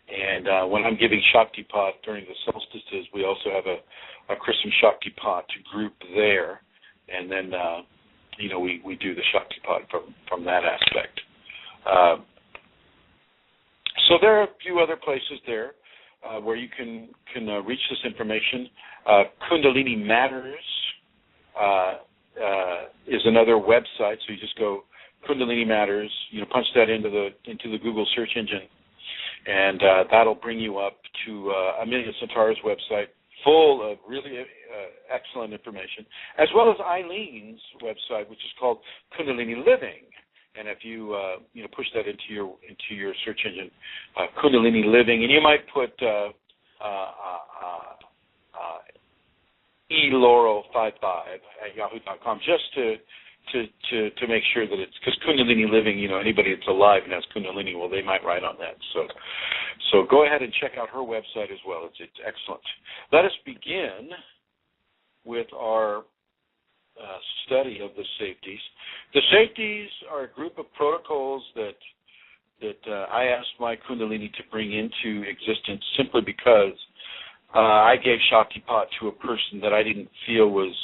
And when I'm giving Shaktipat during the solstices, we also have a Chrism Shaktipat group there. And then, we do the Shaktipat from that aspect. So there are a few other places there where you can reach this information. Kundalini Matters is another website. So you just go Kundalini Matters, punch that into the Google search engine, and that'll bring you up to Amelia Centara's website, full of really excellent information, as well as Eileen's website, which is called Kundalini Living. And if you push that into your search engine, Kundalini Living, and you might put eLaurel55 at yahoo.com just to make sure that it's, because Kundalini Living, anybody that's alive and has Kundalini, well, they might write on that. So go ahead and check out her website as well. It's excellent. Let us begin with our study of the Safeties. The Safeties are a group of protocols that I asked my Kundalini to bring into existence simply because I gave Shaktipat to a person that I didn't feel was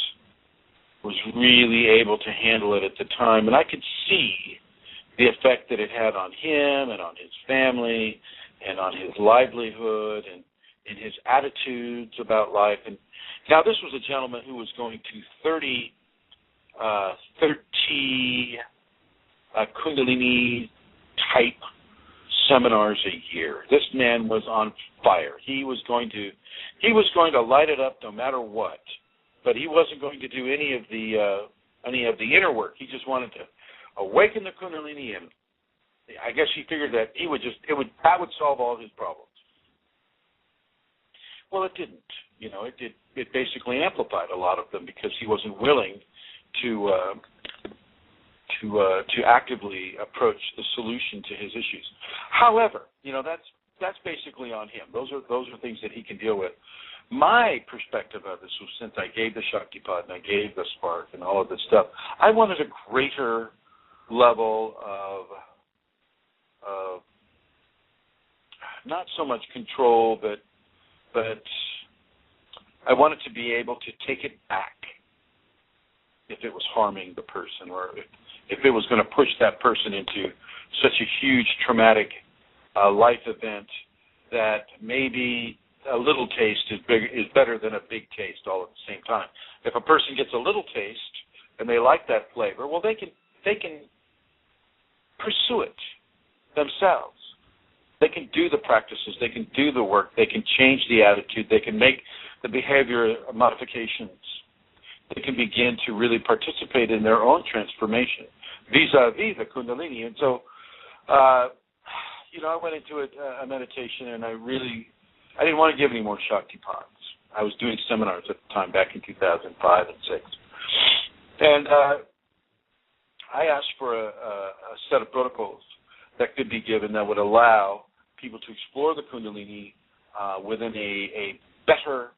really able to handle it at the time, and I could see the effect that it had on him and on his family and on his livelihood and in his attitudes about life. And now this was a gentleman who was going to 30 Kundalini type seminars a year. This man was on fire. He was going to light it up no matter what. But he wasn't going to do any of the inner work. He just wanted to awaken the Kundalini, and I guess he figured that that would solve all his problems. Well, it didn't. It basically amplified a lot of them because he wasn't willing to actively approach the solution to his issues. However, that's basically on him. Those are things that he can deal with. My perspective of this was, since I gave the Shaktipat and I gave the spark and all of this stuff, I wanted a greater level of not so much control, but I wanted to be able to take it back if it was harming the person, or if it was going to push that person into such a huge traumatic life event that maybe a little taste is better than a big taste all at the same time. If a person gets a little taste and they like that flavor, well, they can pursue it themselves. They can do the practices. They can do the work. They can change the attitude. They can make the behavior modifications. They can begin to really participate in their own transformation vis-a-vis the Kundalini. And so I went into a meditation, and I didn't want to give any more Shaktipaths. I was doing seminars at the time, back in 2005 and 6. And I asked for a set of protocols that could be given that would allow people to explore the Kundalini within a better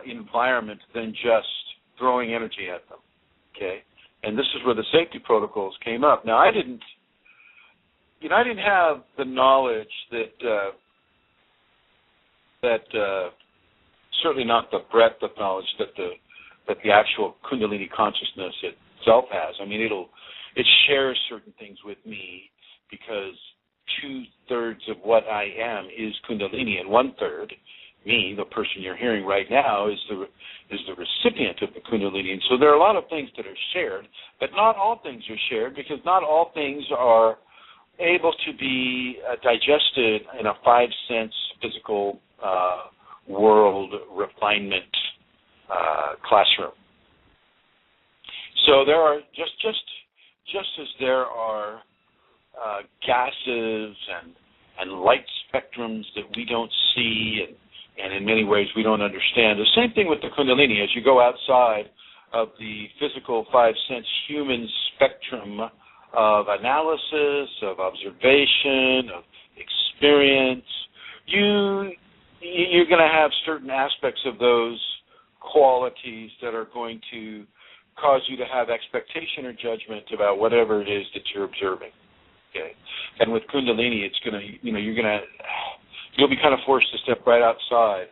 environment than just throwing energy at them. Okay? And this is where the safety protocols came up. Now, I didn't have the knowledge that certainly not the breadth of knowledge that the actual Kundalini consciousness itself has. I mean, it shares certain things with me because 2/3 of what I am is Kundalini, and 1/3, me, the person you're hearing right now, is the recipient of the Kundalini. And so there are a lot of things that are shared, but not all things are shared, because not all things are able to be digested in a 5-sense physical world refinement classroom. So there are just as there are gases and light spectrums that we don't see and in many ways we don't understand. The same thing with the Kundalini. As you go outside of the physical 5-sense human spectrum of analysis, of observation, of experience, you're going to have certain aspects of those qualities that are going to cause you to have expectation or judgment about whatever it is that you're observing. Okay, and with Kundalini, it's going to, you'll be kind of forced to step right outside